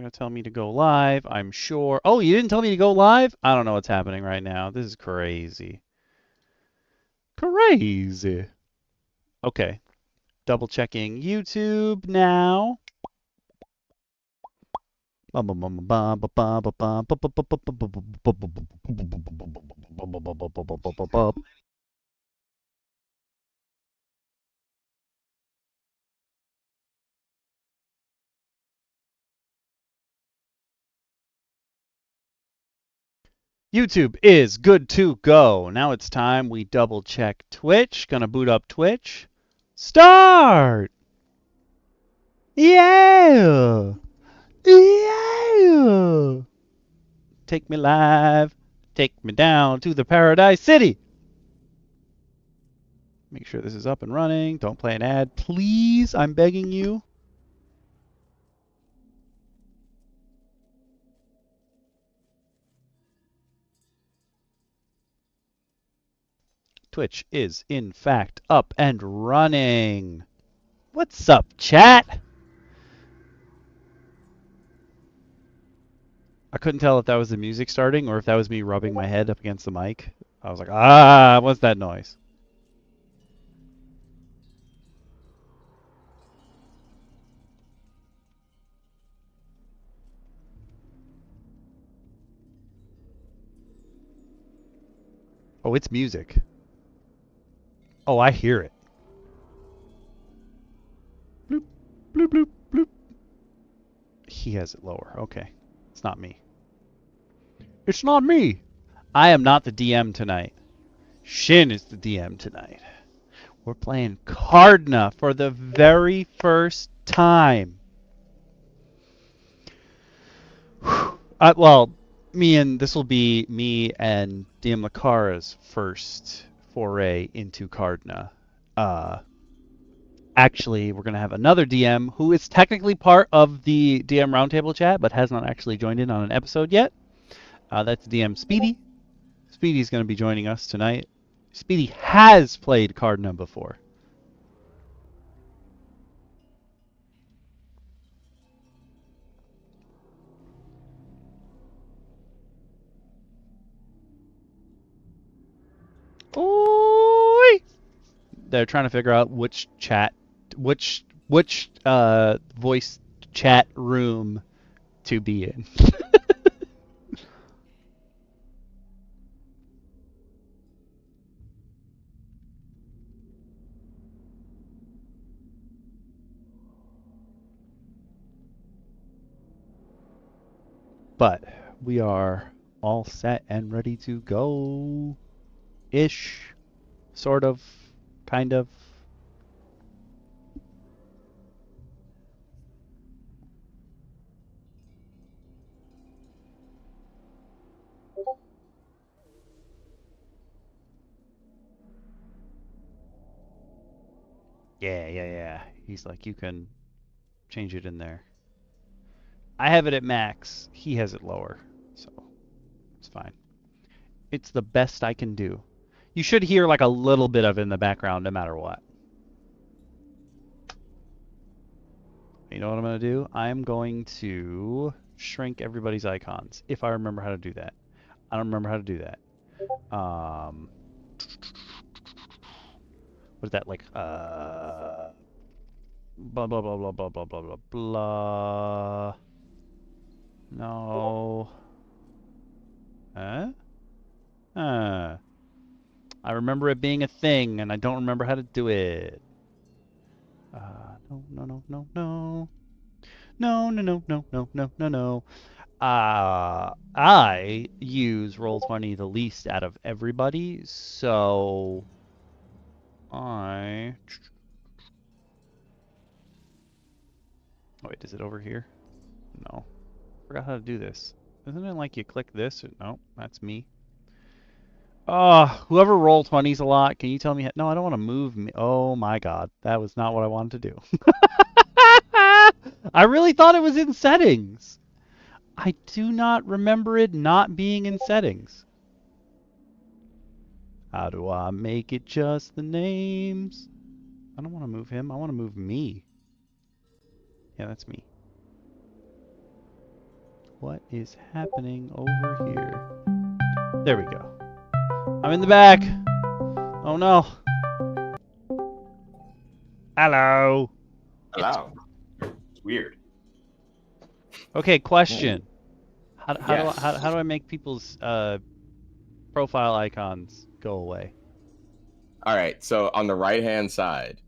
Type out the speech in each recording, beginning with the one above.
going to tell me to go live, I'm sure. Oh, you didn't tell me to go live? I don't know what's happening right now. This is crazy. Crazy. Okay. Double checking YouTube now. YouTube is good to go. Now it's time we double check Twitch. Gonna boot up Twitch. Start! Yeah! Yeah! Take me live. Take me down to the Paradise City. Make sure this is up and running. Don't play an ad, please. I'm begging you. Twitch is, in fact, up and running. What's up, chat? I couldn't tell if that was the music starting or if that was me rubbing my head up against the mic. I was like, ah, what's that noise? Oh, it's music. Oh, I hear it. Bloop, bloop, bloop, bloop. He has it lower. Okay. It's not me. It's not me. I am not the DM tonight. Shin is the DM tonight. We're playing Cardna for the very first time. Well, this will be me and DM Lacara's first foray into Cardna. Actually, we're going to have another DM who is technically part of the DM Roundtable chat, but has not actually joined in on an episode yet. That's DM Speedy. Speedy's going to be joining us tonight. Speedy has played Cardna before. Ooh! They're trying to figure out which voice chat room to be in. But we are all set and ready to go. Ish. Sort of. Kind of. Yeah. He's like, you can change it in there. I have it at max. He has it lower. So it's fine. It's the best I can do. You should hear like a little bit of it in the background no matter what. You know what I'm going to do? I'm going to shrink everybody's icons, if I remember how to do that. I don't remember how to do that. What is that, like, blah, blah, blah, blah, blah, blah, blah, blah, blah. No. Huh? I remember it being a thing, and I don't remember how to do it. No. No. I use Roll20 the least out of everybody, so I... Oh, wait, is it over here? No. Forgot how to do this. Isn't it like you click this? No, that's me. Whoever Roll20s a lot, can you tell me? No, I don't want to move me. Oh my god, that was not what I wanted to do. I really thought it was in settings. I do not remember it not being in settings. How do I make it just the names? I don't want to move him. I want to move me. Yeah, that's me. What is happening over here? There we go. I'm in the back. Oh no. Hello. Hello. It's weird. Okay, question. How Yes. do I make people's profile icons go away? All right. So on the right-hand side,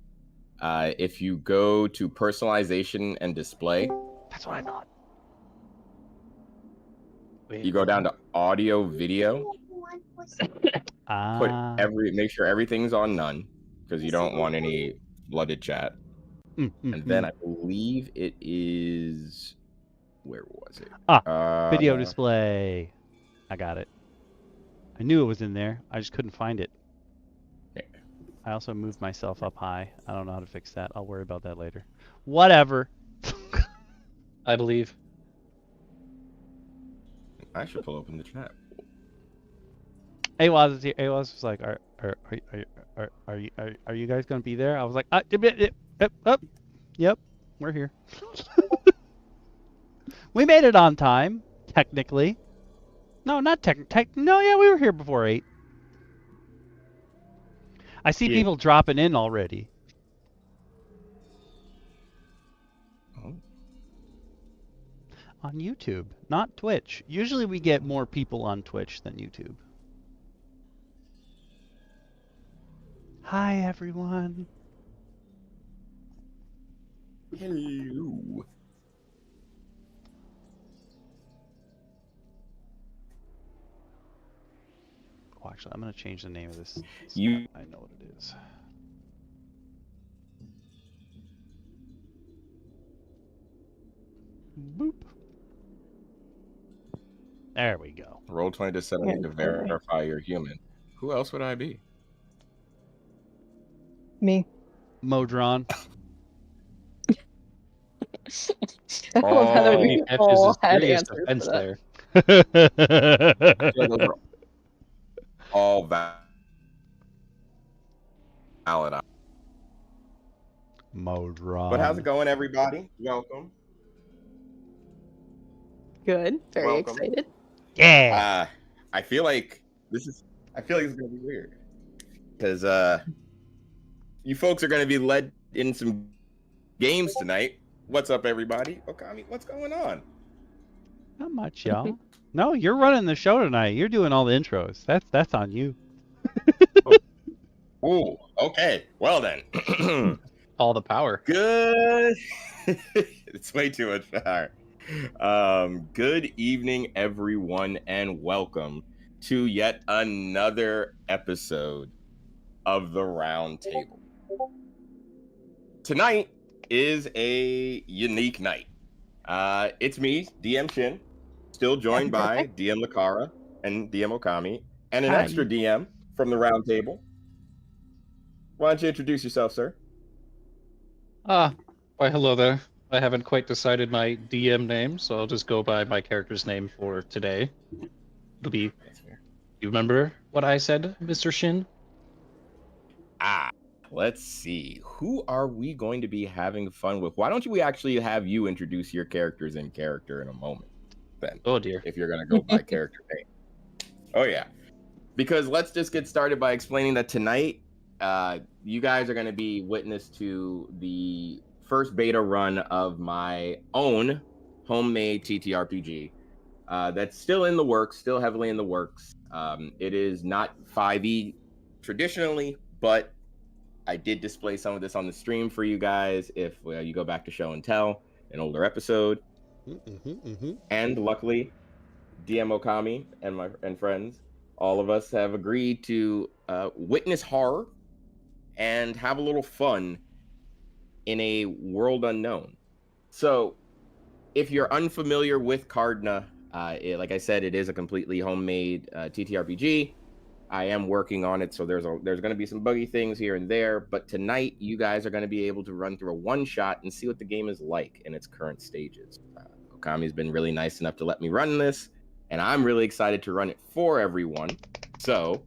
if you go to personalization and display, That's what I thought. Wait, you go down to audio video. Make sure everything's on none because you don't want any flooded chat. And then I believe it is, where was it? Video display. I got it. I knew it was in there. I just couldn't find it. Yeah. I also moved myself up high. I don't know how to fix that. I'll worry about that later. Whatever. I believe. I should pull open the chat. Awaz is here. Awaz was like, "Are you guys gonna be there?" I was like, "Yep, we're here." We made it on time, technically. No, not No, yeah, we were here before 8. I see people dropping in already. Oh. On YouTube, not Twitch. Usually we get more people on Twitch than YouTube. Hi, everyone. Hello. Oh, actually, I'm going to change the name of this. I know what it is. Boop. There we go. Roll 20 to 70 to verify you're human. Who else would I be? Me. Modron. I love how that we all had answers defense for there. Those are all valid. Modron. But how's it going, everybody? Welcome. Good. Very Welcome. excited. Yeah. I feel like it's gonna be weird because you folks are gonna be led in some games tonight. What's up, everybody? Okami, what's going on? Not much, y'all. No, you're running the show tonight. You're doing all the intros. That's on you. Oh, okay. Well then. All the power. Good. It's way too much power. Good evening, everyone, and welcome to yet another episode of the Roundtable. Tonight is a unique night. It's me, DM Shin, still joined by DM Lacara and DM Okami, and an extra DM from the Roundtable. Why don't you introduce yourself, sir? Why hello there. I haven't quite decided my DM name, so I'll just go by my character's name for today. It'll be... You remember what I said, Mr. Shin? Let's see. Who are we going to be having fun with? Why don't we actually have you introduce your characters in character in a moment, then? Oh, dear. If you're going to go by character name. Oh, yeah. Because let's just get started by explaining that tonight, you guys are going to be witness to the first beta run of my own homemade TTRPG. That's still in the works, still heavily in the works. It is not 5e traditionally, but I did display some of this on the stream for you guys if you go back to Show and Tell, an older episode. And luckily, DM Okami and friends, all of us have agreed to witness horror and have a little fun in a world unknown. So, if you're unfamiliar with Cardna, like I said, it is a completely homemade TTRPG. I am working on it, so there's going to be some buggy things here and there. But tonight, you guys are going to be able to run through a one-shot and see what the game is like in its current stages. Okami's been really nice enough to let me run this, and I'm really excited to run it for everyone. So,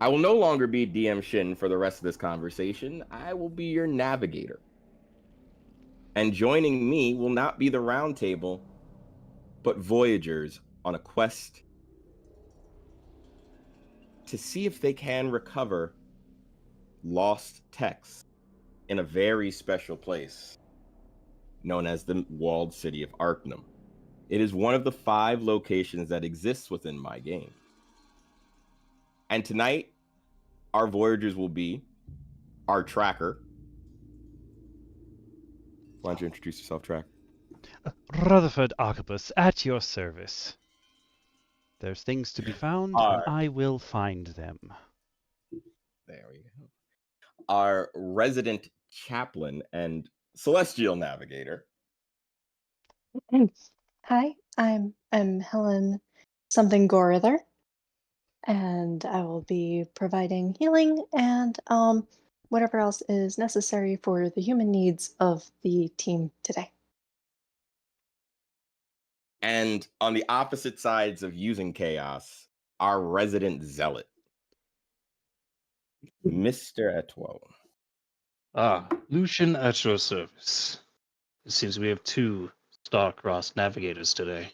I will no longer be DM Shin for the rest of this conversation. I will be your navigator. And joining me will not be the Roundtable, but Voyagers on a quest to see if they can recover lost texts in a very special place known as the walled city of Arcanum. It is one of the 5 locations that exists within my game. And tonight, our Voyagers will be our tracker. Why don't you introduce yourself, Track? Rutherford Arquebus, at your service. There's things to be found, and I will find them. There we go. Our resident chaplain and celestial navigator. Hi, I'm Helen something Gorither, and I will be providing healing and whatever else is necessary for the human needs of the team today. And on the opposite sides of using chaos, our resident zealot, Mr. Etoile. Lucian at your service. It seems we have 2 star-crossed navigators today.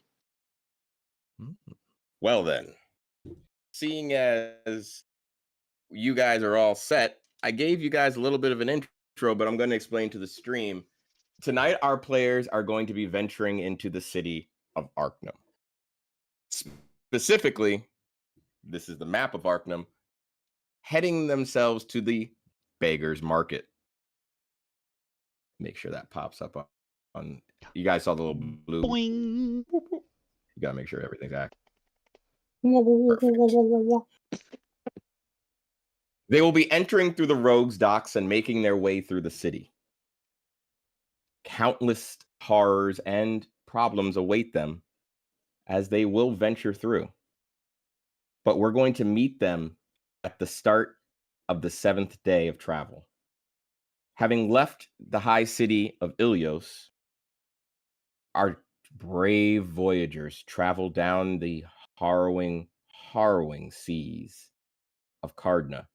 Well then, seeing as you guys are all set, I gave you guys a little bit of an intro, but I'm going to explain to the stream. Tonight, our players are going to be venturing into the city of Arcanum. Specifically, this is the map of Arcanum, heading themselves to the Beggar's Market. Make sure that pops up on you guys saw the little blue. Boing! You gotta make sure everything's active. They will be entering through the rogues' docks and making their way through the city. Countless horrors and problems await them as they will venture through. But we're going to meet them at the start of the 7th day of travel. Having left the high city of Ilios, our brave voyagers travel down the harrowing seas of Cardna.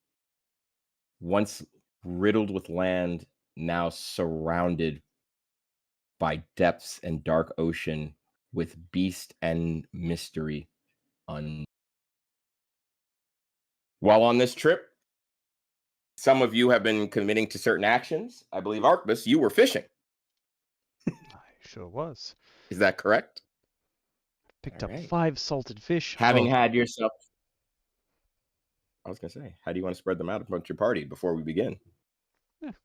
Once riddled with land, now surrounded by depths and dark ocean with beast and mystery While on this trip, some of you have been committing to certain actions. I believe, Arquebus, you were fishing. I sure was. Is that correct? Picked All up right. 5 salted fish. Having had yourself... I was going to say, how do you want to spread them out amongst your party before we begin? I'll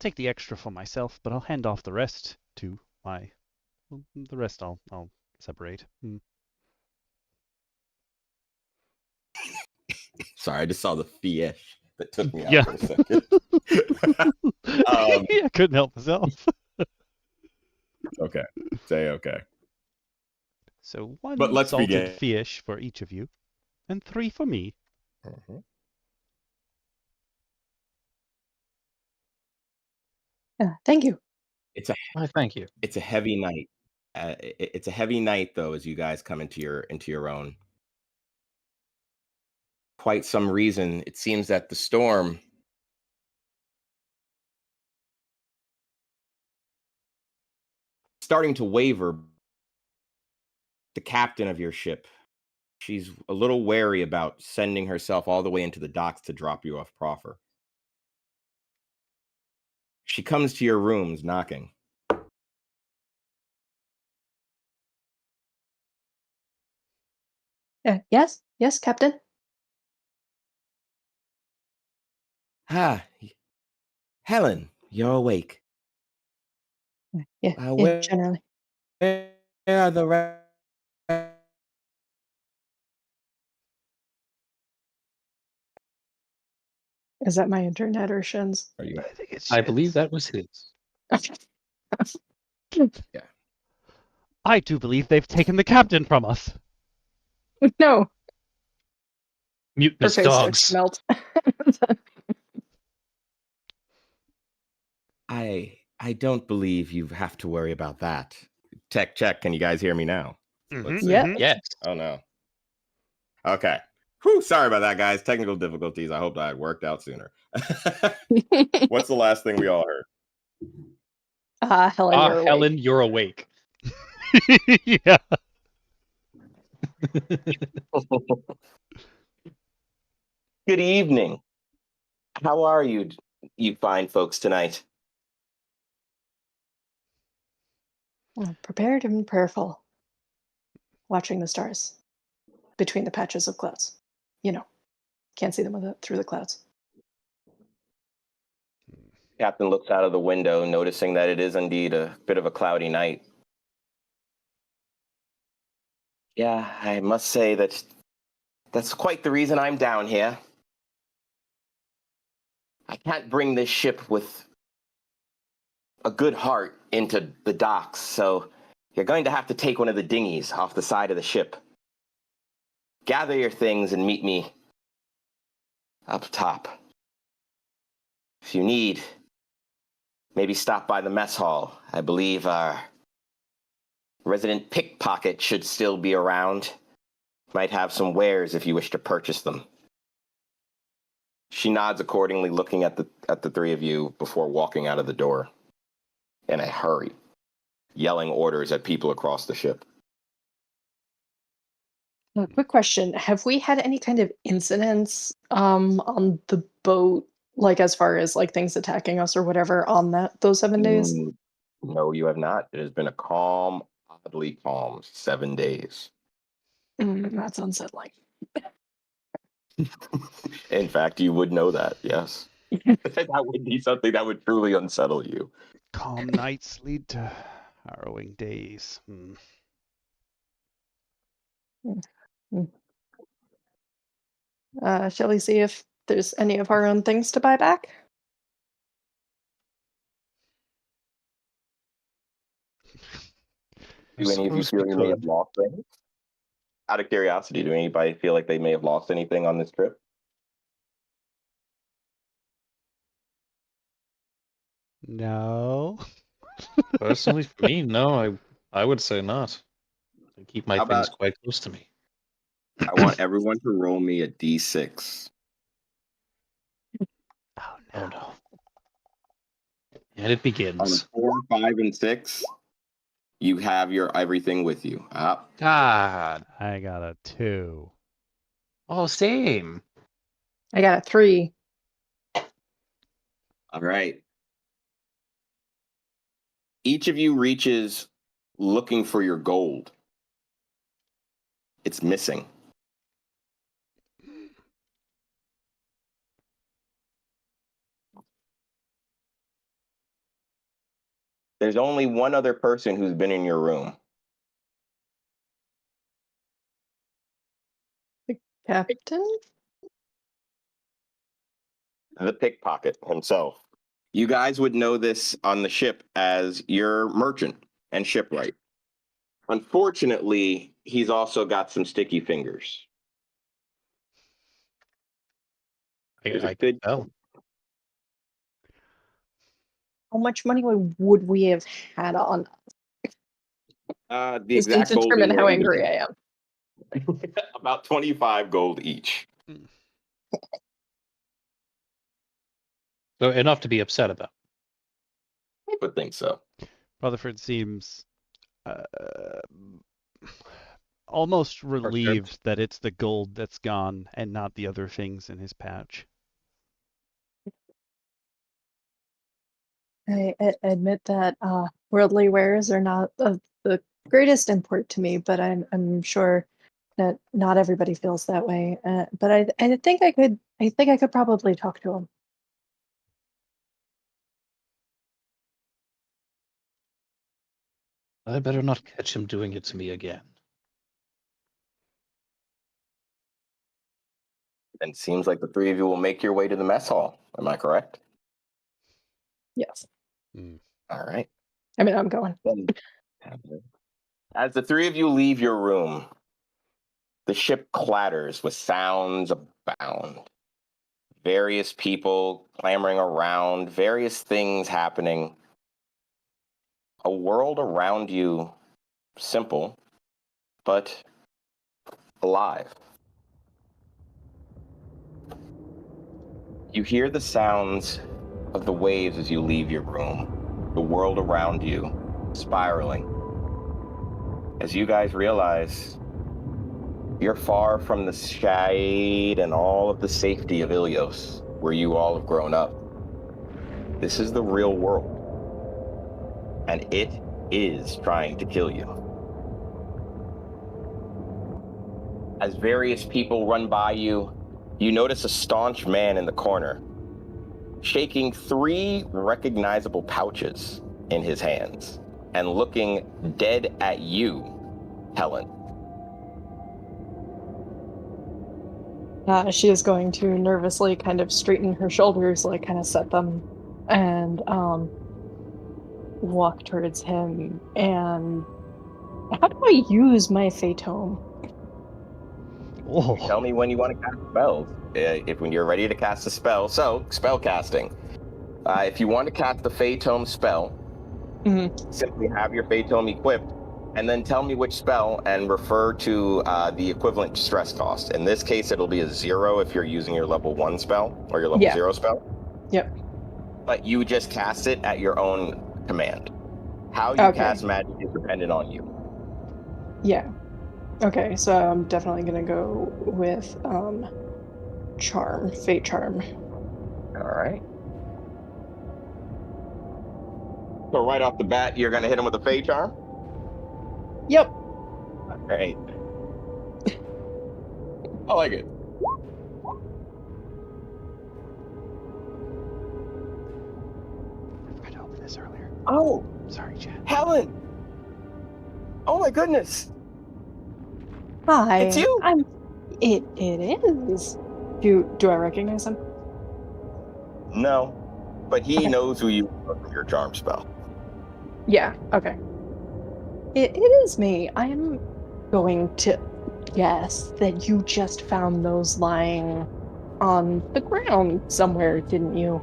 take the extra for myself, but I'll hand off the rest to my... Well, the rest I'll separate. Sorry, I just saw the fish that took me out for a second. I couldn't help myself. Okay. Say okay. So 1 But let's salted begin. fish for each of you, and 3 for me. Thank you. Thank you. It's a heavy night. It's a heavy night, though, as you guys come into your own. Quite some reason, it seems that the storm starting to waver. The captain of your ship, she's a little wary about sending herself all the way into the docks to drop you off proper. She comes to your rooms knocking. Yes, Captain. Helen, you're awake. Yeah, generally. Where are the rest? Is that my internet or Shin's? Are you? I think it's I believe that was his. Yeah. I do believe they've taken the captain from us. No. Mutinous Her face dogs. starts to melt. I don't believe you have to worry about that. Tech check. Can you guys hear me now? Let's see. Yeah. Yes. Oh no. Okay. Whew, sorry about that, guys. Technical difficulties. I hope that worked out sooner. What's the last thing we all heard? Helen, you're awake. Helen, you're awake. Yeah. Good evening. How are you fine folks tonight? Prepared and prayerful. Watching the stars between the patches of clouds. You know, can't see them through the clouds. Captain looks out of the window, noticing that it is indeed a bit of a cloudy night. Yeah, I must say that's quite the reason I'm down here. I can't bring this ship with a good heart into the docks, so you're going to have to take one of the dinghies off the side of the ship. Gather your things and meet me up top. If you need, maybe stop by the mess hall. I believe our resident pickpocket should still be around. Might have some wares if you wish to purchase them. She nods accordingly, looking at the three of you before walking out of the door in a hurry, yelling orders at people across the ship. A quick question: have we had any kind of incidents on the boat, like as far as like things attacking us or whatever on those 7 days? No, you have not. It has been a calm, oddly calm 7 days. That's unsettling. In fact, you would know that, yes. That would be something that would truly unsettle you. Calm nights lead to harrowing days. Shall we see if there's any of our own things to buy back? Do any of you feel you may have lost things? Out of curiosity, do anybody feel like they may have lost anything on this trip? No. Personally, for me, no, I would say not. I keep my things quite close to me. I want everyone to roll me a d6. Oh no. And it begins. On a 4, 5, and 6, you have your everything with you. God. I got a 2. Oh, same. I got a 3. All right. Each of you reaches looking for your gold. It's missing. There's only one other person who's been in your room. The captain? The pickpocket himself. You guys would know this on the ship as your merchant and shipwright. Unfortunately, he's also got some sticky fingers. I can tell. How much money would we have had on The this exact to gold determine how angry I am? About 25 gold each. So enough to be upset about. I would think so. Rutherford seems almost relieved that it's the gold that's gone and not the other things in his patch. I admit that worldly wares are not of the greatest import to me, but I'm sure that not everybody feels that way. But I think I could probably talk to him. I better not catch him doing it to me again. And it seems like the three of you will make your way to the mess hall. Am I correct? Yes. All right. I mean, I'm going. As the three of you leave your room, the ship clatters with sounds abound. Various people clamoring around, various things happening. A world around you, simple, but alive. You hear the sounds of the waves as you leave your room. the world around you spiraling. As you guys realize, you're far from the shade and all of the safety of Ilios, where you all have grown up. This is the real world. And it is trying to kill you. As various people run by you, you notice a staunch man in the corner, shaking 3 recognizable pouches in his hands and looking dead at you, Helen. She is going to nervously kind of straighten her shoulders, like kind of set them, and walk towards him. And how do I use my Fatome? Oh. Tell me when you want to cast spells. When you're ready to cast a spell. So, spell casting. If you want to cast the Fatome spell, simply have your Fatome equipped, and then tell me which spell and refer to the equivalent stress cost. In this case, it'll be a 0 if you're using your level 1 spell or your level 0 spell. Yep. But you just cast it at your own command. How you cast magic is dependent on you. Yeah. Okay, so I'm definitely gonna go with Charm, Fate Charm. Alright. So right off the bat, you're gonna hit him with a Fate Charm? Yep. Alright. I like it. I forgot to open this earlier. Oh! Sorry, Chad. Helen! Oh my goodness! Hi. It's you! It is. Do I recognize him? No, but he knows who you are from your charm spell. Yeah, okay. It is me. I'm going to guess that you just found those lying on the ground somewhere, didn't you?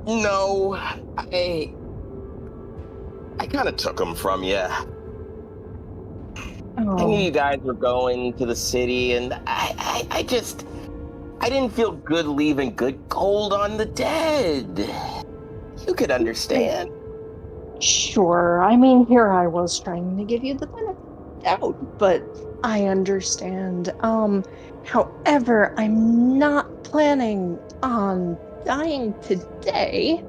No, I kind of took them from you. Oh. I knew you guys were going to the city, and I didn't feel good leaving good gold on the dead. You could understand. Sure. I mean, here I was trying to give you the benefit of the doubt, but I understand. However, I'm not planning on dying today.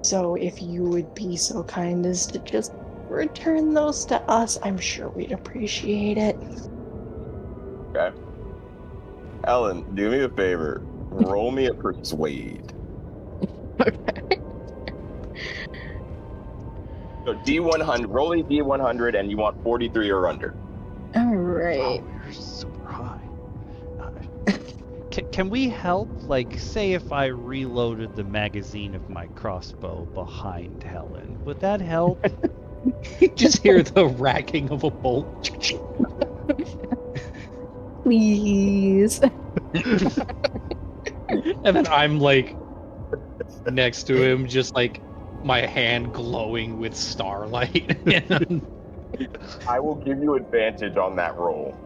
So if you would be so kind as to just return those to us, I'm sure we'd appreciate it. Okay. Ellen, do me a favor. Roll me a persuade. Okay. So D100, roll a D100, and you want 43 or under. All right. Wow, you're super high. Can we help? Like, say if I reloaded the magazine of my crossbow behind Helen, would that help? You just hear the racking of a bolt. Please. And then I'm like next to him, just like my hand glowing with starlight. I will give you advantage on that roll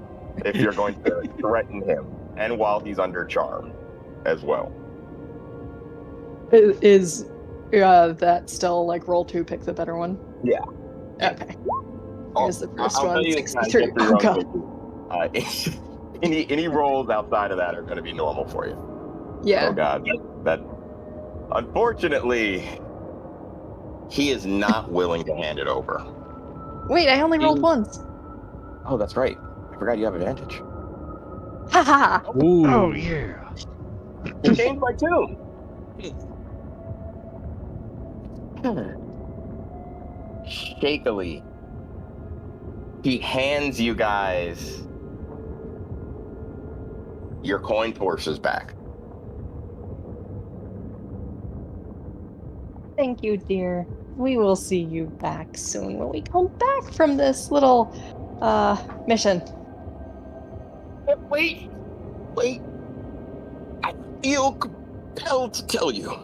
if you're going to threaten him, and while he's under charm as well. Is that still like roll 2, pick the better one? Yeah. Okay. Here's the 1st I'll one, tell you it's not 63. just your Oh, own God. safety. Any rolls outside of that are going to be normal for you. Yeah. Oh God, that unfortunately, he is not willing to hand it over. Wait, I only rolled once. Oh, that's right. I forgot you have advantage. Haha. Ooh. Oh yeah. You changed my tune. Shakily, he hands you guys your coin purses back. Thank you, dear. We will see you back soon when we come back from this little mission. Wait. I feel compelled to tell you.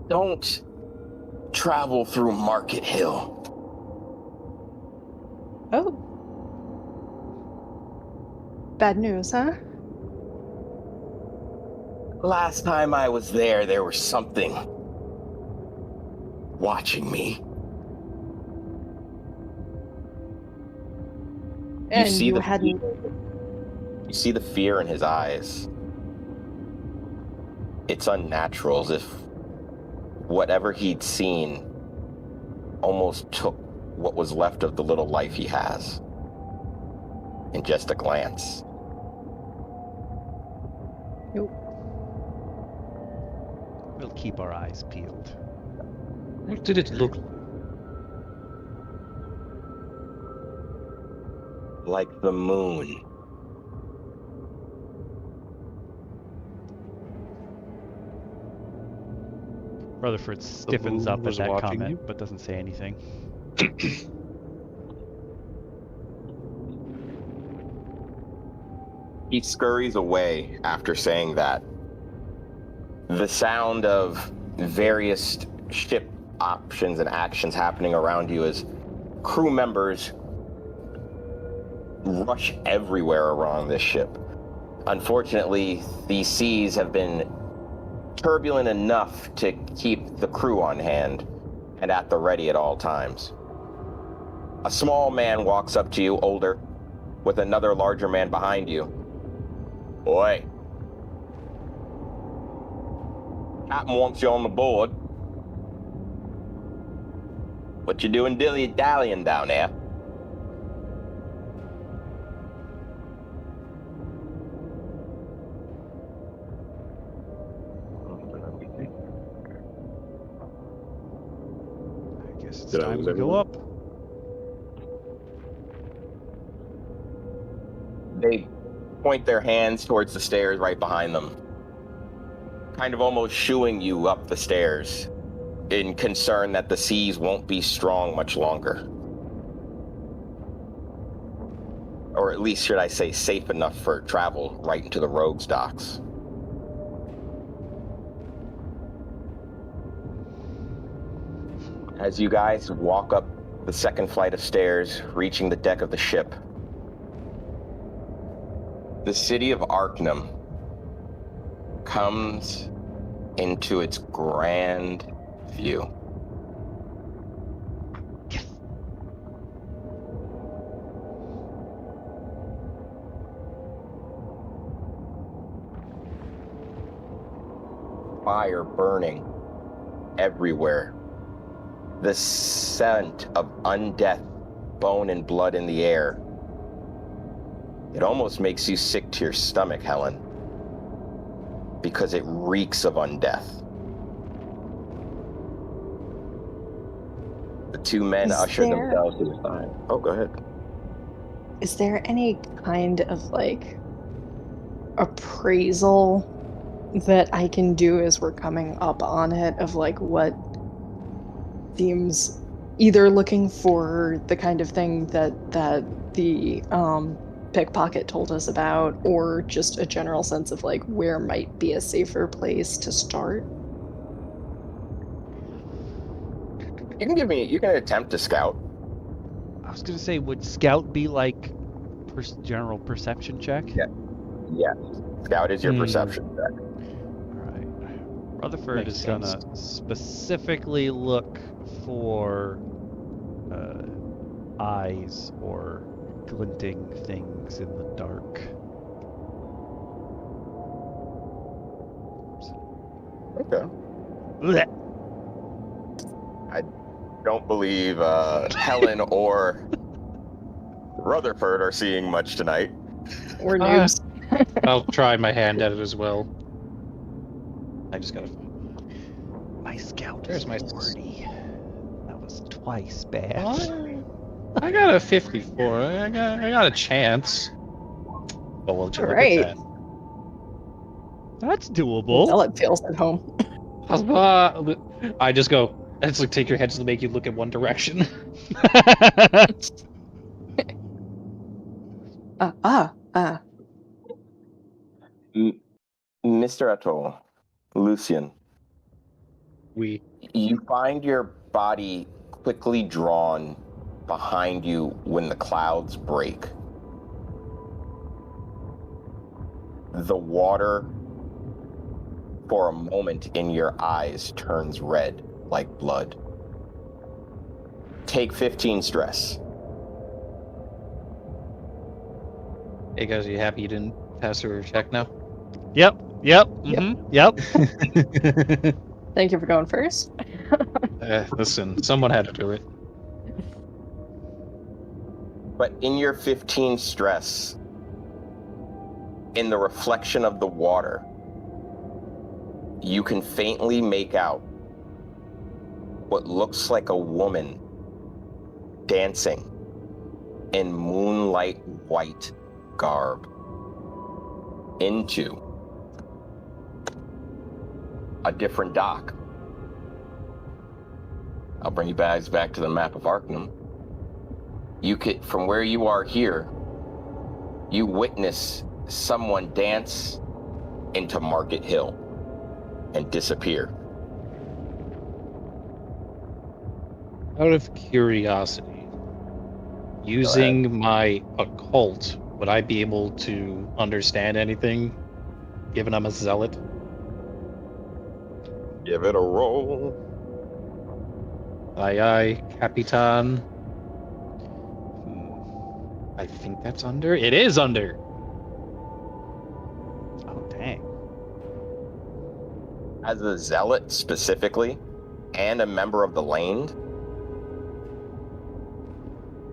Don't travel through Market Hill. Bad news, huh? Last time I was there was something watching me. And see you the hadn't. You see the fear in his eyes. It's unnatural, as if whatever he'd seen almost took what was left of the little life he has in just a glance. Nope. We'll keep our eyes peeled. What did it look like? Like the moon. Rutherford stiffens moon up at was that watching comment, you? but doesn't say anything. He scurries away after saying that. The sound of various ship options and actions happening around you as crew members rush everywhere around this ship. Unfortunately, these seas have been turbulent enough to keep the crew on hand and at the ready at all times. A small man walks up to you, older, with another larger man behind you. Oi. Captain wants you on the board. What you doing dilly-dallying down there? I guess it's Did I time lose to go everyone? up. They point their hands towards the stairs right behind them, kind of almost shooing you up the stairs in concern that the seas won't be strong much longer. Or at least, should I say, safe enough for travel right into the Rogues docks. As you guys walk up the second flight of stairs, reaching the deck of the ship, the city of Arcanum comes into its grand view. Fire burning everywhere. The scent of undeath, bone and blood in the air. It almost makes you sick to your stomach, Helen, because it reeks of undeath. The two men usher themselves to the side. Oh, go ahead. Is there any kind of like appraisal that I can do as we're coming up on it of like what seems either looking for the kind of thing that the pickpocket told us about, or just a general sense of like where might be a safer place to start? You can attempt to scout. I was gonna say, would scout be like general perception check? Yeah. Yes. Scout is your perception check. Alright. Rutherford Makes is gonna sense. specifically look for eyes or glinting things in the dark. Okay. Blech. I don't believe Helen or Rutherford are seeing much tonight. We're noobs. I'll try my hand at it as well. I just gotta find. My scout There's is my 40. That was twice bad. I got a 54. I got a chance. But we'll just look Alright. at That's doable. Ellen feels at home. that. I just go. It's like take your heads to make you look in one direction. Mr. Atoll, Lucian, you find your body quickly drawn behind you when the clouds break. the water, for a moment in your eyes, turns red like blood. Take 15 stress. Hey guys, are you happy you didn't pass your check now? Yep. Yep. Thank you for going first. Listen, someone had to do it. But in your 15 stress, in the reflection of the water, you can faintly make out what looks like a woman dancing in moonlight white garb into a different dock. I'll bring you guys back to the map of Arcanum. You could, from where you are here, you witness someone dance into Market Hill and disappear. Out of curiosity, using my occult, would I be able to understand anything, given I'm a zealot? Give it a roll. Aye, aye, Capitan. I think that's under. It is under. Oh, dang. As a zealot specifically, and a member of the Lane,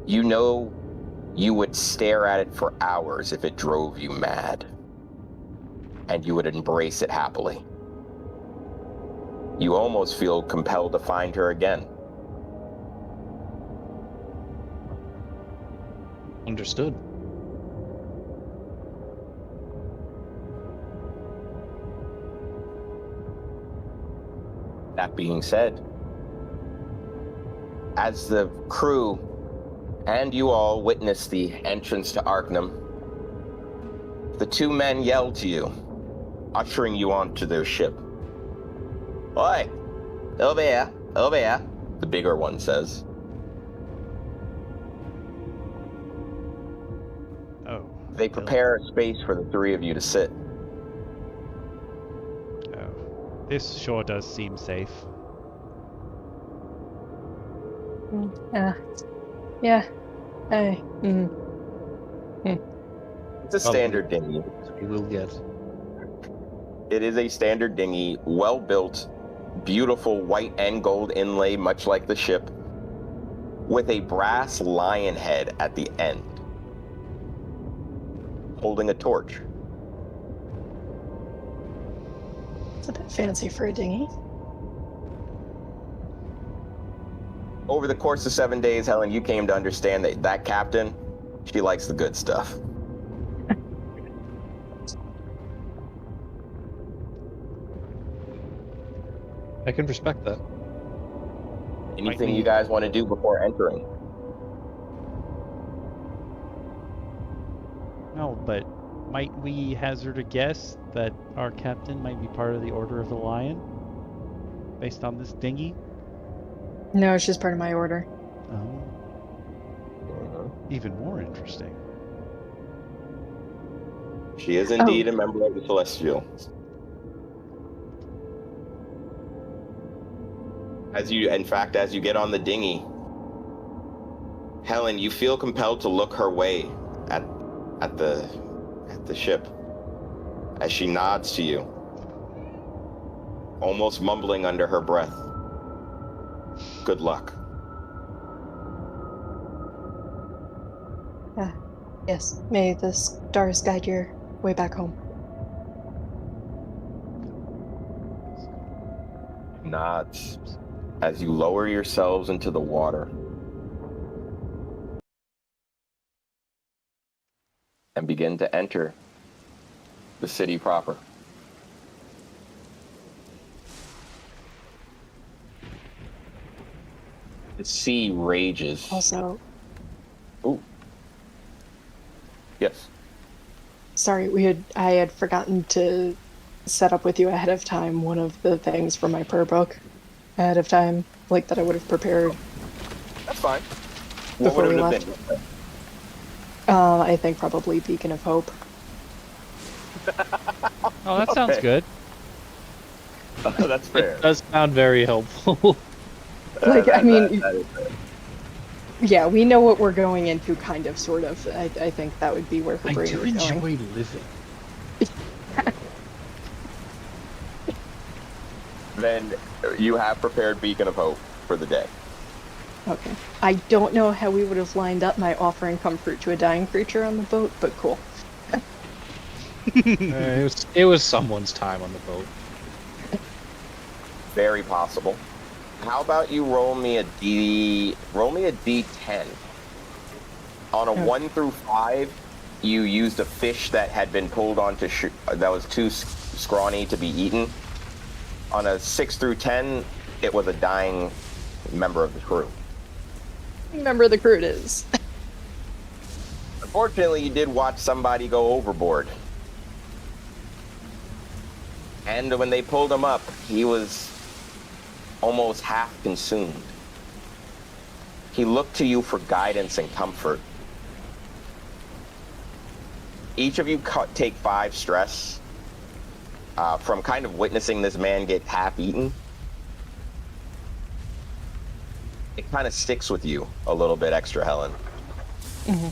you know you would stare at it for hours if it drove you mad. And you would embrace it happily. You almost feel compelled to find her again. Understood. That being said, as the crew and you all witness the entrance to Arcanum, the two men yell to you, ushering you onto their ship. Oi! Over here, the bigger one says. Oh. They prepare a space for the three of you to sit. Oh. This sure does seem safe. Yeah. Hey. It's a standard dinghy. We will get. It is a standard dinghy, well-built, beautiful white and gold inlay, much like the ship, with a brass lion head at the end, holding a torch. It's a bit fancy for a dinghy. Over the course of 7 days, Helen, you came to understand that that captain, she likes the good stuff. I can respect that. Anything you guys want to do before entering? No, but might we hazard a guess that our captain might be part of the Order of the Lion? Based on this dinghy? No, she's part of my order. Oh. Even more interesting. She is indeed a member of the Celestials. As you get on the dinghy, Helen, you feel compelled to look her way at the ship as she nods to you, almost mumbling under her breath. Good luck. Yes. May the stars guide your way back home. Nods as you lower yourselves into the water and begin to enter the city proper. The sea rages. Also, Ooh. Yes. sorry, I had forgotten to set up with you ahead of time one of the things for my prayer book ahead of time, like that I would have prepared. That's fine. What Before would we it have left. been? I think probably Beacon of Hope. Oh, that sounds Okay. good. That's fair. It does sound very helpful. Like, I mean, that is fair. yeah, we know what we're going into, kind of, sort of. I think that would be where her I brain do was going. enjoy living. Then you have prepared Beacon of Hope for the day. Okay. I don't know how we would have lined up my offering comfort to a dying creature on the boat, but cool. It was someone's time on the boat. Very possible. How about you roll me a D10. On a 1 through 5, you used a fish that had been pulled onto that was too scrawny to be eaten. On a 6 through 10, it was a dying member of the crew. Member of the crew it is. Unfortunately, you did watch somebody go overboard. And when they pulled him up, he was almost half consumed. He looked to you for guidance and comfort. Each of you take 5 stress from kind of witnessing this man get half eaten. It kind of sticks with you a little bit extra, Helen. Mm-hmm.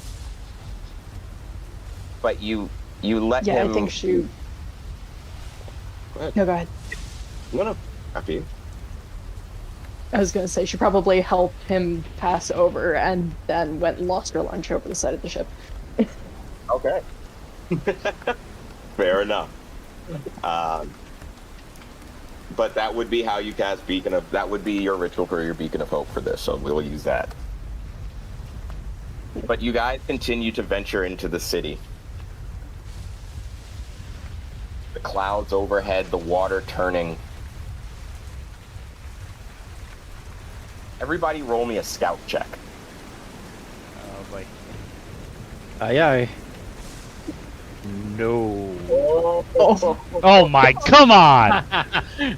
But you let him... Yeah, I think she... Go ahead. No, go ahead. No, after you. I was gonna say, she probably helped him pass over and then went and lost her lunch over the side of the ship. Okay. Fair enough. But that would be how you cast Beacon of... That would be your ritual for your Beacon of Hope for this, so we'll use that. But you guys continue to venture into the city. The clouds overhead, the water turning. Everybody roll me a scout check. Oh boy. Aye aye. No. Oh my, come on!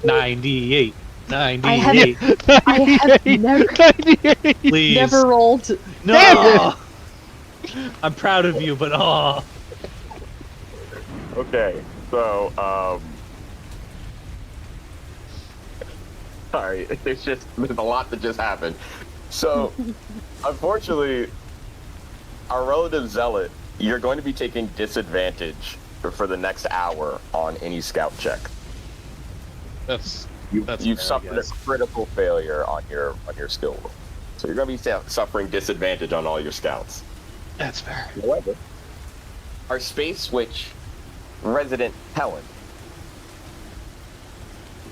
98. 98. I have never, 98. Please. never rolled. No. I'm proud of you, but oh. Okay, so, sorry, there's a lot that just happened. So, unfortunately, our relative Zealot, you're going to be taking disadvantage for the next hour on any scout check. That's You've fair, I suffered a guess. critical failure on your skill roll. So you're going to be suffering disadvantage on all your scouts. That's fair. However, our space switch resident Helen,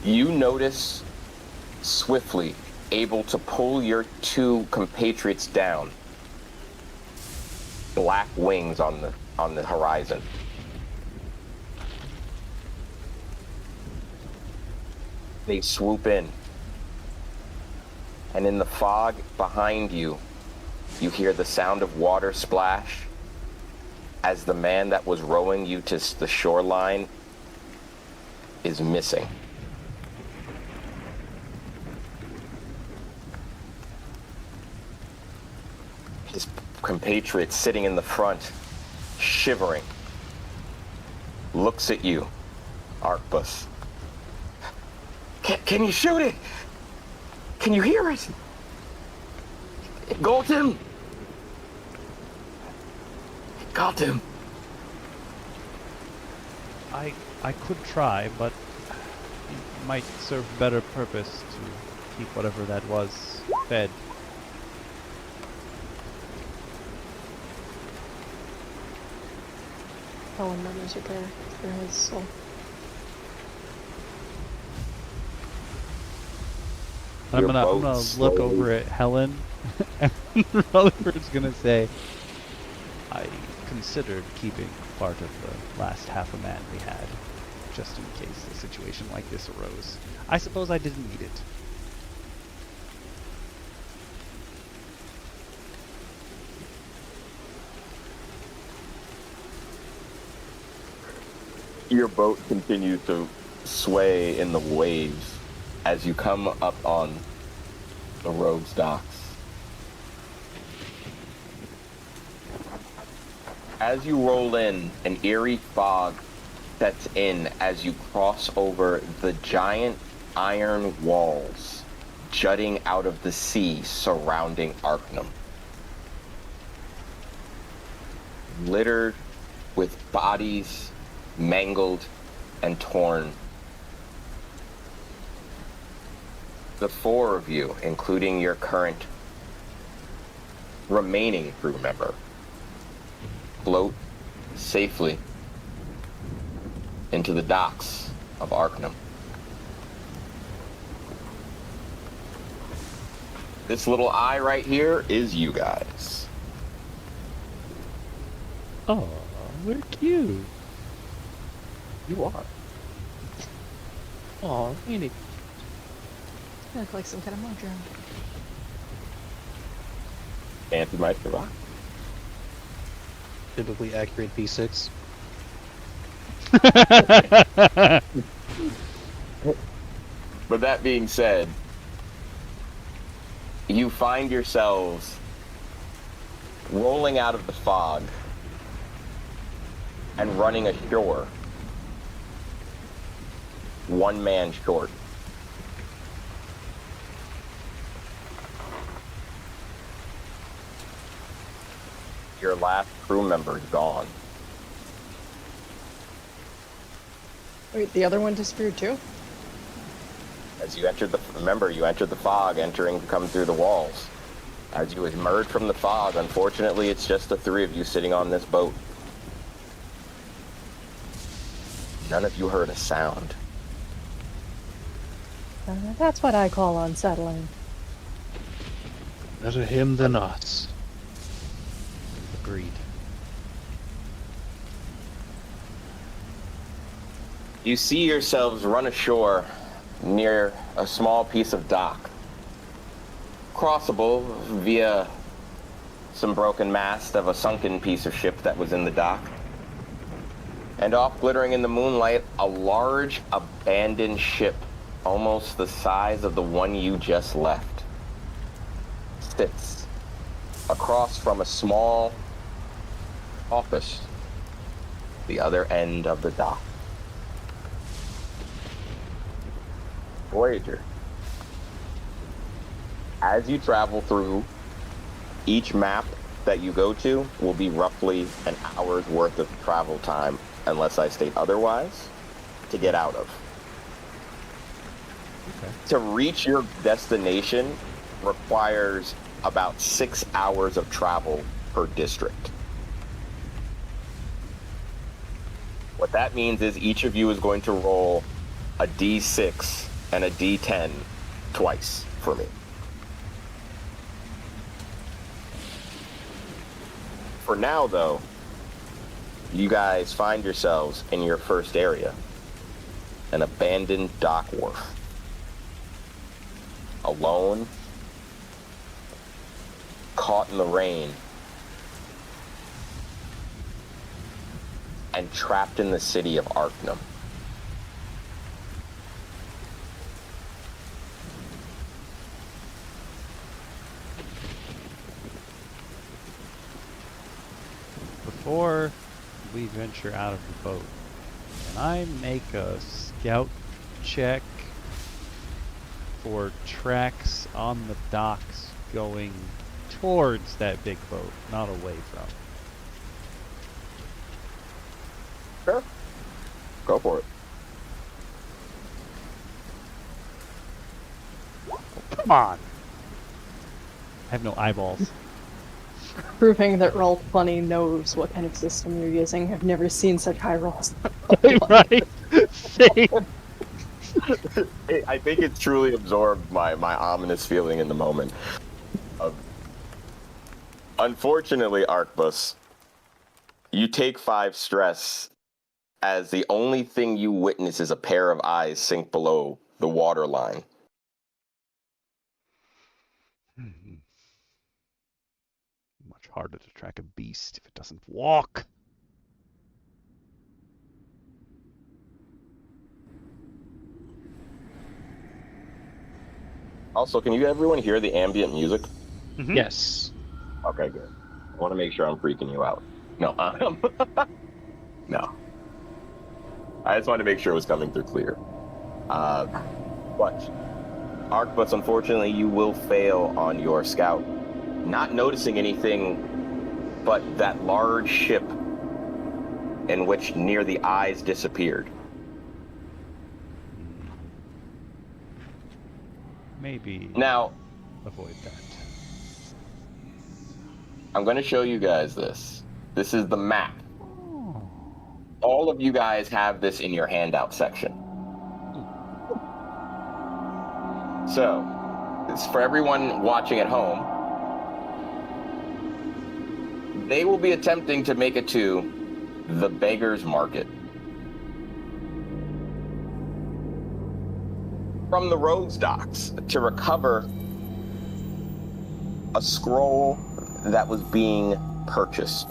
you notice swiftly able to pull your 2 compatriots down. Black wings on the horizon. They swoop in. And in the fog behind you, you hear the sound of water splash as the man that was rowing you to the shoreline is missing. His compatriot sitting in the front, shivering, looks at you, Arcbus. Can you shoot it? Can you hear it? Got him! Got him! I could try, but it might serve better purpose to keep whatever that was fed. Helen murmurs a prayer for his soul. I'm Your gonna boat look slowly- over at Helen, and Rutherford's gonna say, I considered keeping part of the last half a man we had, just in case a situation like this arose. I suppose I didn't need it. Your boat continues to sway in the waves as you come up on the rogue's docks. As you roll in, an eerie fog sets in as you cross over the giant iron walls jutting out of the sea surrounding Arcanum. Littered with bodies, mangled and torn. The four of you, including your current remaining crew member, float safely into the docks of Arcanum. This little eye right here is you guys. Oh, we're cute. You are. Oh, really? I look like some kind of mojo. Fancy might survive. Biblically accurate B6. But that being said, you find yourselves rolling out of the fog and running ashore, one man short. Your last crew member is gone. Wait, the other one disappeared too? As you entered you entered the fog, come through the walls. As you emerge from the fog, unfortunately, it's just the three of you sitting on this boat. None of you heard a sound. That's what I call unsettling. Better him than us. Agreed. You see yourselves run ashore near a small piece of dock, crossable via some broken mast of a sunken piece of ship that was in the dock. And off glittering in the moonlight, a large abandoned ship, almost the size of the one you just left, sits across from a small office, the other end of the dock. Voyager, as you travel through, each map that you go to will be roughly an hour's worth of travel time, unless I state otherwise, to get out of. Okay. To reach your destination requires about 6 hours of travel per district. What that means is each of you is going to roll a D6 and a D10 twice for me. For now, though, you guys find yourselves in your first area, an abandoned dock wharf. Alone, caught in the rain, and trapped in the city of Arcanum. Before we venture out of the boat, can I make a scout check for tracks on the docks going towards that big boat, not away from? Sure. Go for it. Come on! I have no eyeballs. Proving that Roll20 knows what kind of system you're using. I've never seen such high rolls. Right? Same. I think it's truly absorbed my ominous feeling in the moment. Unfortunately, Arcbus, you take 5 stress as the only thing you witness is a pair of eyes sink below the water line. Much harder to track a beast if it doesn't walk. Also, can you everyone hear the ambient music? Mm-hmm. Yes. Okay, good. I want to make sure I'm freaking you out. No, no. I just wanted to make sure it was coming through clear. But Arcbus, unfortunately, you will fail on your scout. Not noticing anything but that large ship in which near the eyes disappeared. Maybe Now, avoid that. I'm going to show you guys this. This is the map. Oh. All of you guys have this in your handout section. So, it's for everyone watching at home. They will be attempting to make it to the Beggar's Market. From the Rhodes docks to recover a scroll that was being purchased.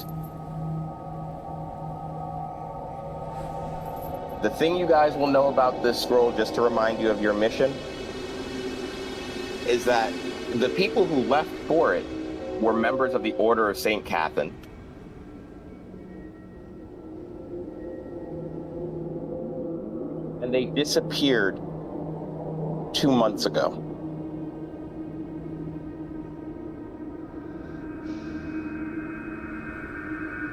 The thing you guys will know about this scroll, just to remind you of your mission, is that the people who left for it were members of the Order of St. Catherine. And they disappeared 2 months ago.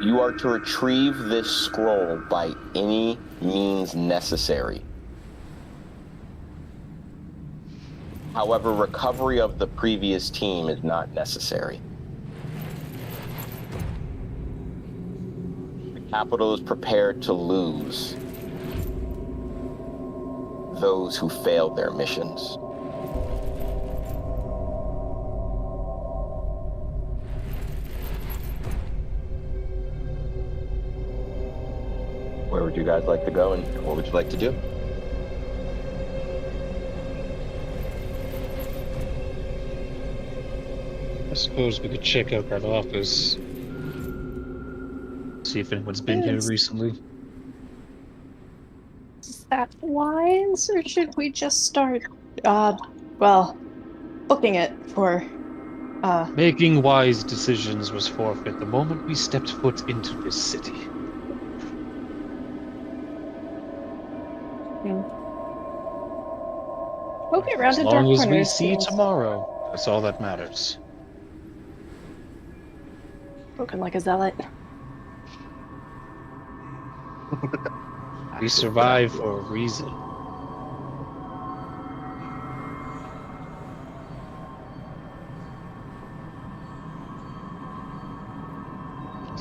You are to retrieve this scroll by any means necessary. However, recovery of the previous team is not necessary. The capital is prepared to lose those who failed their missions. Where would you guys like to go, and what would you like to do? I suppose we could check out that office. See if anyone's been here recently. Is that wise, or should we just start, booking it for, Making wise decisions was forfeit the moment we stepped foot into this city. We'll get round As to long Dark as Corner we as see soon as- tomorrow, that's all that matters. Spoken like a zealot. We survive for a reason.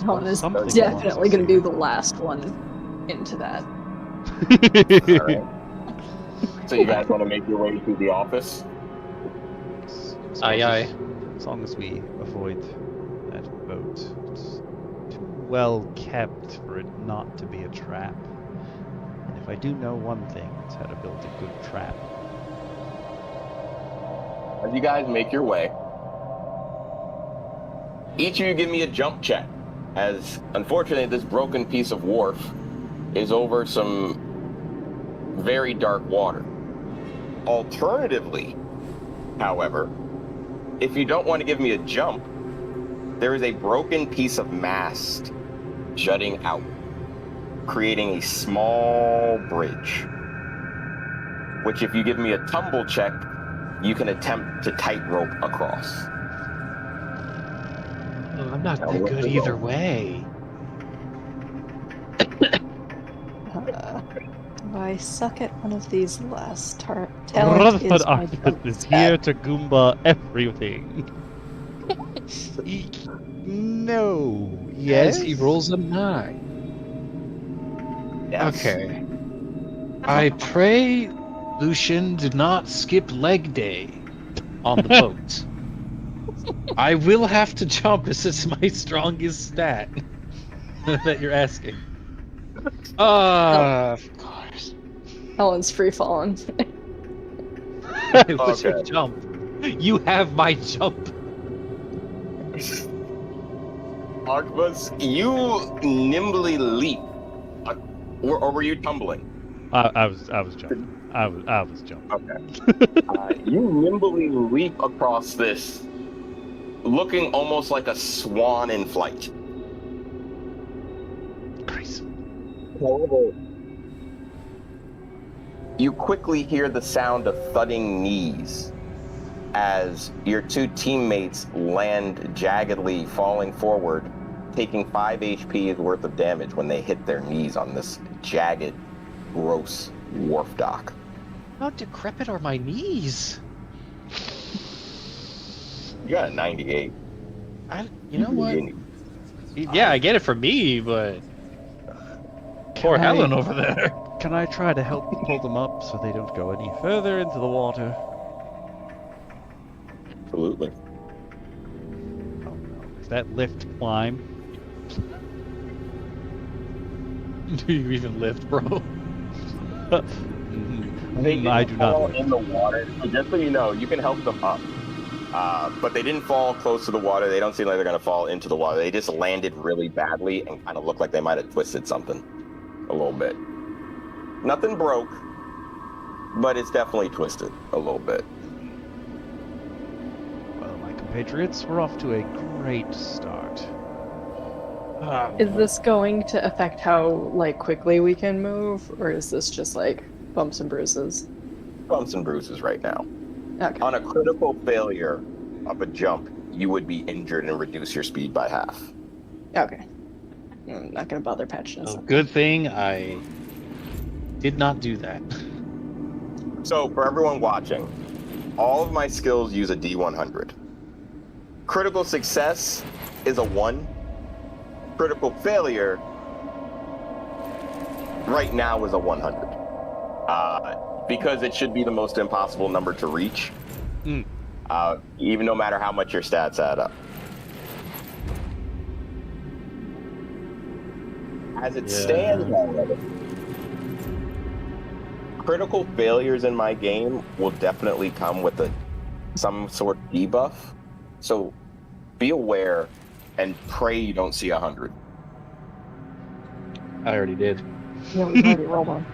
Helen is Something definitely going to be the necessary. last one into that. All right. So you guys want to make your way to the office? Aye, aye. As long as we avoid that boat. It's too well kept for it not to be a trap. And if I do know one thing, it's how to build a good trap. As you guys make your way, each of you give me a jump check, as unfortunately this broken piece of wharf is over some very dark water. Alternatively, however, if you don't want to give me a jump, there is a broken piece of mast jutting out, creating a small bridge, which if you give me a tumble check, you can attempt to tightrope across. Oh, I'm not that good either way. I suck at one of these last talent Rutherford is my Arthur jump is stat. here to Goomba everything. No. Yes. As he rolls a 9. Yes. Okay. I pray Lucian did not skip leg day on the boat. I will have to jump as it's my strongest stat that you're asking. Of course. Helen's free falling. What's your Okay. jump? You have my jump. Arcbus, you nimbly leap, or were you tumbling? I was jumping. I was jumping. Okay. You nimbly leap across this, looking almost like a swan in flight. Grace. However, You quickly hear the sound of thudding knees as your two teammates land jaggedly, falling forward, taking 5 HP's worth of damage when they hit their knees on this jagged, gross wharf dock. How decrepit are my knees? You got a 98. You know what? Really? Yeah, I get it for me, but poor Helen over there. Can I try to help pull them up so they don't go any further into the water? Absolutely. Oh no. Is that lift climb? Do you even lift, bro? I do not fall lift. in the water. So just so you know, you can help them up. But they didn't fall close to the water. They don't seem like they're going to fall into the water. They just landed really badly and kind of look like they might have twisted something a little bit. Nothing broke, but it's definitely twisted a little bit. Well, my compatriots, we're off to a great start. Is this going to affect how like quickly we can move, or is this just like bumps and bruises? Bumps and bruises right now. Okay. On a critical failure of a jump, you would be injured and reduce your speed by half. Okay. I'm not gonna bother patching this. Oh, good thing I did not do that. So for everyone watching, all of my skills use a D100. Critical success is a 1. Critical failure right now is a 100. Because it should be the most impossible number to reach. Even no matter how much your stats add up. As it stands, however, critical failures in my game will definitely come with some sort of debuff. So be aware and pray you don't see 100. I already did. Yeah, we've already rolled on.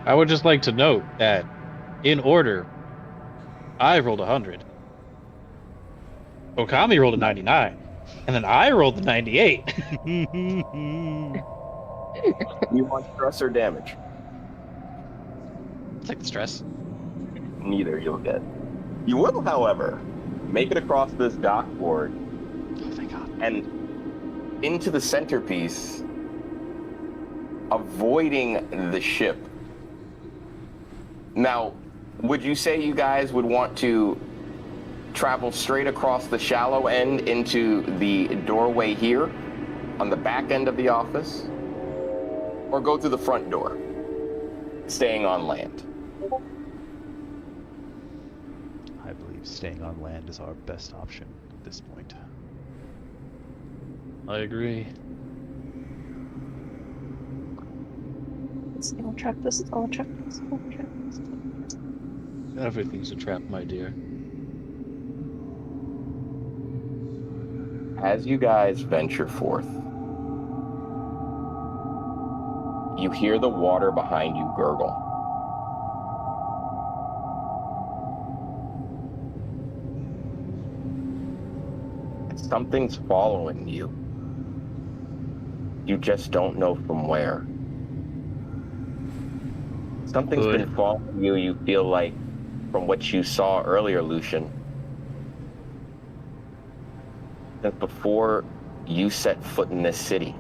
I would just like to note that, in order, I rolled 100. Okami rolled a 99. And then I rolled the 98. You want stress or damage? Take the stress. Neither you'll get. You will, however, make it across this dock board Oh, thank God. and into the centerpiece, avoiding the ship. Now, would you say you guys would want to travel straight across the shallow end into the doorway here on the back end of the office, or go through the front door, staying on land? I believe staying on land is our best option at this point. I agree. I'll trap this. I'll trap this. I'll trap this. Everything's a trap, my dear. As you guys venture forth, you hear the water behind you gurgle. Something's following you. You just don't know from where. Something's been following you, you feel like, from what you saw earlier, Lucian. That before you set foot in this city.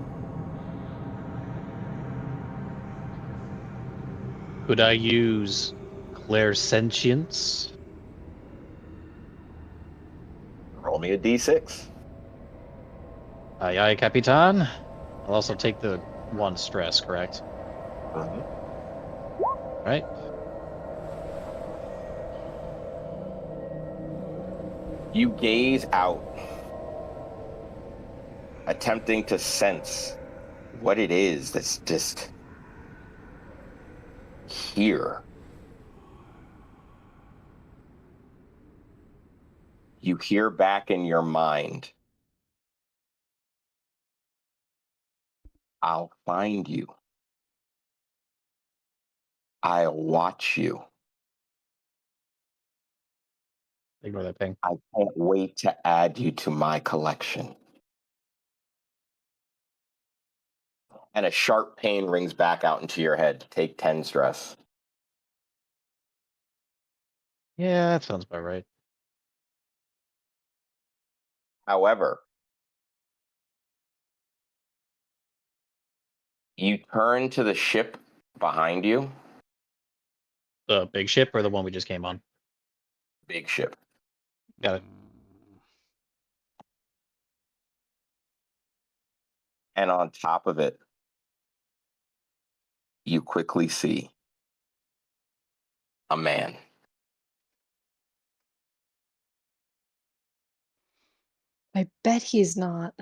Could I use clairsentience? Roll me a d6. Aye, aye, Capitan. I'll also take the 1 stress, correct? Right? You gaze out, attempting to sense what it is that's just here. You hear back in your mind, "I'll find you. I'll watch you. Ignore that ping. I can't wait to add you to my collection." and a sharp pain rings back out into your head. Take 10 stress. Yeah, that sounds about right. However, you turn to the ship behind you. The big ship or the one we just came on? Big ship. Got it. And on top of it, you quickly see a man. I bet he's not.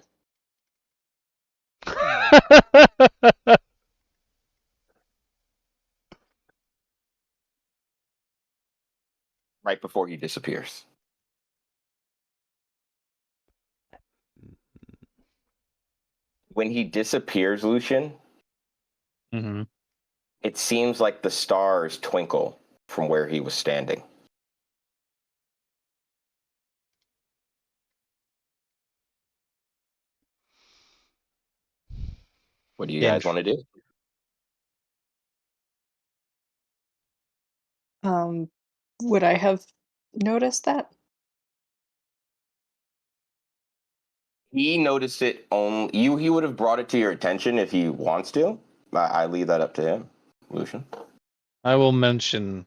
Right before he disappears. When he disappears, Lucian, Mm-hmm. it seems like the stars twinkle from where he was standing. What do you guys want to do? Would I have noticed that? He noticed it only he would have brought it to your attention if he wants to. I leave that up to him, Lucian. I will mention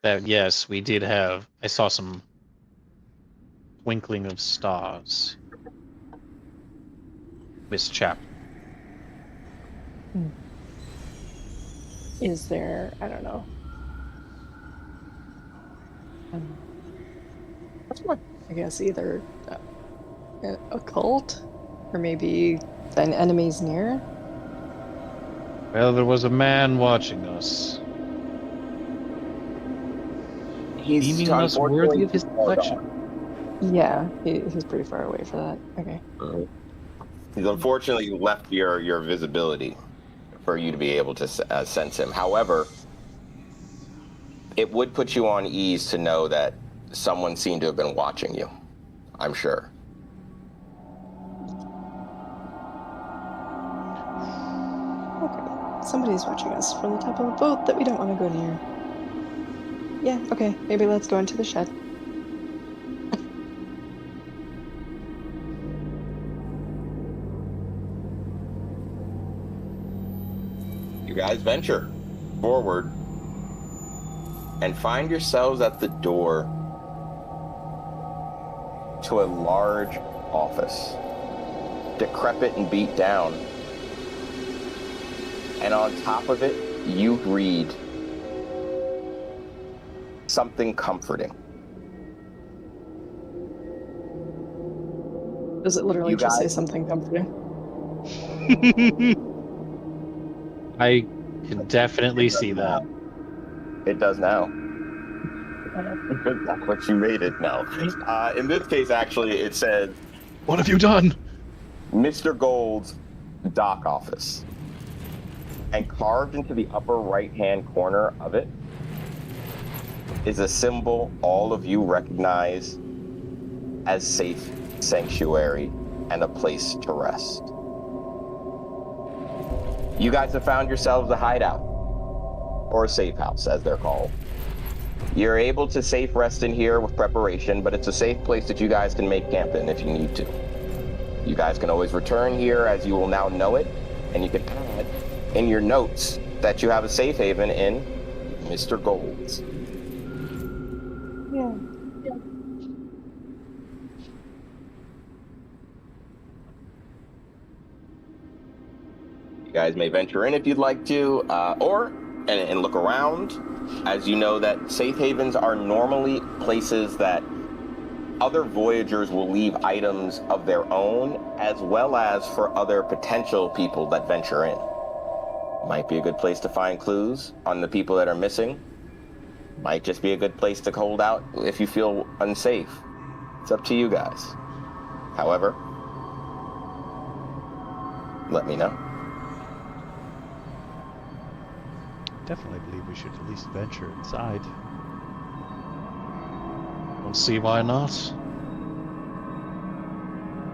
that yes, we did have. I saw some twinkling of stars. Miss Chapman. Is there, I don't know. I guess either a cult or maybe an enemy's near. Well, there was a man watching us. He's Deeming us worthy of his affection. Yeah, he's pretty far away for that. Okay. He's unfortunately left your visibility for you to be able to sense him. However, it would put you on ease to know that someone seemed to have been watching you. I'm sure. Okay. Somebody's watching us from the top of a boat that we don't want to go near. Yeah, okay. Maybe let's go into the shed. You guys venture forward and find yourselves at the door to a large office, decrepit and beat down. And on top of it, you read something comforting. Does it literally You just say guys- something comforting? I can definitely see that. It does now. Because that's what you made it now. In this case, actually, it says, What have you done? Mr. Gold's dock office. And carved into the upper right-hand corner of it is a symbol all of you recognize as safe sanctuary and a place to rest. You guys have found yourselves a hideout, or a safe house, as they're called. You're able to safe rest in here with preparation, but it's a safe place that you guys can make camp in if you need to. You guys can always return here as you will now know it, and you can add in your notes that you have a safe haven in Mr. Gold's. Yeah. You guys may venture in if you'd like to, and look around, as you know that safe havens are normally places that other voyagers will leave items of their own, as well as for other potential people that venture in. Might be a good place to find clues on the people that are missing. Might just be a good place to hold out if you feel unsafe. It's up to you guys. However, let me know. Definitely believe we should at least venture inside. Don't see why not.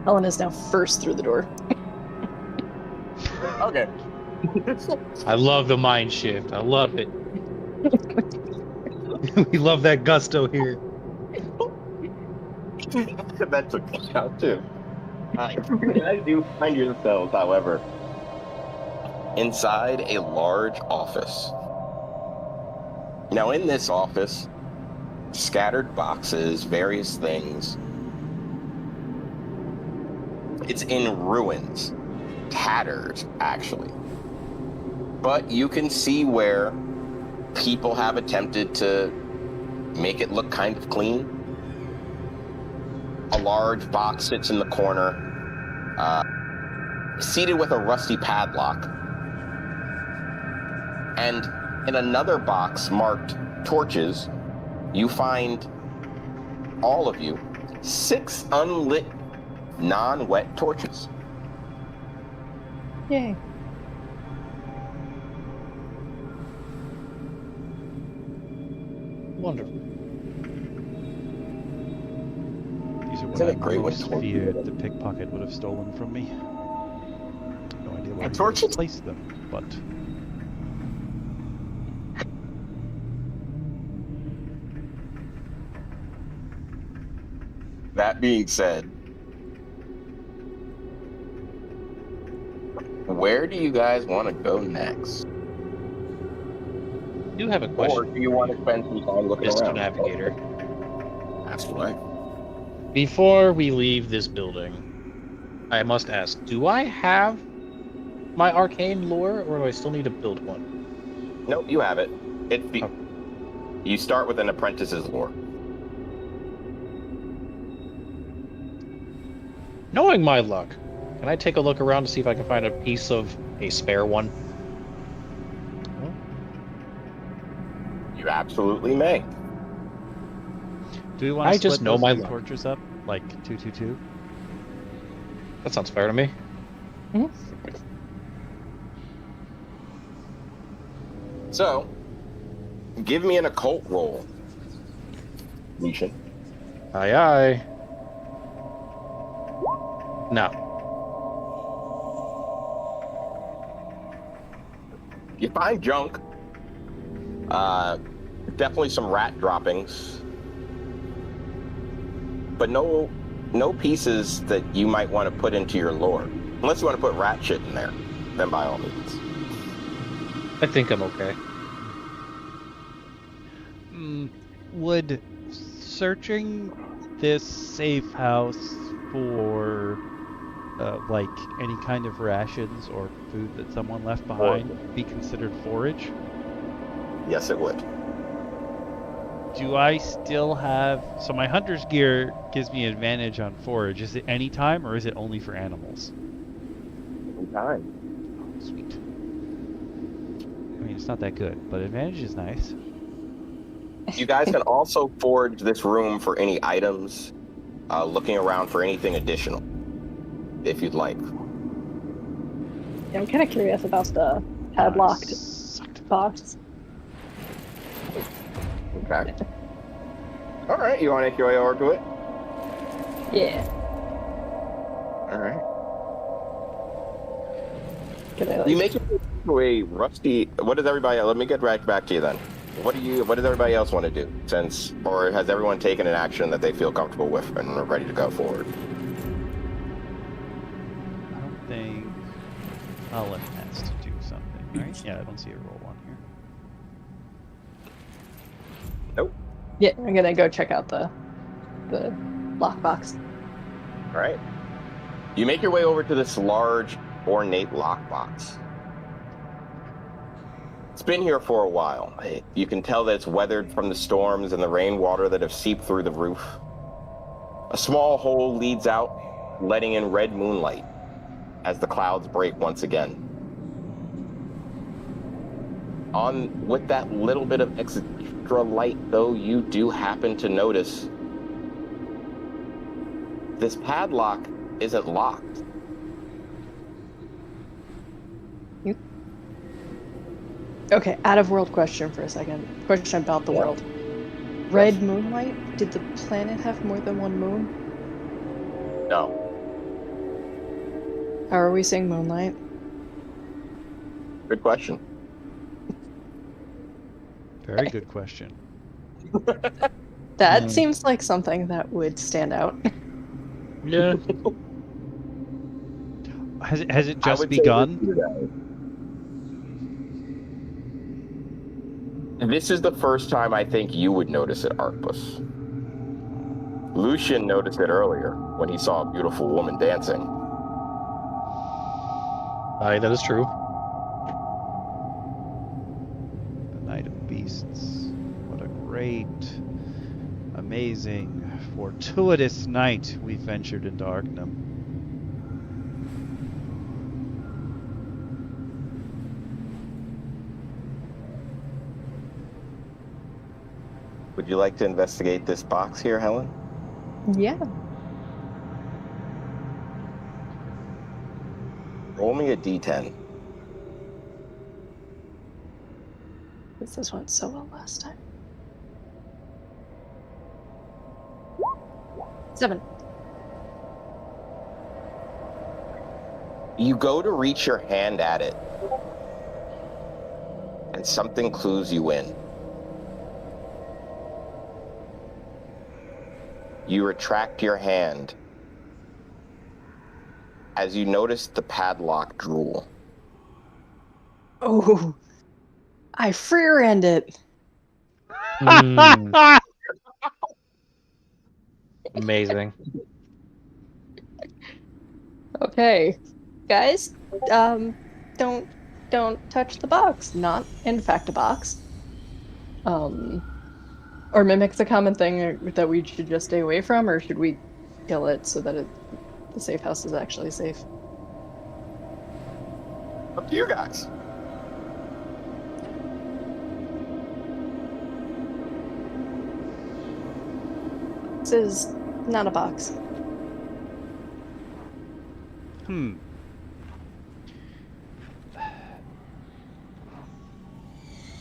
Helen is now first through the door. Okay. I love the mind shift. I love it. We love that gusto here. That took me out too. You guys do find yourselves, however, inside a large office. Now, in this office, scattered boxes, various things. It's in ruins, tattered, actually. But you can see where people have attempted to make it look kind of clean. A large box sits in the corner, seated with a rusty padlock. And in another box marked torches, you find, all of you, 6 unlit, non-wet torches. Yay. Wonderful. These are what Isn't I it great when most torches feared are- the pickpocket would have stolen from me. No idea where he torches? placed them, but That being said, where do you guys want to go next? I do have a Or question. do you want to spend some time looking Mr. around? Navigator. Ask away. Before we leave this building, I must ask, do I have my arcane lore, or do I still need to build one? Nope, you have it. Okay. You start with an apprentice's lore. Knowing my luck, can I take a look around to see if I can find a piece of a spare one? You absolutely may. do we want I to just split know those my three luck. torches up like 2-2-2? That sounds fair to me. So, give me an occult roll, Nishan. Aye, aye. No. You find junk. Definitely some rat droppings. But no pieces that you might want to put into your lore. Unless you want to put rat shit in there, then by all means. I think I'm okay. Would searching this safe house for like any kind of rations or food that someone left behind be considered forage? Yes, it would. Do I still have... So my hunter's gear gives me advantage on forage. Is it any time or is it only for animals? Time. Oh, sweet. I mean, it's not that good, but advantage is nice. You guys can also forage this room for any items, looking around for anything additional, if you'd like. Yeah, I'm kind of curious about the padlocked Sucked. box. Okay. All right, you want to make your way over to it? Yeah. All right. Can I, like, You make it to a rusty. What does everybody? Let me get right back to you then. What does everybody else want to do? Or has everyone taken an action that they feel comfortable with and are ready to go forward? I don't think... Aleph has to do something, right? Yeah, I don't see a roll on here. Nope. yeah, I'm gonna go check out the lockbox. All right. You make your way over to this large, ornate lockbox. It's been here for a while. You can tell that it's weathered from the storms and the rainwater that have seeped through the roof. A small hole leads out, letting in red moonlight as the clouds break once again. With that little bit of extra light, though, you do happen to notice this padlock isn't locked. Okay, out of world question for a second. Question about the world. Red moonlight? Did the planet have more than one moon? No. How are we seeing moonlight? Good question. Very good question. That seems like something that would stand out. Yeah. Has it I just would say begun? This is the first time I think you would notice it, Arcbus. Lucian noticed it earlier when he saw a beautiful woman dancing. Aye, that is true. The Night of Beasts. What a great, amazing, fortuitous night we ventured into Arcanum. Would you like to investigate this box here, Helen? Yeah. Roll me a d10. This went so well last time. 7. You go to reach your hand at it, and something clues you in. You retract your hand as you notice the padlock drool. Oh, I free-ran it. Amazing. Okay, guys, don't touch the box. Not in fact a box. Or mimics a common thing that we should just stay away from, or should we kill it so that the safe house is actually safe? Up to you guys. This is not a box.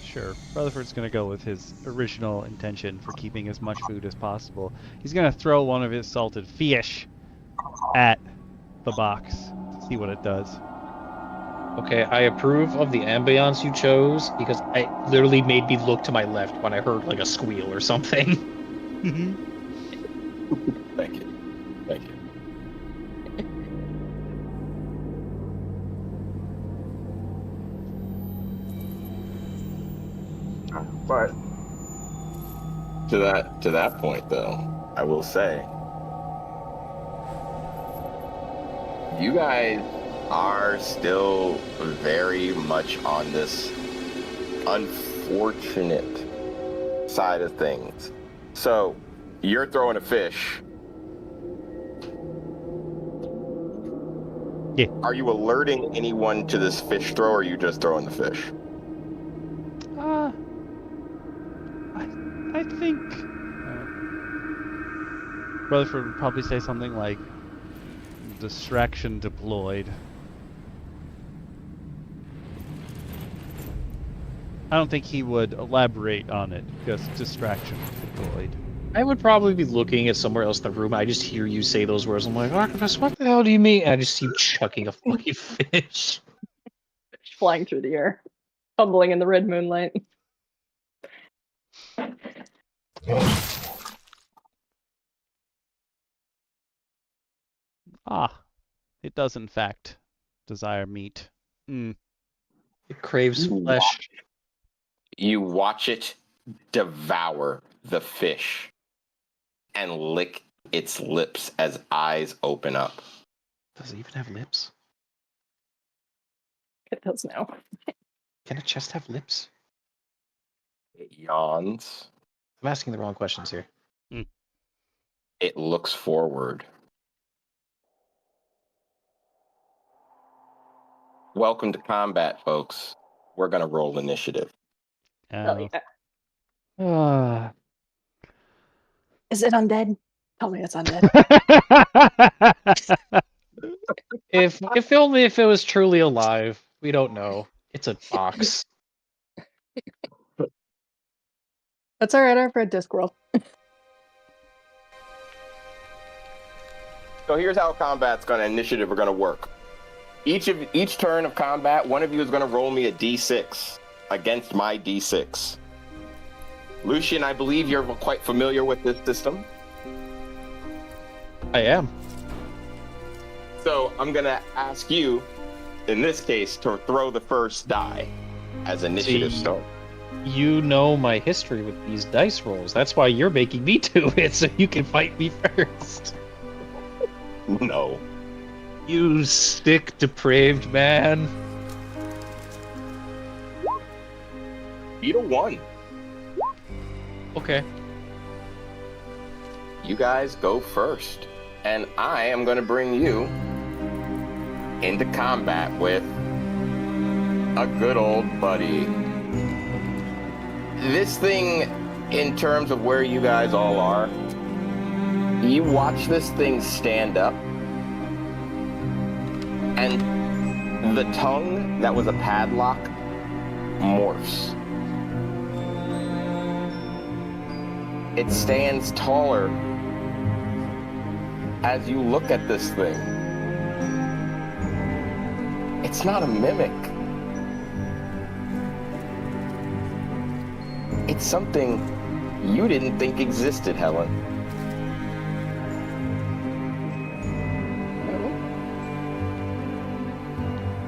Sure. Rutherford's going to go with his original intention for keeping as much food as possible. He's going to throw one of his salted fish at the box to see what it does. Okay, I approve of the ambiance you chose because it literally made me look to my left when I heard like a squeal or something. Thank you. Thank you. But to that point, though, I will say, you guys are still very much on this unfortunate side of things. So, you're throwing a fish. Yeah. Are you alerting anyone to this fish throw, or are you just throwing the fish? I think Rutherford would probably say something like distraction deployed. I don't think he would elaborate on it, just distraction deployed. I would probably be looking at somewhere else in the room. I just hear you say those words. I'm like, Archivist, what the hell do you mean? And I just see you chucking a fucking fish. Flying through the air, tumbling in the red moonlight. It does in fact desire meat. It craves flesh. You watch it devour the fish and lick its lips as eyes open up. Does it even have lips? It does now. Can a chest have lips? It yawns. I'm asking the wrong questions here. It looks forward. Welcome to combat, folks. We're going to roll initiative. Oh, yeah. Is it undead? Tell me it's undead. If only if it was truly alive. We don't know. It's a box. That's alright, I've read Discworld. So here's how combat's initiative are going to work. Each turn of combat, one of you is going to roll me a d6 against my d6. Lucian, I believe you're quite familiar with this system. I am. So I'm going to ask you, in this case, to throw the first die as initiative start. You know my history with these dice rolls. That's why you're making me do it, so you can fight me first. No. You sick, depraved man. Beat a 1. Okay. You guys go first. And I am going to bring you into combat with a good old buddy. This thing, in terms of where you guys all are, you watch this thing stand up, and the tongue that was a padlock morphs. It stands taller as you look at this thing. It's not a mimic. It's something you didn't think existed, Helen.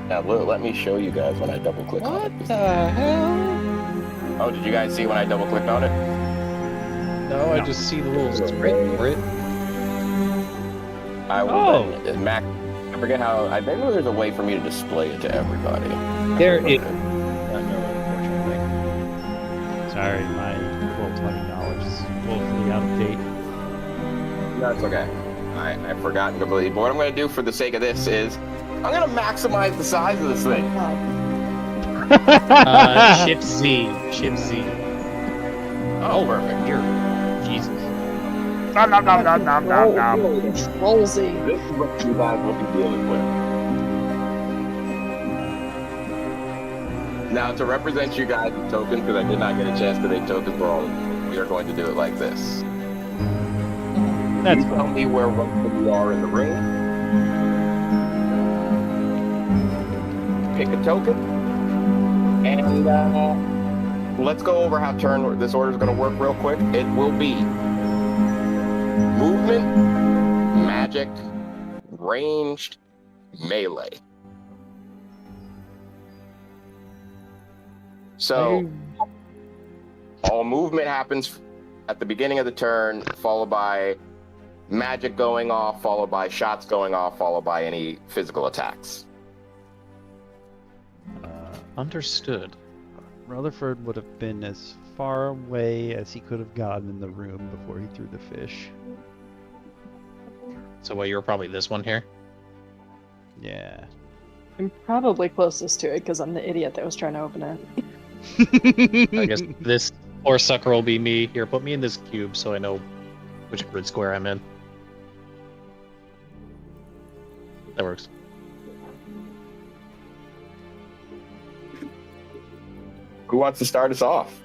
Now, let me show you guys when I double-click on it. What the hell? Oh, did you guys see when I double-clicked on it? No, I just see the little spread for it. I will then, Mac, I forget how, I think there's a way for me to display it to everybody. There it is. Unfortunately. Sorry, my Roll20 knowledge is woefully out of date. No, it's okay. I've forgotten completely. But what I'm going to do for the sake of this is, I'm going to maximize the size of this thing. Shift Z. Shift Z. Oh, perfect. Here. Jesus. Control Z. This is what you guys will be dealing with. Now, to represent you guys with tokens, because I did not get a chance to make tokens for all of you, we are going to do it like this. That's you tell me where roughly you are in the ring. Pick a token. And let's go over how this order is going to work real quick. It will be movement, magic, ranged, melee. So all movement happens at the beginning of the turn, followed by magic going off, followed by shots going off, followed by any physical attacks. Understood. Rutherford would have been as far away as he could have gotten in the room before he threw the fish. So, what, you're probably this one here? Yeah. I'm probably closest to it because I'm the idiot that was trying to open it. I guess this poor sucker will be me. Here, put me in this cube so I know which grid square I'm in. That works. Who wants to start us off?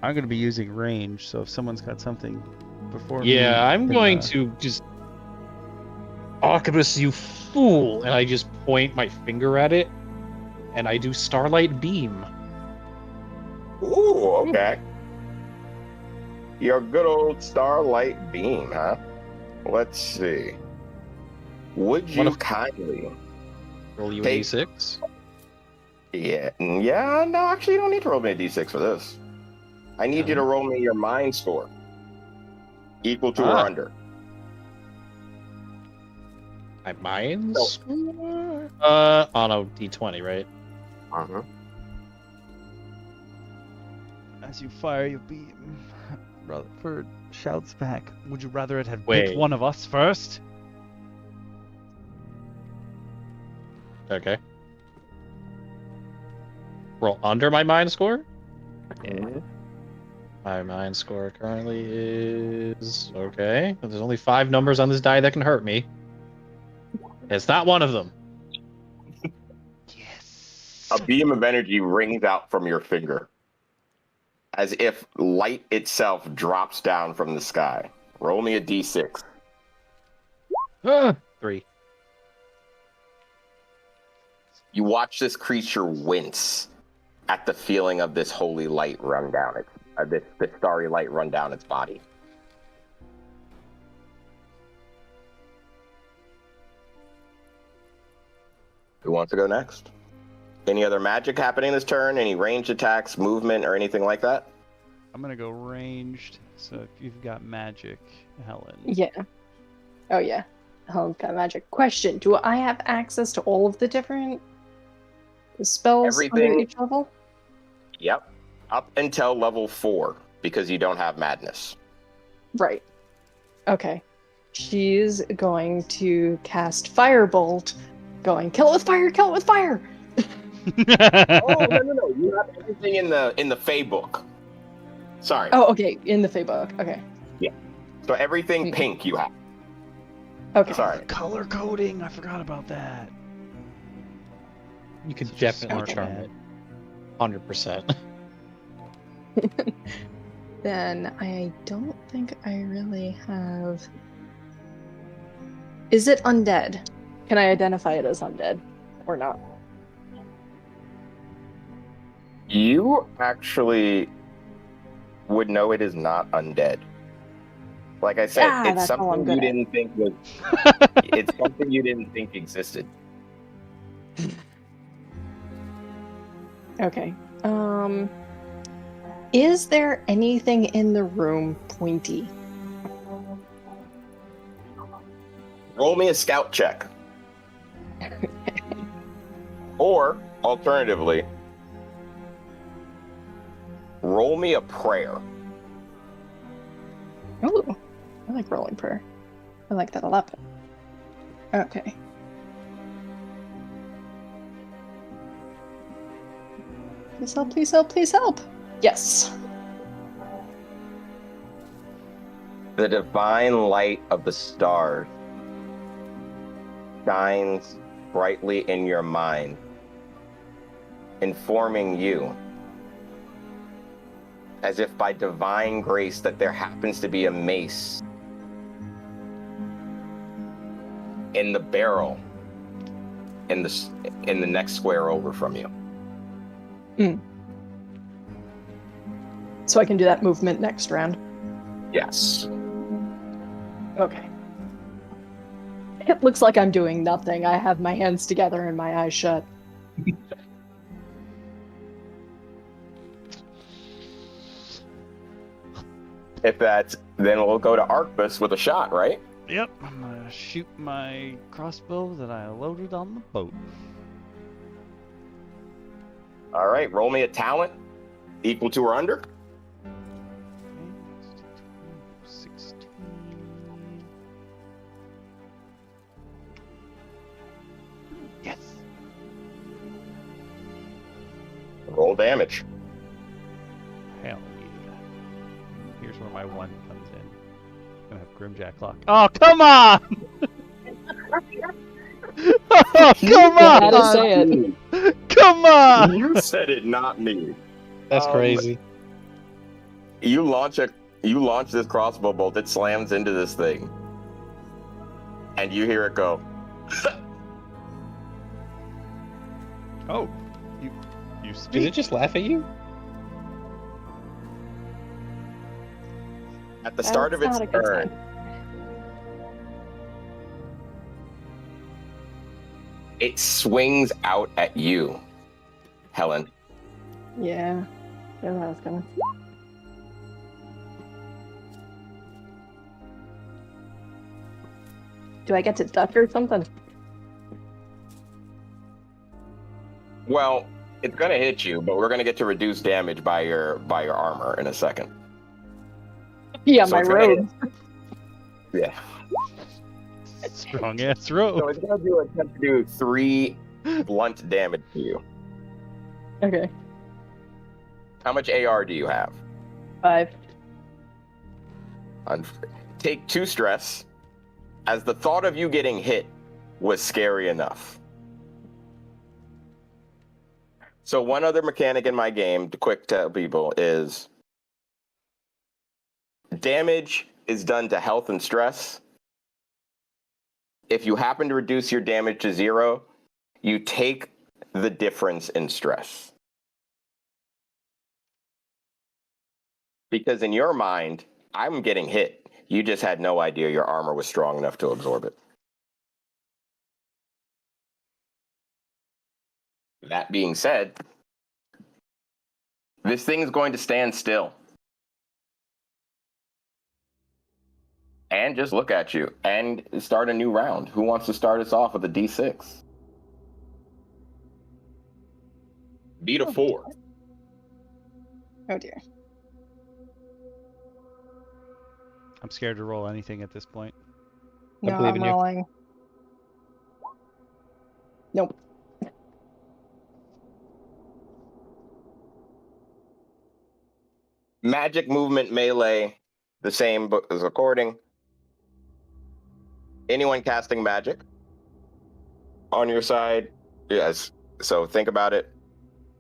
I'm going to be using range, so if someone's got something before me... Yeah, I'm then, going to just... Arquebus, you fool! And I just point my finger at it, and I do Starlight Beam. Ooh, okay. Your good old Starlight Beam, huh? Let's see. Would you kindly... Roll you a d6? Yeah, no, actually you don't need to roll me a d6 for this. I need you to roll me your mind score. Equal to or under. My mind score? Oh no, d20, right? Uh-huh. As you fire your beam, Rutherford shouts back, "Would you rather it had Wait. hit one of us first?" Okay. Roll under my mind score? Yeah. My mind score currently is... Okay. There's only 5 numbers on this die that can hurt me. It's not one of them. Yes. A beam of energy rings out from your finger, as if light itself drops down from the sky. Roll me a d6. 3. You watch this creature wince at the feeling of this holy light run down its this starry light run down its body. Who wants to go next? Any other magic happening this turn? Any ranged attacks, movement, or anything like that? I'm gonna go ranged. So if you've got magic, Helen. Yeah. Oh yeah. Helen's got magic. Question: do I have access to all of the different spells under Everything. each level? Yep. Up until level 4, because you don't have madness. Right. Okay. She's going to cast Firebolt, going, kill it with fire, kill it with fire! Oh, no. You have everything in the Fey book. Sorry. Oh, okay, in the Fey book. Okay. So everything pink you have. Okay. Sorry. Color coding. I forgot about that. You could Such a definitely smart charm man. it. 100%. Then I don't think I really have. Is it undead? Can I identify it as undead or not? You actually would know it is not undead. Like I said, Ah, it's that's all I'm something good you at. didn't think was. It's something you didn't think existed. Okay. Is there anything in the room pointy? Roll me a scout check. Or, alternatively, roll me a prayer. Ooh, I like rolling prayer. I like that a lot. Okay. Please help, please help, please help! Yes. The divine light of the stars shines brightly in your mind, informing you, as if by divine grace, that there happens to be a mace in the barrel in the next square over from you. So I can do that movement next round. Yes. Okay. It looks like I'm doing nothing. I have my hands together and my eyes shut. If that's, then we'll go to Arcbus with a shot, right? Yep. I'm gonna shoot my crossbow that I loaded on the boat. All right, roll me a talent equal to or under. Okay, 16. Yes. Roll damage. Hell yeah. Here's where my one comes in. I'm gonna have Grimjack Clock. Oh, come on! Oh, come Had to on! say it. Come on! You said it, not me. That's crazy. You launch this crossbow bolt, it slams into this thing. And you hear it go. Oh, you Did speak. it just laugh at you? At the start of its That's not a good turn, sign. it swings out at you, Helen. Yeah. Yeah, that was coming. Do I get to duck or something? Well, it's gonna hit you, but we're gonna get to reduce damage by your armor in a second. Yeah, So my it's gonna robe. Yeah. Strong ass So rope. it's gonna attempt to do 3 blunt damage to you. Okay. How much AR do you have? 5. Take 2 stress, as the thought of you getting hit was scary enough. So one other mechanic in my game, to quick tell people, is damage is done to health and stress. If you happen to reduce your damage to 0, you take the difference in stress. Because in your mind, I'm getting hit. You just had no idea your armor was strong enough to absorb it. That being said, this thing is going to stand still. And just look at you and start a new round. Who wants to start us off with a D6? Beat a 4. Oh dear. I'm scared to roll anything at this point. No, believe I'm in you. rolling. Nope. Magic movement melee, the same but as according. Anyone casting magic on your side? Yes. So think about it.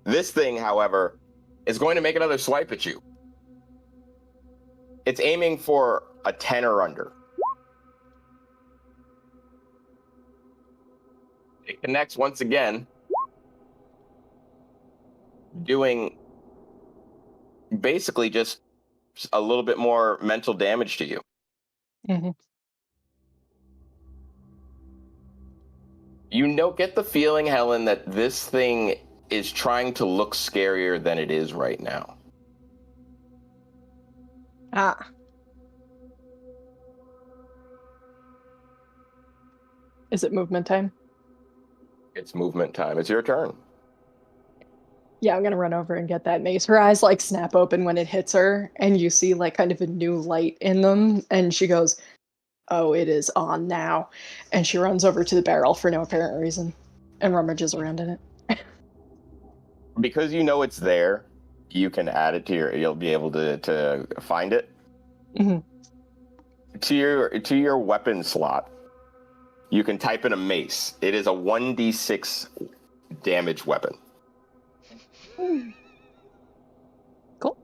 This thing, however, is going to make another swipe at you. It's aiming for a 10 or under. It connects once again, doing basically just a little bit more mental damage to you. Mm-hmm. Get the feeling, Helen, that this thing is trying to look scarier than it is right now. Ah. Is it movement time? It's movement time. It's your turn. Yeah, I'm gonna run over and get that mace. Her eyes like snap open when it hits her, and you see like kind of a new light in them, and she goes, "Oh, it is on now." And she runs over to the barrel for no apparent reason and rummages around in it. Because you know it's there, you can add it to you'll be able to find it. Mm-hmm. To your weapon slot, you can type in a mace. It is a 1d6 damage weapon. Cool.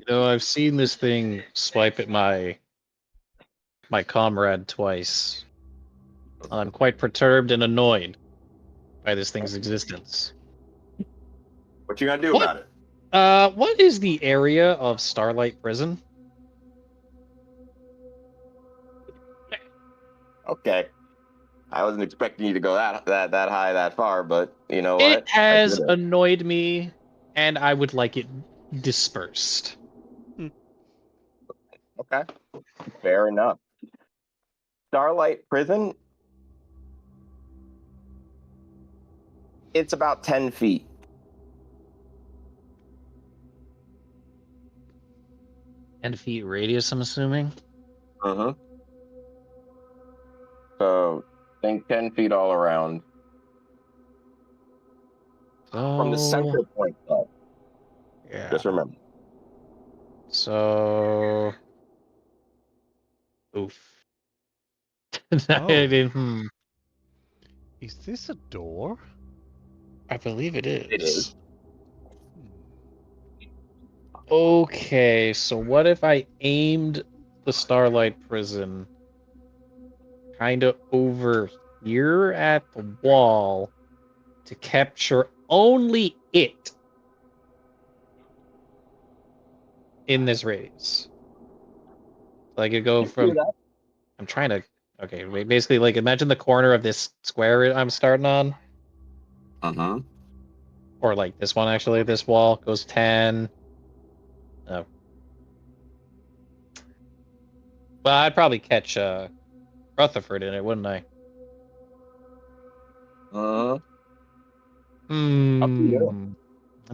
I've seen this thing swipe at my comrade twice. I'm quite perturbed and annoyed by this thing's existence. What you gonna do What? about it? What is the area of Starlight Prison? Okay. I wasn't expecting you to go that high, that far, but you know It what? has annoyed me, and I would like it dispersed. Okay. Fair enough. Starlight Prison, it's about 10 feet. And feet radius, I'm assuming. Mm-hmm. So think 10 feet all around. From the center point up. Yeah. Just remember. So. Oof. Oh. I Is this a door? believe it is. It is. Okay, so what if I aimed the Starlight Prison kind of over here at the wall to capture only it in this radius? So I could go from. I'm trying to. Okay, basically, like imagine the corner of this square I'm starting on, Mm-hmm. or like this one actually. This wall goes 10. Oh. Well, I'd probably catch Rutherford in it, wouldn't I? Let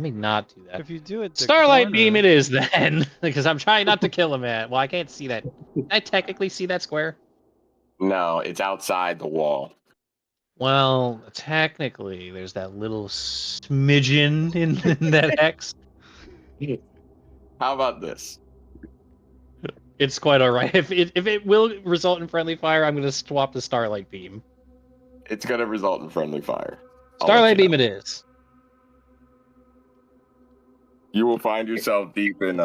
me not do that. If you do it, the Starlight beam corner- it is then, because I'm trying not to kill him at. Well, I can't see that. Can I technically see that square? No, it's outside the wall. Well, technically, there's that little smidgen in that hex. How about this? It's quite all right. If it will result in friendly fire, I'm going to swap the Starlight beam. It's going to result in friendly fire. Starlight beam it is. You will find yourself deep in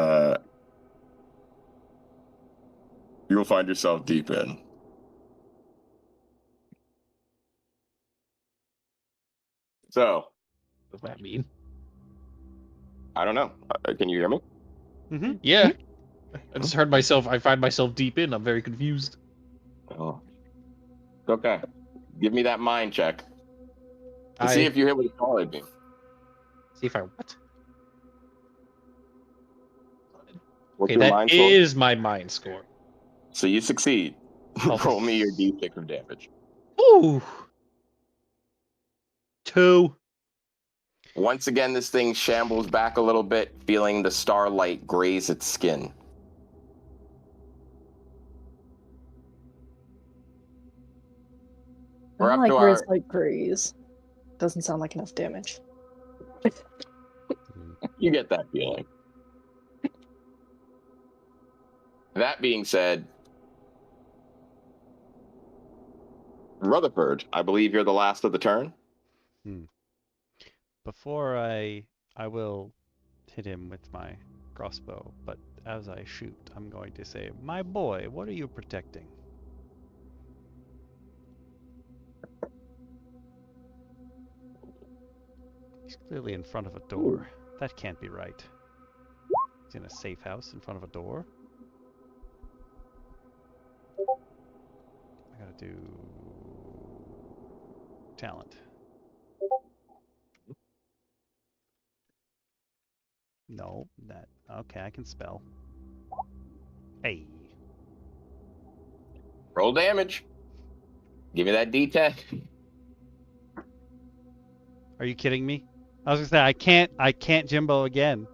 So, What does that mean? I don't know. Can you hear me? Mm-hmm. Yeah. I just heard myself. I find myself deep in. I'm very confused. Oh. Okay. Give me that mind check. And I see if you hit with a Starlight Beam. see if I what? What's Okay, your that mind score? is my mind score. So you succeed. Oh. Roll me your d6 of damage. Ooh. 2. Once again, this thing shambles back a little bit, feeling the starlight graze its skin. We're up like to grizz our... like graze. Doesn't sound like enough damage. You get that feeling. That being said, Rutherford, I believe you're the last of the turn. Before I will hit him with my crossbow, but as I shoot, I'm going to say, "My boy, what are you protecting?" He's clearly in front of a door. That can't be right. He's in a safe house in front of a door. I gotta do talent. No, that okay. I can spell. Hey, Roll damage. Give me that d10. are you kidding me? I was gonna say I can't Jimbo again.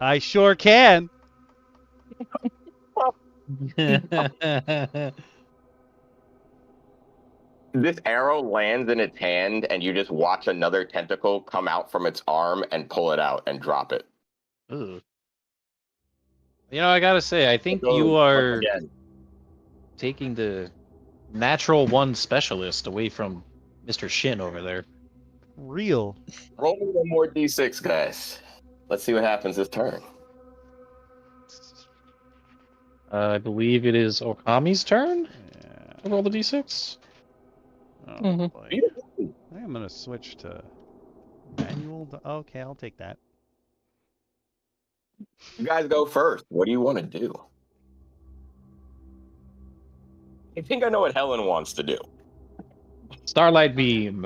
I sure can. This arrow lands in its hand, and you just watch another tentacle come out from its arm and pull it out and drop it. Ooh. You know, I gotta say, I think Goes you once are again. taking the natural one specialist away from Mr. Shin over there. Real. Roll me one more d6, guys. Let's see what happens this turn. I believe it is Okami's turn Yeah. to roll the d6. Oh boy. Beautiful. I think I'm gonna switch to manual. Okay, I'll take that. You guys go first. What do you want to do? I think I know what Helen wants to do. Starlight beam.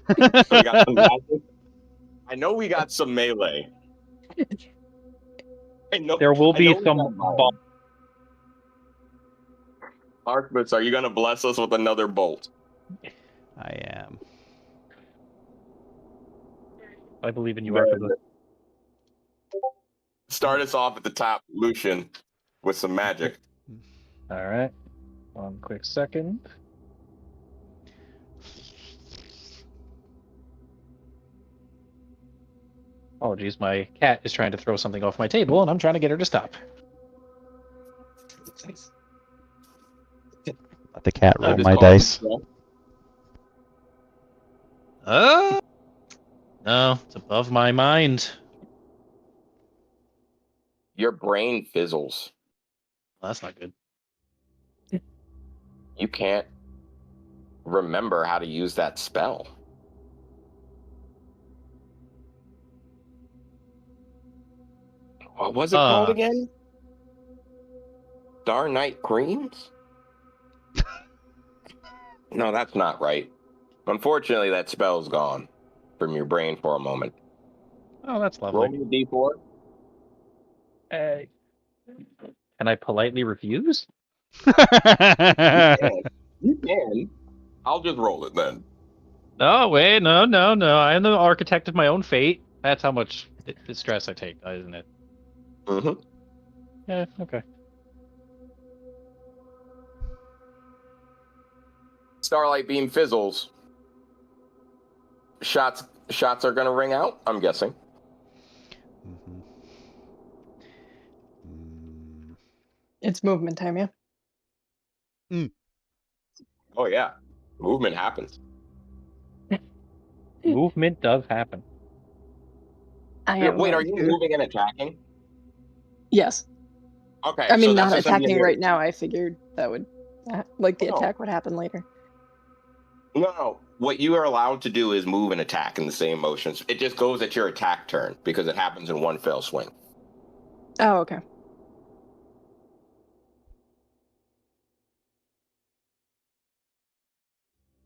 We got some magic. I know we got some melee. There will be some bombs. Archbus, are you going to bless us with another bolt? I am. I believe in you, Very Archibald. Start us off at the top, Lucian, with some magic. All right. 1 quick second. Oh, geez, my cat is trying to throw something off my table, and I'm trying to get her to stop. Let the cat I roll just my called dice. it. No, it's above my mind. Your brain fizzles. Well, that's not good. You can't remember how to use that spell. What was it called again? Star Night Creams? No, that's not right. Unfortunately, that spell's gone from your brain for a moment. Oh, that's Roll lovely. me a d4. Can I politely refuse? You can. You can. I'll just roll it then. No, wait, no. I am the architect of my own fate. That's how much stress I take, isn't it? Mm-hmm. Yeah, okay. Starlight beam fizzles. Shots are gonna ring out, I'm guessing. Mm-hmm. It's movement time, yeah. Oh yeah. Movement happens. Movement does happen. I am Wait, are going you to. moving and attacking? Yes. Okay. I mean, so that's not just gonna be attacking a right now. I figured that would, the Oh. attack would happen later. No. What you are allowed to do is move and attack in the same motions. It just goes at your attack turn because it happens in one fell swing. Oh, okay.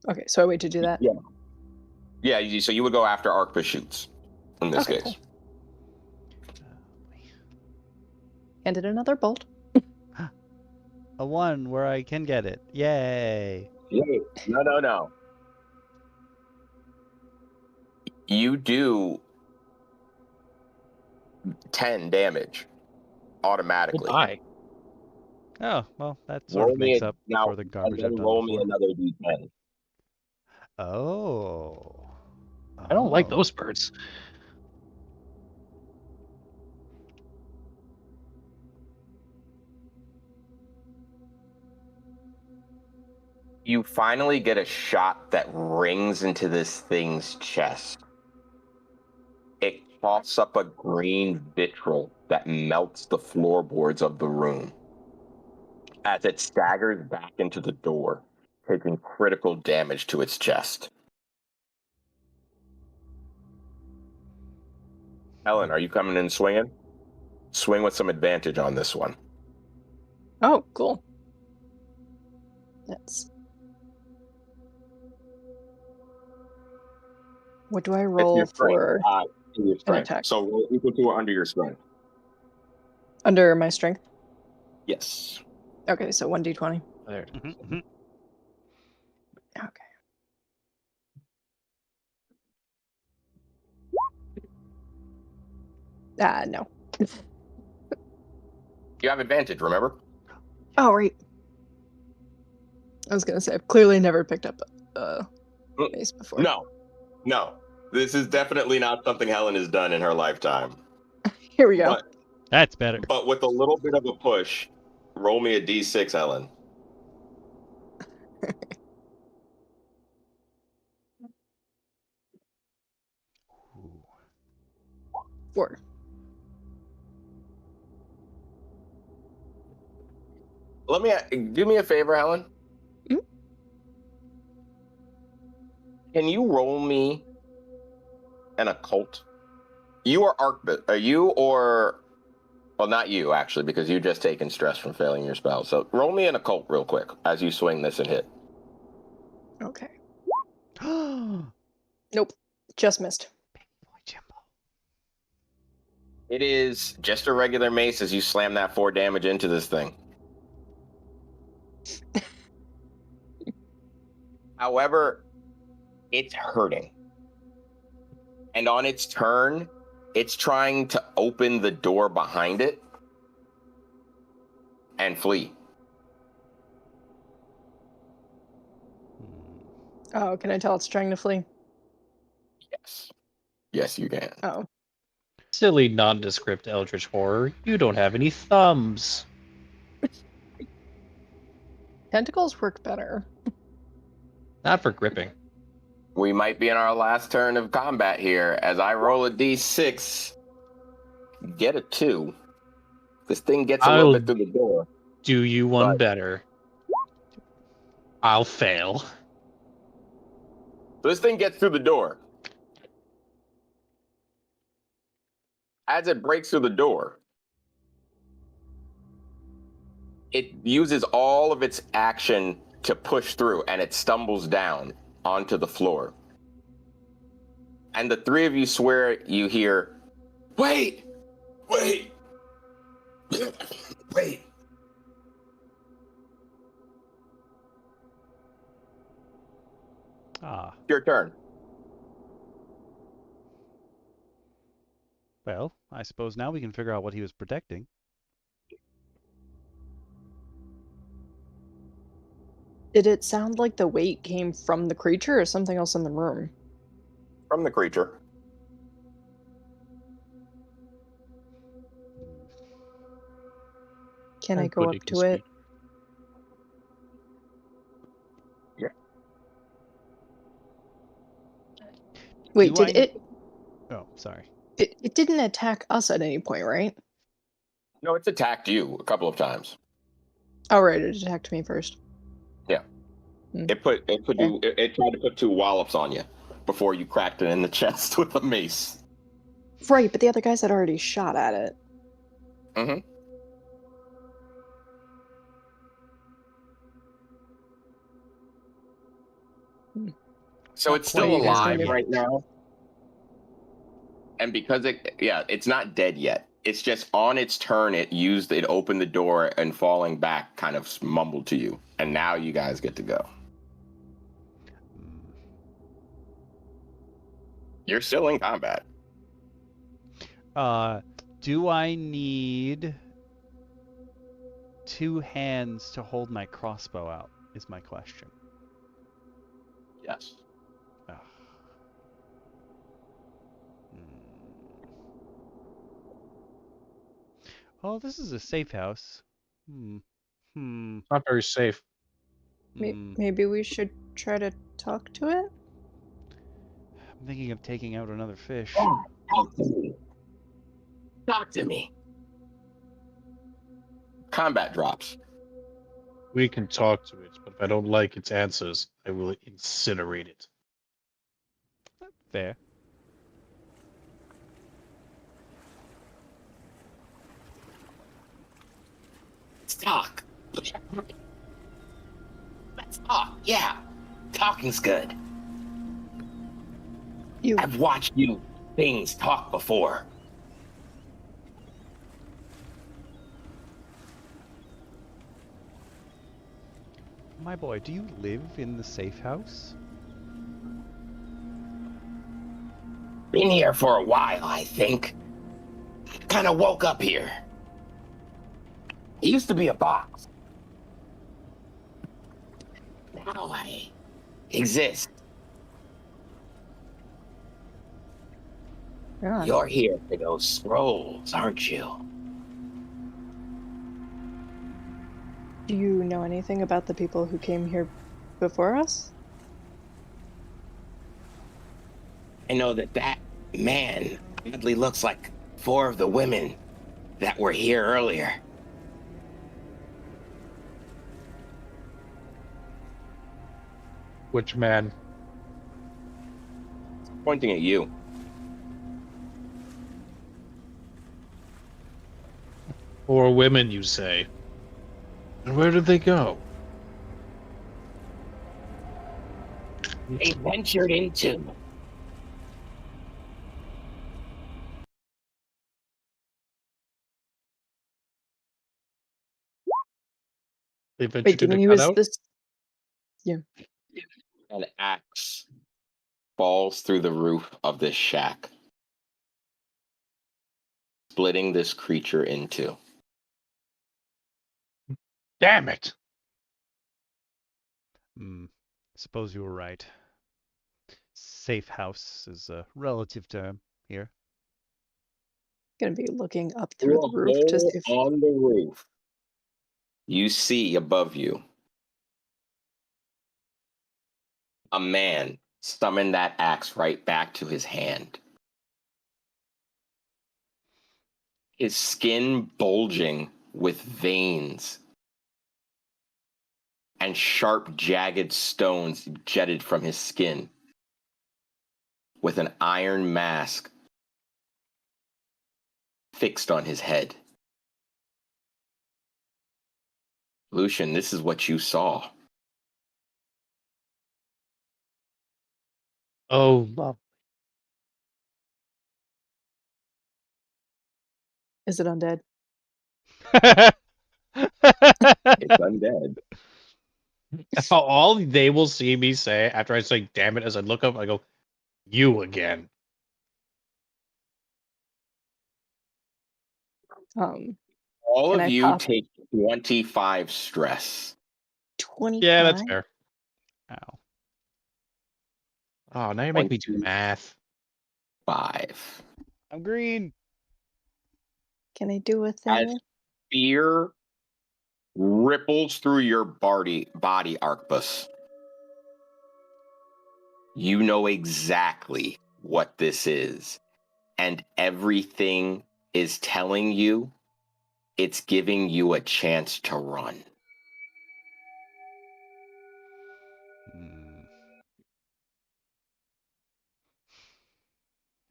Okay, so I wait to do that. Yeah. Yeah, so you would go after arc pursuits in this Okay, case. cool. And then another bolt. A 1 where I can get it. Yay! Yay. No. You do 10 damage automatically. Goodbye. Oh, well, that sort of makes up for the garbage I've done roll me before. another d10. Oh. I don't like those birds. You finally get a shot that rings into this thing's chest. It coughs up a green vitriol that melts the floorboards of the room as it staggers back into the door, taking critical damage to its chest. Helen, are you coming in swinging? Swing with some advantage on this one. Oh, cool. That's. What do I roll It's your for strength. Your an strength. attack? So roll equal to or under your strength. Under my strength? Yes. Okay, so 1d20. There. Mhm. Okay. No. You have advantage, remember? Oh, right. I was gonna say, I've clearly never picked up mace before. No. This is definitely not something Helen has done in her lifetime. Here we go. That's better. But with a little bit of a push, roll me a d6, Helen. Ooh. 4. Do me a favor, Helen. Hmm? Can you roll me an occult? Well, not you actually, because you just taken stress from failing your spell. So roll me an occult real quick as you swing this and hit. Okay. Nope. Just missed. Boy, Jimbo. It is just a regular mace as you slam that 4 damage into this thing. However, it's hurting. And on its turn, it's trying to open the door behind it and flee. Oh, can I tell it's trying to flee? Yes. Yes, you can. Oh. Silly nondescript eldritch horror. You don't have any thumbs. Tentacles work better. Not for gripping. We might be in our last turn of combat here. As I roll a d6, get a 2. This thing gets a little bit through the door. Do you one But- better? I'll fail. So this thing gets through the door. As it breaks through the door, it uses all of its action to push through, and it stumbles down onto the floor. And the 3 of you swear you hear, "Wait! Wait! Wait!" Your turn. Well, I suppose now we can figure out what he was protecting. Did it sound like the weight came from the creature or something else in the room? From the creature. Can I go up to it? Yeah. Wait, Do did I- it? Oh, sorry. It didn't attack us at any point, right? No, it's attacked you a couple of times. Oh, right, it attacked me first. Yeah. It tried to put 2 wallops on you before you cracked it in the chest with a mace. Right, but the other guys had already shot at it. Mm-hmm. So Not it's quite still you guys alive gonna do? right now. And because it's not dead yet. It's just on its turn, it opened the door and falling back kind of mumbled to you. And now you guys get to go. You're still in combat. Do I need 2 hands to hold my crossbow out? Is my question. Yes. Ugh. Oh, this is a safe house. Not very safe. Maybe we should try to talk to it? I'm thinking of taking out another fish. Oh, talk to me. Talk to me. Combat drops. We can talk to it, but if I don't like its answers, I will incinerate it. Fair. Let's talk. Let's talk. Yeah. Talking's good. I've watched you things talk before. My boy, do you live in the safe house? Been here for a while, I think. Kind of woke up here. It used to be a box. Now I exist. Yeah. You're here for those scrolls, aren't you? Do you know anything about the people who came here before us? I know that man oddly looks like 4 of the women that were here earlier. Which man? Pointing at you. Or women, you say? And where did they go? They ventured into. They ventured Wait, do you into mean he was cutout? this? Yeah. An axe falls through the roof of this shack, splitting this creature in 2. Damn it! Suppose you were right. Safe house is a relative term here. Gonna be looking up Through through a the roof to see hole if on the roof, you see above you a man summon that axe right back to his hand. His skin bulging with veins and sharp, jagged stones jetted from his skin, with an iron mask fixed on his head. Lucian, this is what you saw. Oh, love. is it undead? It's undead. All they will see me say after I say "damn it" as I look up, I go, "You again." All Can of I you pop take 25 stress. 25? Yeah, that's fair. Ow. Oh, now you make me do math. 5. I'm green. Can I do a As thing? fear ripples through your body, Arcbus. You know exactly what this is. And everything is telling you it's giving you a chance to run. Hmm.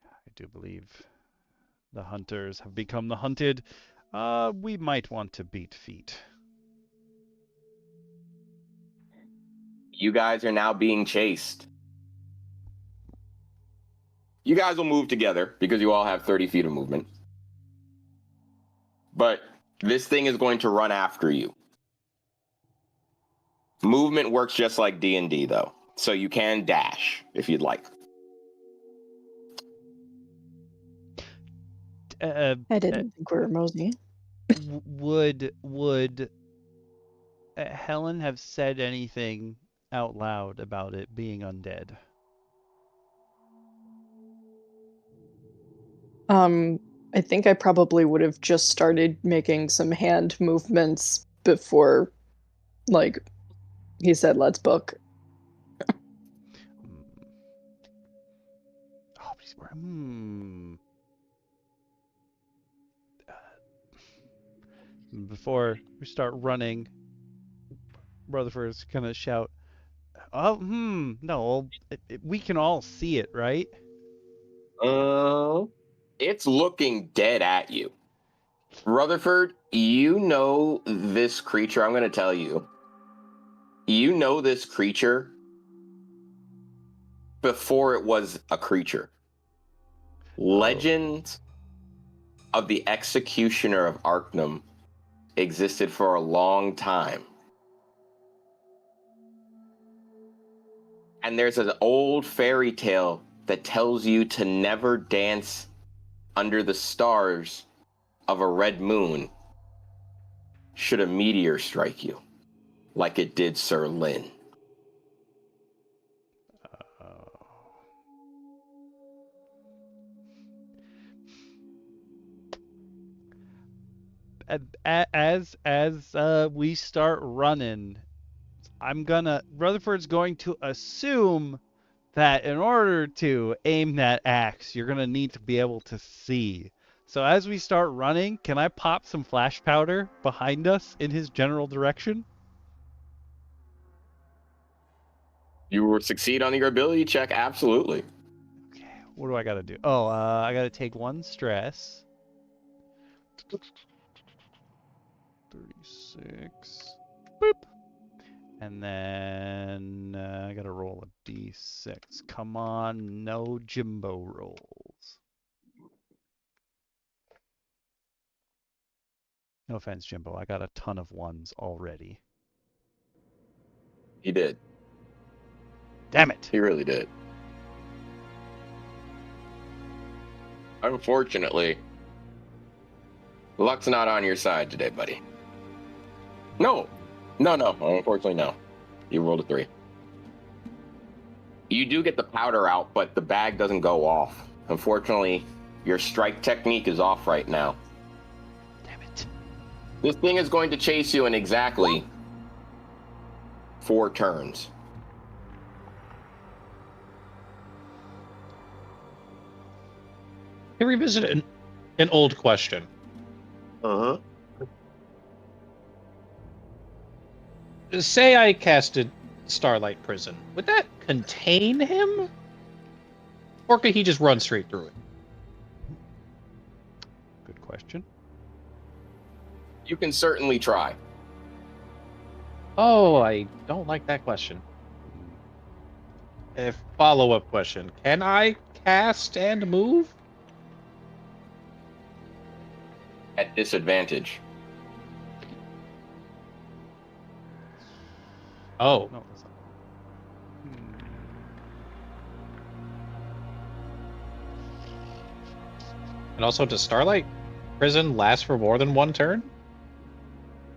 I do believe the hunters have become the hunted. We might want to beat feet. You guys are now being chased. You guys will move together because you all have 30 feet of movement. But this thing is going to run after you. Movement works just like D&D, though. So you can dash if you'd like. I didn't think we were mosey. Would Helen have said anything out loud about it being undead? I think I probably would have just started making some hand movements before, like, he said, let's book. Oh, but he's wearing. Before we start running, Rutherford's gonna shout, "Oh, no, we can all see it, right?" It's looking dead at you. Rutherford, you know this creature. I'm going to tell you. You know this creature before it was a creature. Legends of the Executioner of Arcanum existed for a long time. And there's an old fairy tale that tells you to never dance under the stars of a red moon should a meteor strike you, like it did Sir Lin. As we start running, Rutherford's going to assume that in order to aim that axe, you're gonna need to be able to see. So as we start running, can I pop some flash powder behind us in his general direction? You will succeed on your ability check, absolutely. Okay, what do I gotta do? Oh, I gotta take 1 stress. 36. Boop. And then I gotta roll a d6. Come on, no Jimbo rolls. No offense, Jimbo. I got a ton of 1s already. He did. Damn it! He really did. Unfortunately, luck's not on your side today, buddy. No. Unfortunately, no. You rolled a 3. You do get the powder out, but the bag doesn't go off. Unfortunately, your strike technique is off right now. Damn it. This thing is going to chase you in exactly 4 turns. Can we revisit an old question? Uh-huh. Say I casted Starlight Prison. Would that contain him? Or could he just run straight through it? Good question. You can certainly try. Oh, I don't like that question. A follow-up question. Can I cast and move? At disadvantage. Oh. No, that's not. And also, does Starlight Prison last for more than 1 turn?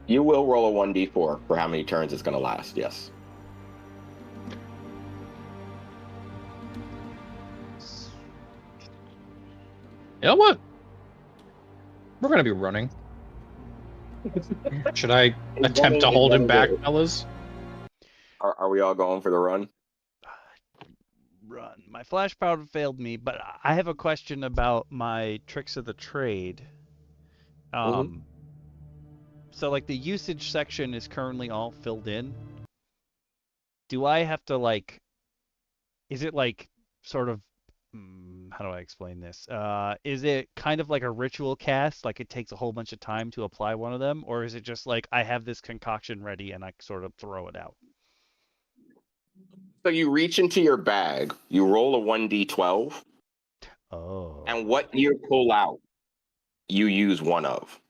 You will roll a 1d4 for how many turns it's going to last, yes. You know what? We're going to be running. Should I attempt to hold him back, fellas? Are we all going for the run? Run. My flash powder failed me, but I have a question about my tricks of the trade. So like the usage section is currently all filled in. do I have to like? Is it like sort of? How do I explain this? Is it kind of like a ritual cast? Like it takes a whole bunch of time to apply one of them, or is it just like I have this concoction ready and I sort of throw it out? So you reach into your bag, you roll a 1d12, Oh. and what you pull out, you use one of.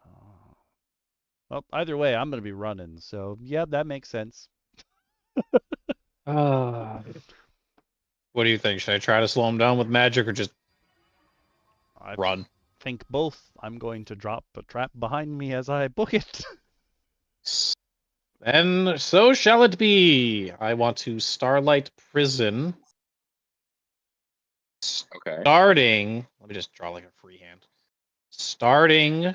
Oh. Well, either way, I'm gonna be running, so yeah, that makes sense. What do you think? Should I try to slow him down with magic or just I run? think both. I'm going to drop a trap behind me as I book it. And so shall it be. I want to Starlight Prison. Okay. Starting. Let me just draw like a freehand. Starting.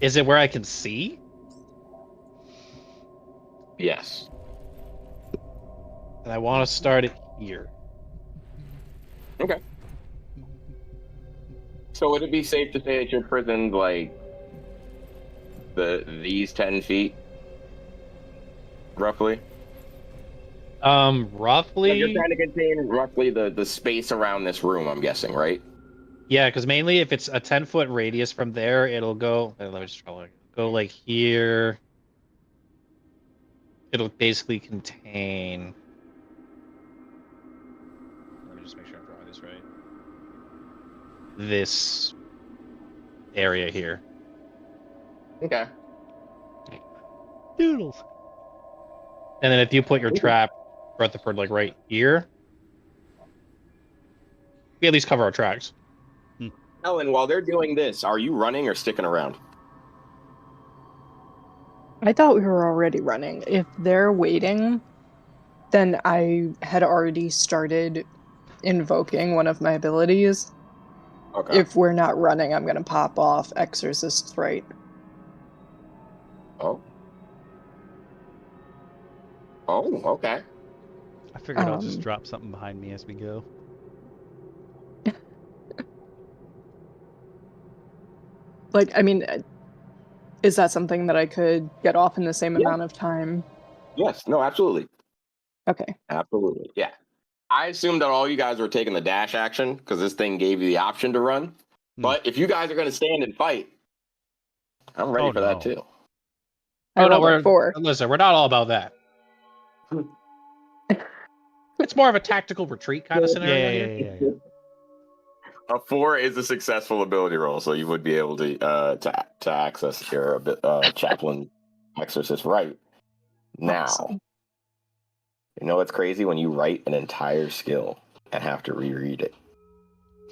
Is it where I can see? Yes. And I want to start it here. Okay. So would it be safe to say that your prison's like these 10 feet, roughly? Roughly. You're trying to contain roughly the space around this room, I'm guessing, right? Yeah, because mainly if it's a 10-foot radius from there, it'll go. Let me just draw go like here. It'll basically contain. Let me just make sure I'm drawing this right. This area here. Okay. Doodles. And then if you put your trap, Rutherford, like right here, we at least cover our tracks. Ellen, while they're doing this, are you running or sticking around? I thought we were already running. If they're waiting, then I had already started invoking one of my abilities. Okay. If we're not running, I'm going to pop off Exorcist's Right. Oh. Oh, okay. I figured I'll just drop something behind me as we go. Like, I mean, is that something that I could get off in the same amount of time? Yes. No, absolutely. Okay. Absolutely. Yeah. I assumed that all you guys were taking the dash action because this thing gave you the option to run. But if you guys are going to stand and fight, I'm ready for that too. I rolled a 4. Listen, we're not all about that. It's more of a tactical retreat kind of scenario here. Yeah. A 4 is a successful ability roll, so you would be able to access your chaplain exorcist right. Now, Awesome. you know what's crazy when you write an entire skill and have to reread it.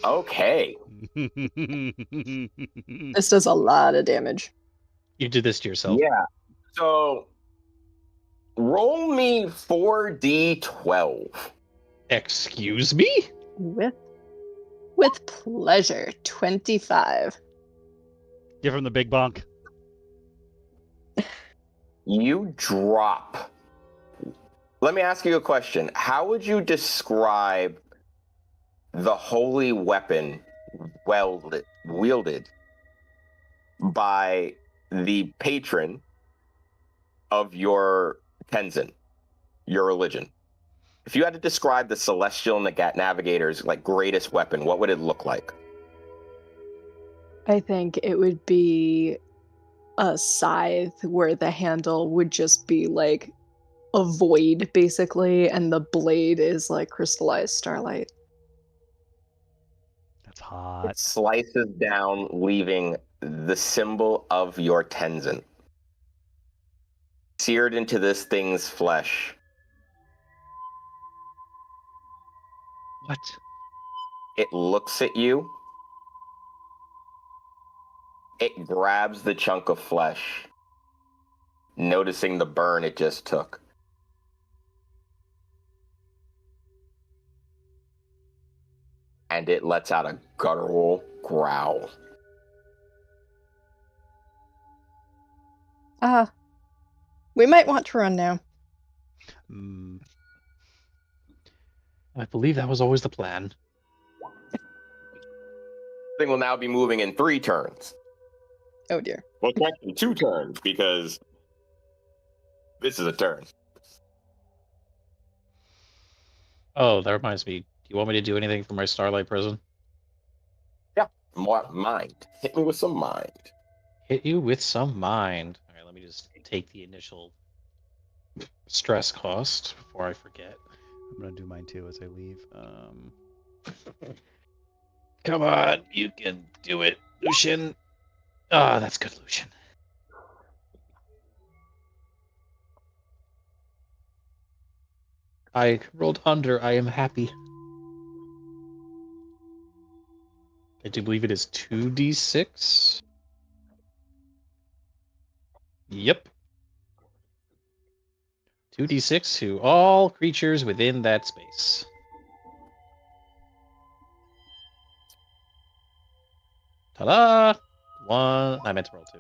Okay. This does a lot of damage. You did this to yourself. Yeah. So roll me 4d12. Excuse me? With pleasure. 25. Give him the big bonk. You drop. Let me ask you a question. How would you describe the holy weapon wielded by the patron of your Tenzin, your religion? If you had to describe the celestial navigator's like greatest weapon, what would it look like? I think it would be a scythe where the handle would just be like a void, basically, and the blade is like crystallized starlight. That's hot. It slices down, leaving the symbol of your Tenzin seared into this thing's flesh. What? It looks at you. It grabs the chunk of flesh, noticing the burn it just took. And it lets out a guttural growl. We might want to run now. I believe that was always the plan. The thing will now be moving in 3 turns. Oh dear. Well, it's actually 2 turns because this is a turn. Oh, that reminds me. Do you want me to do anything for my Starlight Prison? Yeah. Mind. Hit me with some mind. Hit you with some mind. All right, let me just take the initial stress cost before I forget. I'm gonna do mine too as I leave. Come on, you can do it, Lucian. Ah, that's good, Lucian. I rolled under. I am happy. I do believe it is 2d6. Yep. 2d6 to all creatures within that space. Ta-da! 1. I meant to roll 2.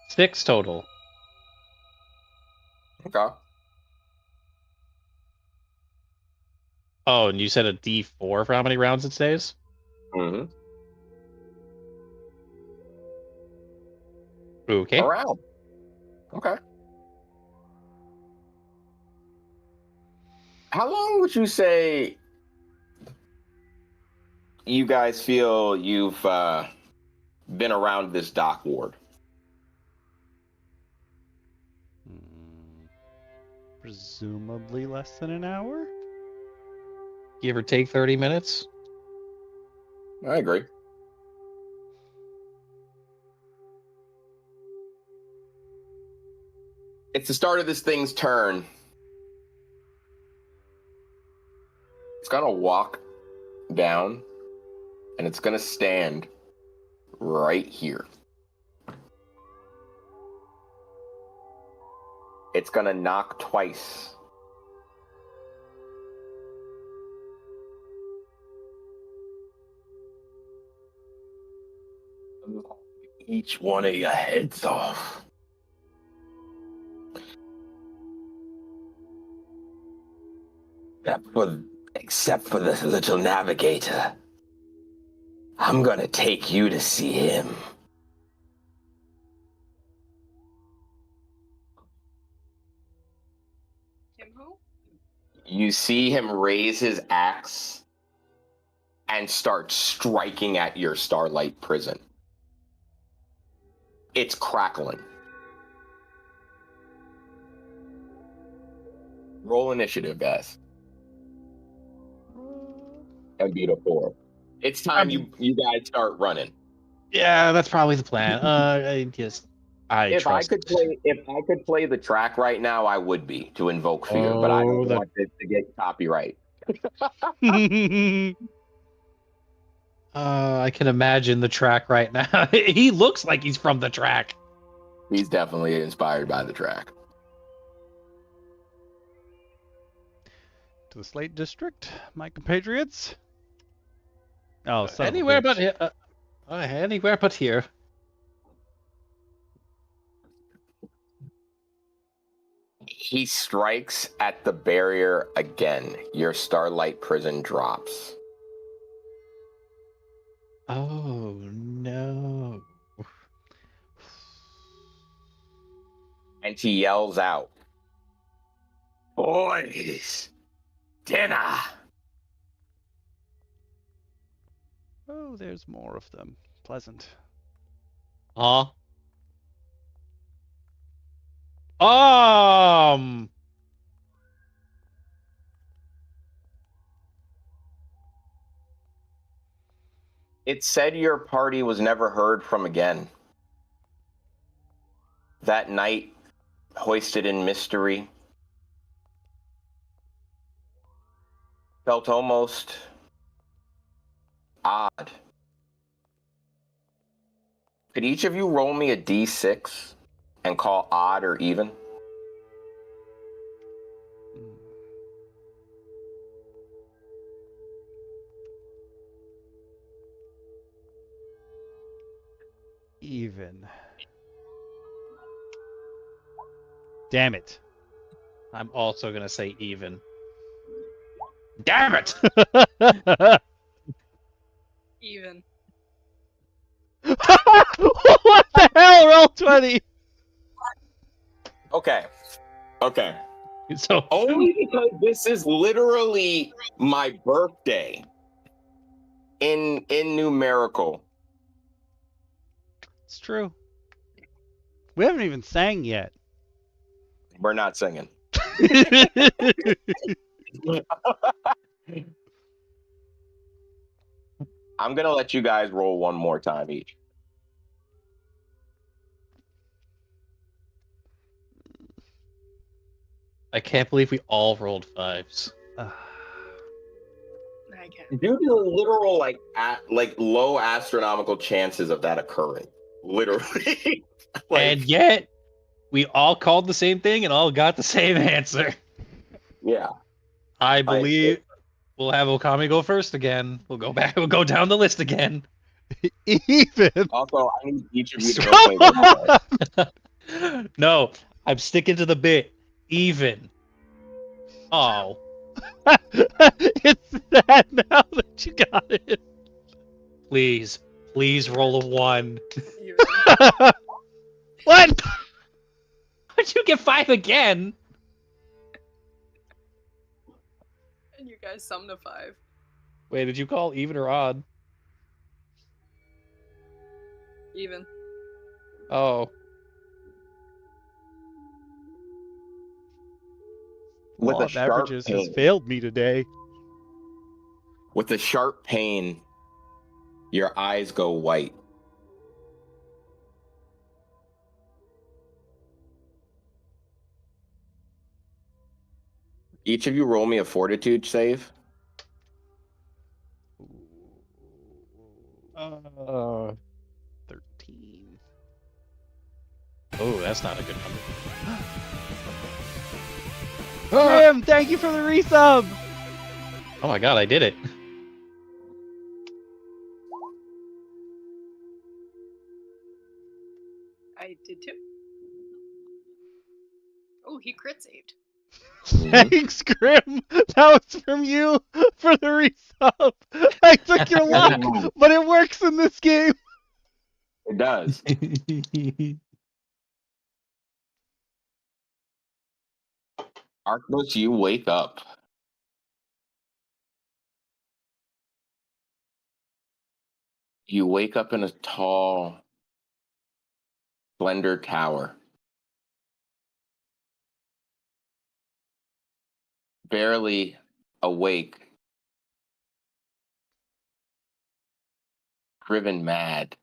6 total. Okay. Oh, and you said a d4 for how many rounds it stays? Mm-hmm. Okay. Around. Okay. How long would you say you guys feel you've been around this dock ward? Presumably less than an hour? Give or take 30 minutes? I agree. It's the start of this thing's turn. It's gonna walk down, and it's gonna stand right here. It's gonna knock twice. Each one of your heads off. Except for this little navigator. I'm gonna take you to see him. Him who? You see him raise his axe and start striking at your Starlight Prison. It's crackling. Roll initiative, guys. And beat a 4. It's time you guys start running. Yeah, that's probably the plan. I trust. If I could play the track right now, I would be to invoke fear, but I don't want it to get copyright. I can imagine the track right now. He looks like he's from the track. He's definitely inspired by the track. To the Slate District, my compatriots. Oh, son Anywhere of a bitch. but here. Anywhere but here. He strikes at the barrier again. Your Starlight Prison drops. Oh no. And he yells out, "Boys, dinner!" Oh, there's more of them. Pleasant. It said your party was never heard from again. That night, hoisted in mystery, felt almost odd. Could each of you roll me a d6 and call odd or even? Even. Damn it. I'm also gonna say even. Damn it! Even. What the hell? Roll 20. Okay. So Only because this is literally my birthday in numerical. It's true. We haven't even sang yet. We're not singing. I'm gonna let you guys roll one more time each. I can't believe we all rolled 5s. I can't. Due to the literal like low astronomical chances of that occurring, literally. And yet, we all called the same thing and all got the same answer. Yeah. I believe we'll have Okami go first again. We'll go back. We'll go down the list again. Even. Also, I need each of you to go play this. No, I'm sticking to the bit. Even. Oh. It's sad now that you got it. Please roll a 1. What? How'd you get 5 again? And you guys summed a 5. Wait, did you call even or odd? Even. Oh. With Law a of sharp averages has pain. failed me today. With a sharp pain, your eyes go white. Each of you roll me a fortitude save. 13. Oh, that's not a good number. Grim, thank you for the resub. Oh my god, I did it. I did too. Oh, he crit saved. Thanks, Grim. That was from you for the resub. I took your luck, but it works in this game. It does. Arctos, you wake up. You wake up in a tall, slender tower. Barely awake. Driven mad.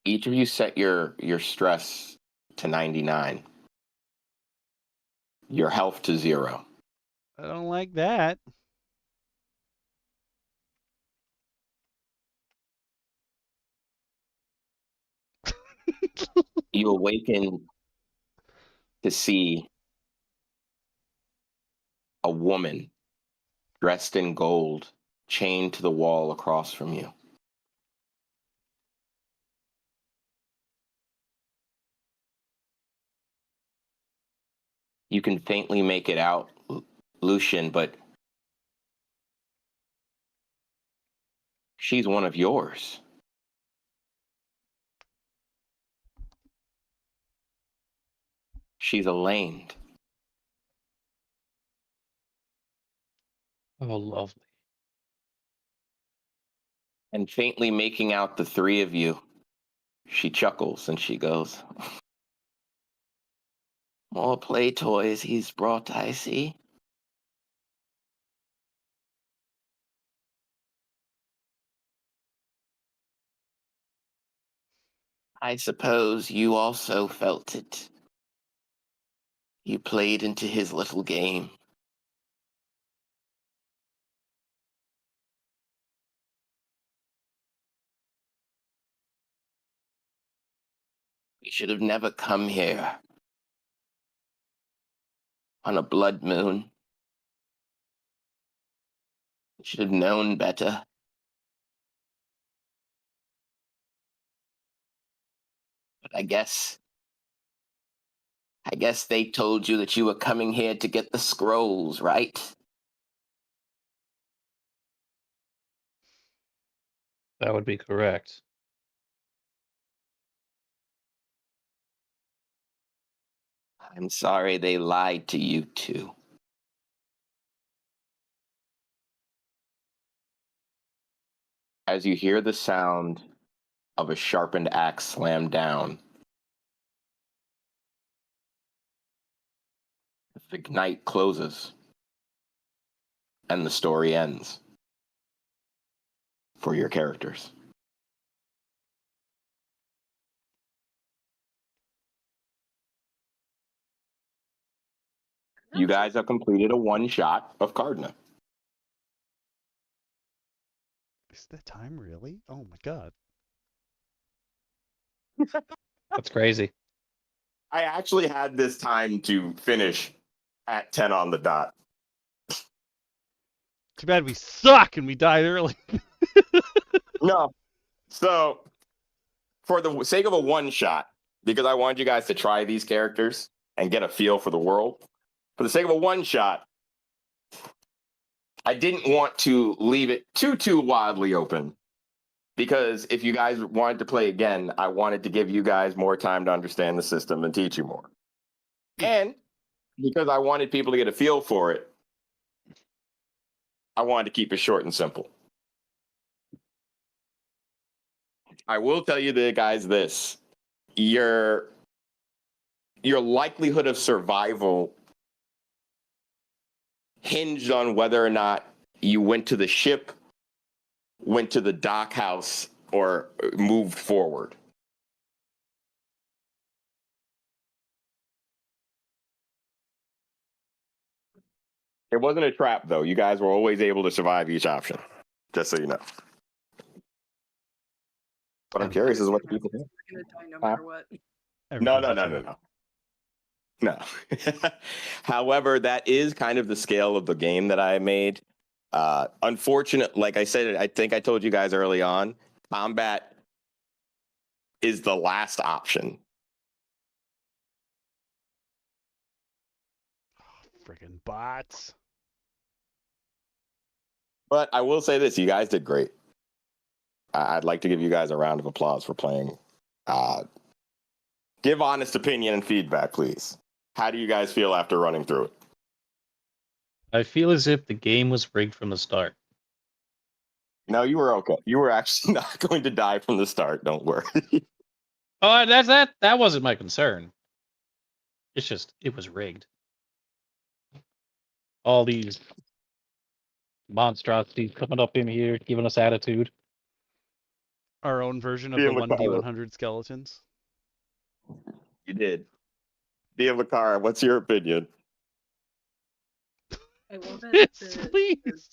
Each of you set your stress to 99. Your health to 0. I don't like that. You awaken to see a woman dressed in gold, chained to the wall across from you. You can faintly make it out, Lucian, but she's one of yours. She's Elaine. Oh, lovely. And faintly making out the 3 of you, she chuckles and she goes, "More play toys he's brought, I see." I suppose you also felt it. You played into his little game. We should have never come here on a blood moon. We should have known better. But I guess they told you that you were coming here to get the scrolls, right? That would be correct. I'm sorry they lied to you too. As you hear the sound of a sharpened axe slam down, the night closes and the story ends for your characters. You guys have completed a one-shot of Cardna. Is that time really? Oh my god. That's crazy. I actually had this time to finish at 10 on the dot. Too bad we suck and we died early. No. So, for the sake of a one-shot, because I wanted you guys to try these characters and get a feel for the world, for the sake of a one-shot, I didn't want to leave it too wildly open. Because if you guys wanted to play again, I wanted to give you guys more time to understand the system and teach you more. And because I wanted people to get a feel for it, I wanted to keep it short and simple. I will tell you guys this. Your likelihood of survival hinged on whether or not you went to the ship, went to the dock house, or moved forward. It wasn't a trap, though. You guys were always able to survive each option, just so you know. But I'm curious as to what the people think. We're gonna die no matter what. No. No. However, that is kind of the scale of the game that I made. Unfortunately, like I said, I think I told you guys early on, combat is the last option. Friggin' bots. But I will say this, you guys did great. I'd like to give you guys a round of applause for playing. Give honest opinion and feedback, please. How do you guys feel after running through it? I feel as if the game was rigged from the start. No, you were okay. You were actually not going to die from the start. Don't worry. Oh, that wasn't my concern. It's just it was rigged. All these monstrosities coming up in here, giving us attitude. Our own version of DM the Lacara. 1d100 skeletons. You did. DM Lacara, what's your opinion? I love it. Yes, The please.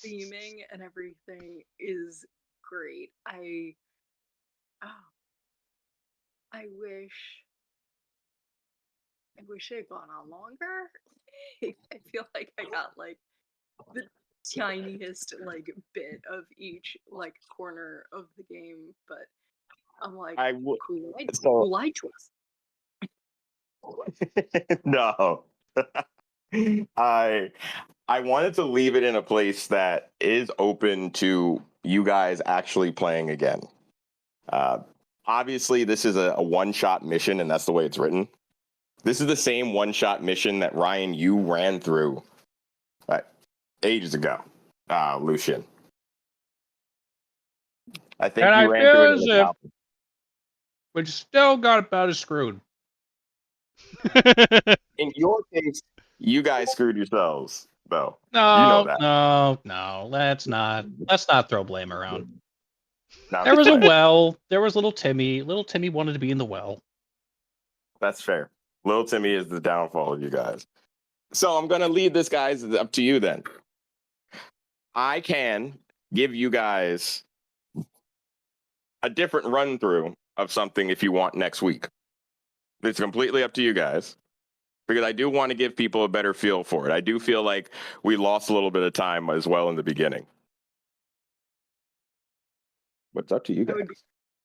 theming and everything is great. I wish it had gone on longer. I feel like I got like the tiniest like bit of each like corner of the game, but I'm like, who lied to us? No. I wanted to leave it in a place that is open to you guys actually playing again. Obviously, this is a one-shot mission, and that's the way it's written. This is the same one-shot mission that Ryan, you ran through ages ago, Lucian. I think And you I ran feel through as it if we still got about as screwed. In your case, you guys screwed yourselves, though. No, you know that. No. Let's not throw blame around. No, There was a well. There was little Timmy. Little Timmy wanted to be in the well. That's fair. Little Timmy is the downfall of you guys. So I'm going to leave this, guys, up to you then. I can give you guys a different run through of something if you want next week. It's completely up to you guys, because I do want to give people a better feel for it. I do feel like we lost a little bit of time as well in the beginning. But it's up to you guys.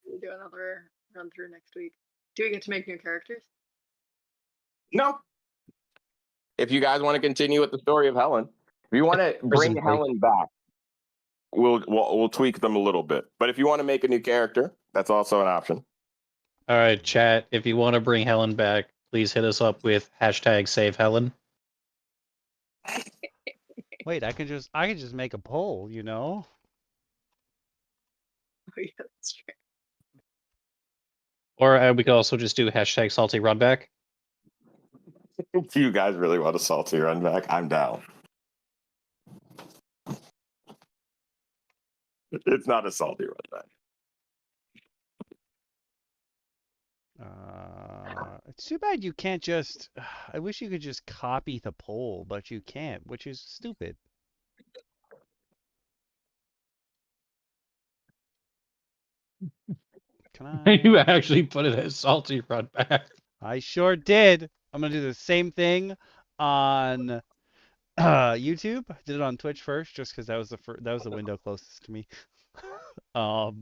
We'll do another run through next week. Do we get to make new characters? No. If you guys want to continue with the story of Helen, if you want to bring Presumably. Helen back, we'll tweak them a little bit. But if you want to make a new character, that's also an option. All right, chat. If you want to bring Helen back, please hit us up with #SaveHelen. Wait, I can just make a poll, you know? Oh yeah, that's true. Or we could also just do #SaltyRunback. If you guys really want a salty run back, I'm down. It's not a salty run back. It's too bad you can't just. I wish you could just copy the poll, but you can't, which is stupid. Can I? You actually put it as SaltyRunback. I sure did. I'm gonna do the same thing on YouTube. I did it on Twitch first, just because that was the window closest to me. Oh,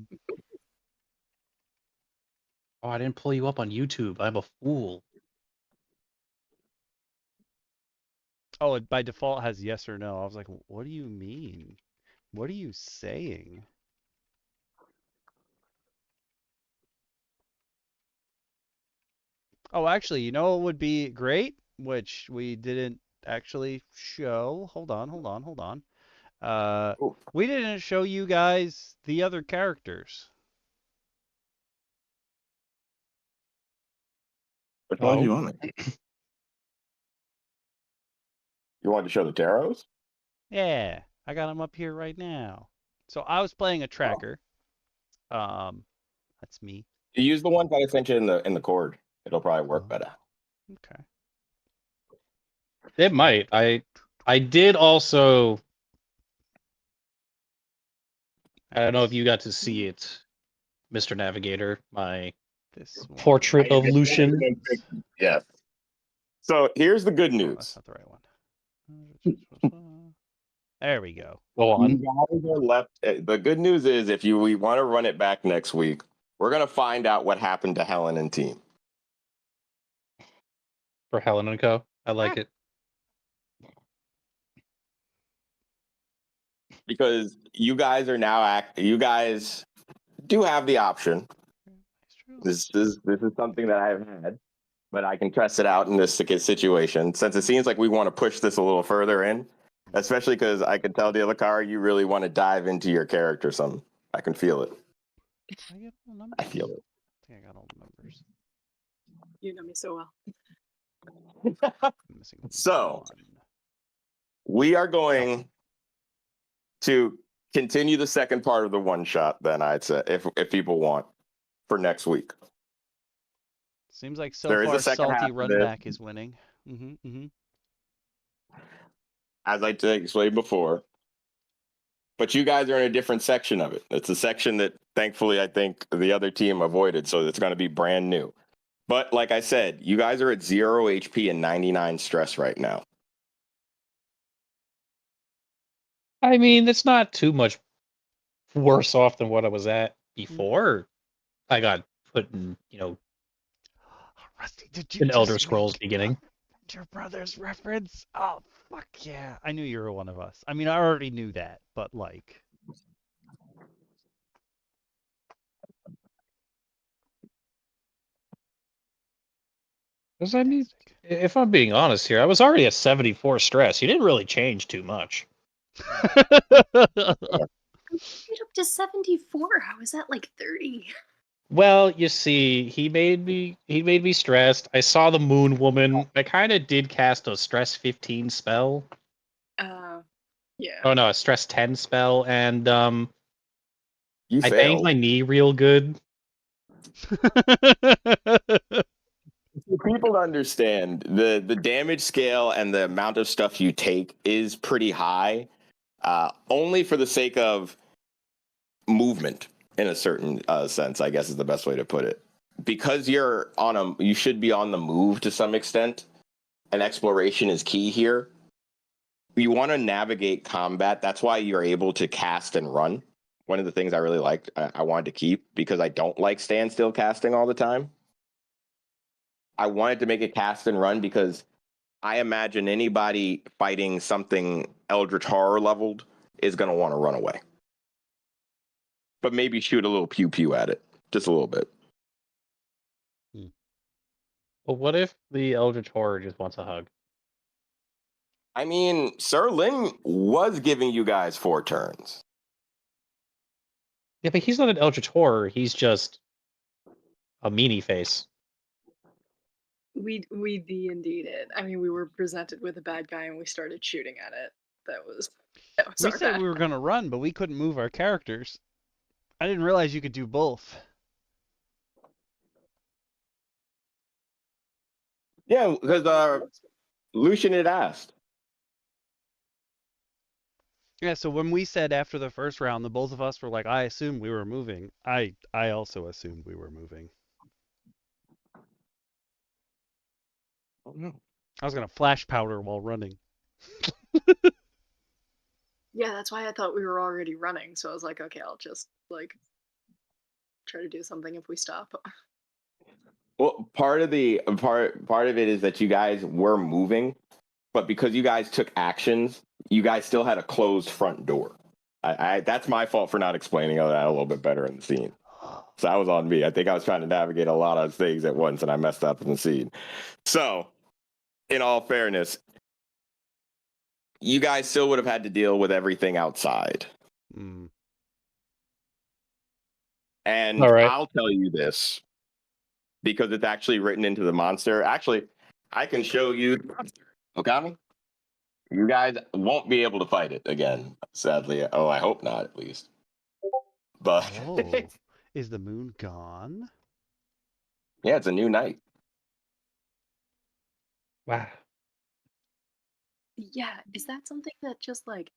I didn't pull you up on YouTube. I'm a fool. Oh, it by default has yes or no. I was like, what do you mean? What are you saying? Oh, actually, you know what would be great, which we didn't actually show. Hold on. We didn't show you guys the other characters. Which one do you want? You want to show the tarots? Yeah, I got them up here right now. So I was playing a tracker. That's me. You use the one that I sent you in the cord. It'll probably work better. Okay. It might. I did also. I don't know if you got to see it, Mr. Navigator. My portrait of Lucian. Yes. So here's the good news. That's not the right one. There we go. Go on. You guys are left. The good news is, if we want to run it back next week, we're gonna find out what happened to Helen and team. For Helen and Co. I like it. Because you guys are now you guys do have the option. This is something that I've had, but I can test it out in this situation. Since it seems like we want to push this a little further in, especially because I can tell, DM Lacara, you really want to dive into your character some. I can feel it. I feel it. I think I got all the numbers. You know me so well. So we are going to continue the second part of the one shot. Then I'd say, if people want, for next week. Seems like so There is far a second Salty half of Runback this. is winning. As I explained before. But you guys are in a different section of it. It's a section that, thankfully, I think the other team avoided, so it's going to be brand new. But like I said, you guys are at 0 HP and 99 stress right now. I mean, it's not too much worse off than what I was at before. I got put in, Rusty, did you an Elder Scrolls beginning. Your brother's reference? Oh, fuck yeah. I knew you were one of us. I mean, I already knew that, but like... Because I mean, if I'm being honest here, I was already at 74 stress. You didn't really change too much. Get up to 74. How is that like 30? Well, you see, he made me stressed. I saw the Moon Woman. I kind of did cast a stress 15 spell. Yeah. Oh no, a stress 10 spell, and I failed. banged my knee real good. For people to understand, the damage scale and the amount of stuff you take is pretty high, only for the sake of movement in a certain sense, I guess is the best way to put it. Because you should be on the move to some extent, and exploration is key here. You want to navigate combat. That's why you're able to cast and run. One of the things I really liked, I wanted to keep, because I don't like standstill casting all the time. I wanted to make it cast and run because I imagine anybody fighting something Eldritch Horror leveled is going to want to run away. but maybe shoot a little pew pew at it, just a little bit. Well, what if the Eldritch Horror just wants a hug? I mean, Sir Lin was giving you guys 4 turns. Yeah, but he's not an Eldritch Horror. He's just a meanie face. We D&D'd it. I mean, we were presented with a bad guy and we started shooting at it. That was We our said bad we were guy. going to run, but we couldn't move our characters. I didn't realize you could do both. Yeah, because Lucian had asked. Yeah, so when we said after the first round, the both of us were like, I assumed we were moving. I also assumed we were moving. Oh, no. I was going to flash powder while running. Yeah, that's why I thought we were already running. So I was like, okay, I'll just like try to do something if we stop. Well, part of it is that you guys were moving, but because you guys took actions, you guys still had a closed front door. That's my fault for not explaining that a little bit better in the scene. So that was on me. I think I was trying to navigate a lot of things at once, and I messed up in the scene. So, in all fairness, you guys still would have had to deal with everything outside. Mm. And All right. I'll tell you this, because it's actually written into the monster. Actually, I can show you the monster. Okay? You guys won't be able to fight it again, sadly. Oh, I hope not, at least. But Oh, is the moon gone? yeah, it's a new night. Wow. Yeah, is that something that just like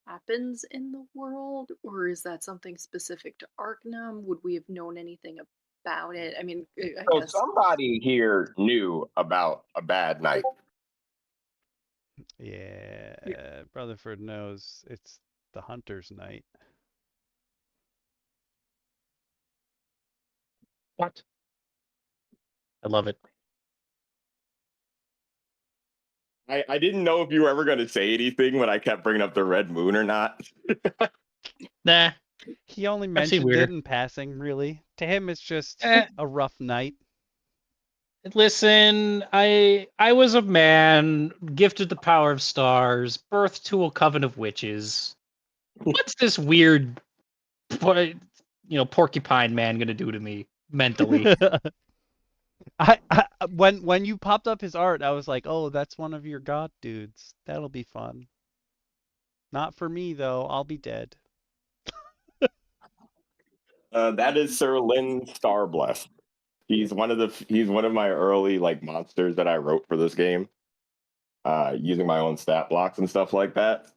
happens in the world, or is that something specific to Arcanum? Would we have known anything about it? I mean, I So guess. somebody here knew about a bad night. Yeah, Rutherford knows it's the hunter's night. What? I love it. I didn't know if you were ever going to say anything when I kept bringing up the red moon or not. Nah. He only I've seen mentioned it weirder. in passing, really. To him, it's just Eh. a rough night. Listen, I was a man, gifted the power of stars, birthed to a coven of witches. What's this weird, porcupine man gonna do to me mentally? When you popped up his art, I was like, oh, that's one of your god dudes. That'll be fun. Not for me though. I'll be dead. That is Sir Lin Starblessed. He's one of my early like monsters that I wrote for this game, using my own stat blocks and stuff like that.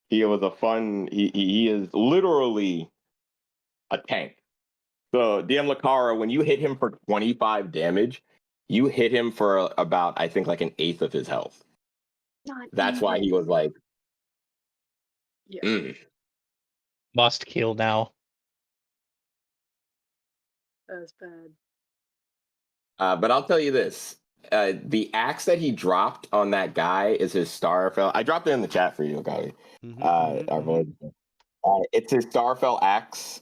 He was a fun. He is literally a tank. So DM Lacara, when you hit him for 25 damage, you hit him for about, I think, like an eighth of his health. Not That's why he even. was like, Yeah, Must kill now. that's bad. But I'll tell you this. The axe that he dropped on that guy is his Starfell. I dropped it in the chat for you, okay? It's his Starfell axe,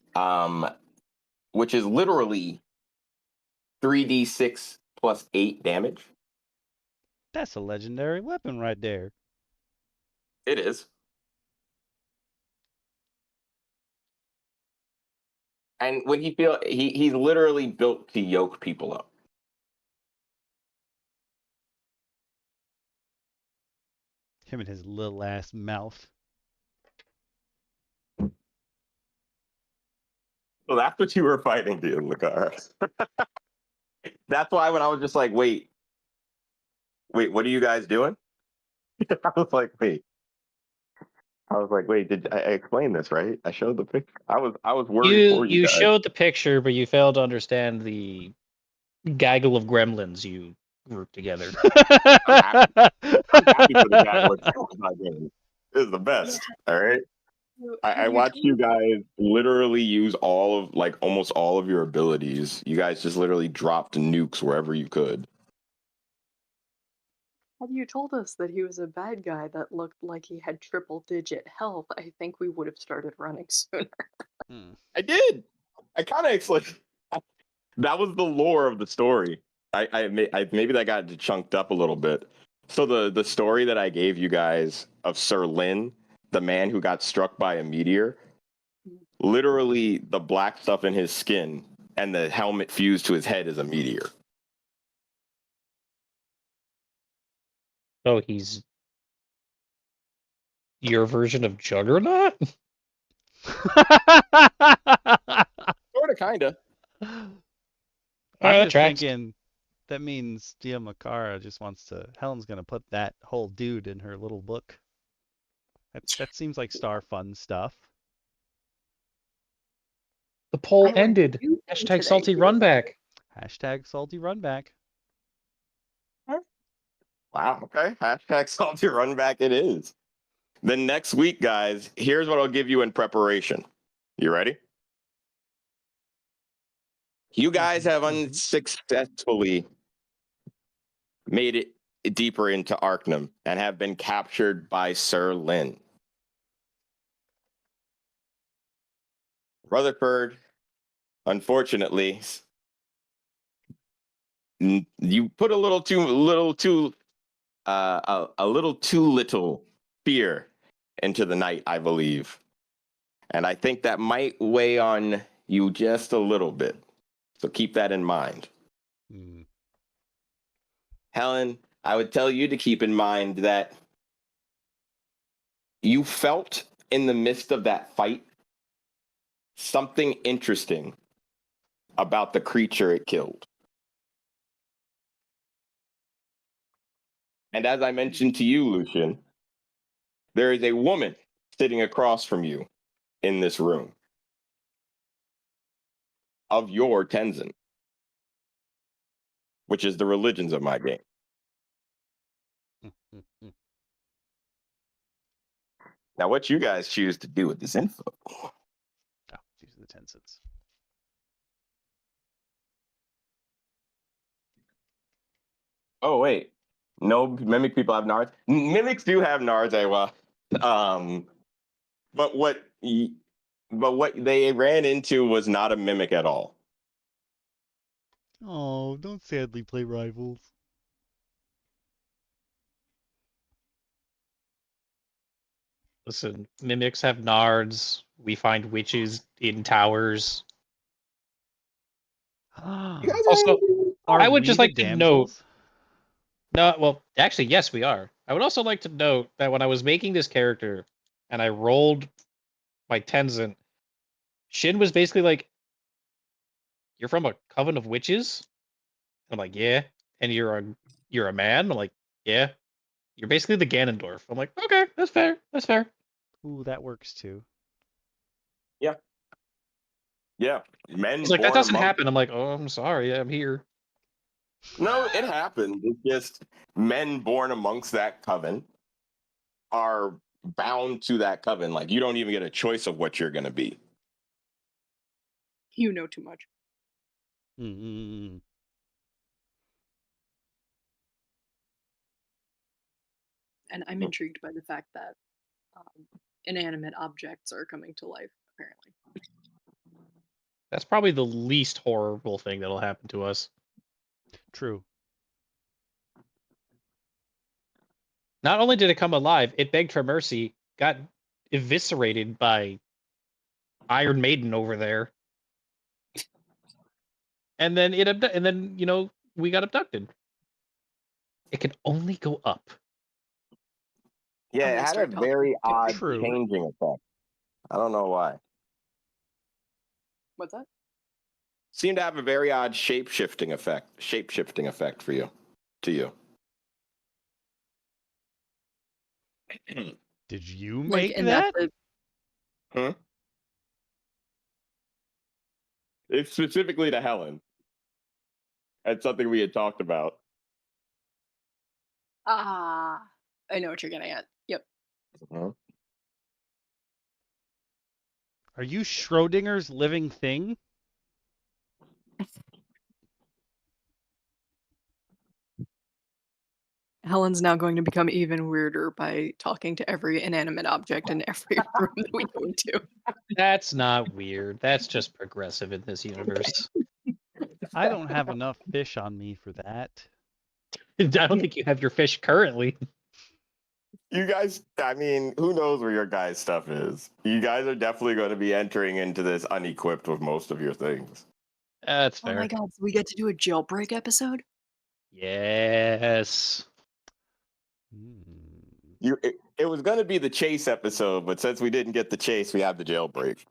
which is literally 3d6 plus 8 damage. That's a legendary weapon right there. It is. And when he's literally built to yoke people up. Him and his little ass mouth. So that's what you were fighting, dude, Lacara. That's why when I was just like, wait, what are you guys doing? I was like, wait, did I explain this right? I showed the picture. I was worried for you You guys. showed the picture, but you failed to understand the gaggle of gremlins you grouped together. I'm happy for the gaggle of gremlins I gave. This is the best. All right. I watched you guys literally use almost all of your abilities. You guys just literally dropped nukes wherever you could. Had you told us that he was a bad guy that looked like he had triple-digit health, I think we would have started running sooner. I did. I kind of explained. That was the lore of the story. Maybe that got chunked up a little bit. So the story that I gave you guys of Sir Lin, the man who got struck by a meteor, literally the black stuff in his skin and the helmet fused to his head is a meteor. Oh, he's your version of Juggernaut? Sort of, kind of. I'm That just tracks. thinking that means DM Lacara just wants to. Helen's gonna put that whole dude in her little book. That seems like star fun stuff. The poll I learned a ended. new thing Hashtag today. salty run back. Hashtag salty run back. Wow. Okay. Hashtag salty run back it is. Then next week, guys, here's what I'll give you in preparation. You ready? You guys have unsuccessfully made it deeper into Arcanum and have been captured by Sir Lin. Rutherford, unfortunately, you put a little too little fear into the night, I believe. And I think that might weigh on you just a little bit. So keep that in mind. Helen, I would tell you to keep in mind that you felt in the midst of that fight something interesting about the creature it killed. And as I mentioned to you, Lucian, there is a woman sitting across from you in this room of your Tenzin, which is the religions of my game. Now, what you guys choose to do with this info? Oh, these are the Tenzins. Oh, wait. No mimic people have nards. Mimics do have nards, Ewa. But what they ran into was not a mimic at all. Oh, don't sadly play rivals. Listen, mimics have nards. We find witches in towers. You guys Also, Are I would we just the like to note. damsels? No, well, actually, yes, we are. I would also like to note that when I was making this character and I rolled my Tenzin, Shin was basically like, "You're from a coven of witches?" I'm like, "Yeah." And you're a man? I'm like, "Yeah." You're basically the Ganondorf. I'm like, "Okay, that's fair. That's fair." Ooh, that works too. Yeah, men He's like, "That born doesn't among. happen." I'm like, "Oh, I'm sorry. I'm here." No, it happened. It's just men born amongst that coven are bound to that coven. Like you don't even get a choice of what you're going to be. You know too much. Mm-hmm. And I'm intrigued by the fact that inanimate objects are coming to life, apparently. That's probably the least horrible thing that'll happen to us. True. Not only did it come alive, it begged for mercy, got eviscerated by Iron Maiden over there, and then we got abducted. It can only go up. Yeah, I'm it gonna had a start talking very to odd True. changing effect. I don't know why. What's that? Seemed to have a very odd shape-shifting effect for you. To you. Did you Like, make and that? that's It's specifically to Helen. That's something we had talked about. I know what you're getting at. Yep. Uh-huh. Are you Schrodinger's living thing? Helen's now going to become even weirder by talking to every inanimate object in every room that we go into. That's not weird. That's just progressive in this universe. I don't have enough fish on me for that. I don't think you have your fish currently. You guys, I mean, who knows where your guys' stuff is? You guys are definitely going to be entering into this unequipped with most of your things. That's Oh fair. my god, so we get to do a jailbreak episode? Yes. It was going to be the chase episode, but since we didn't get the chase, we have the jailbreak.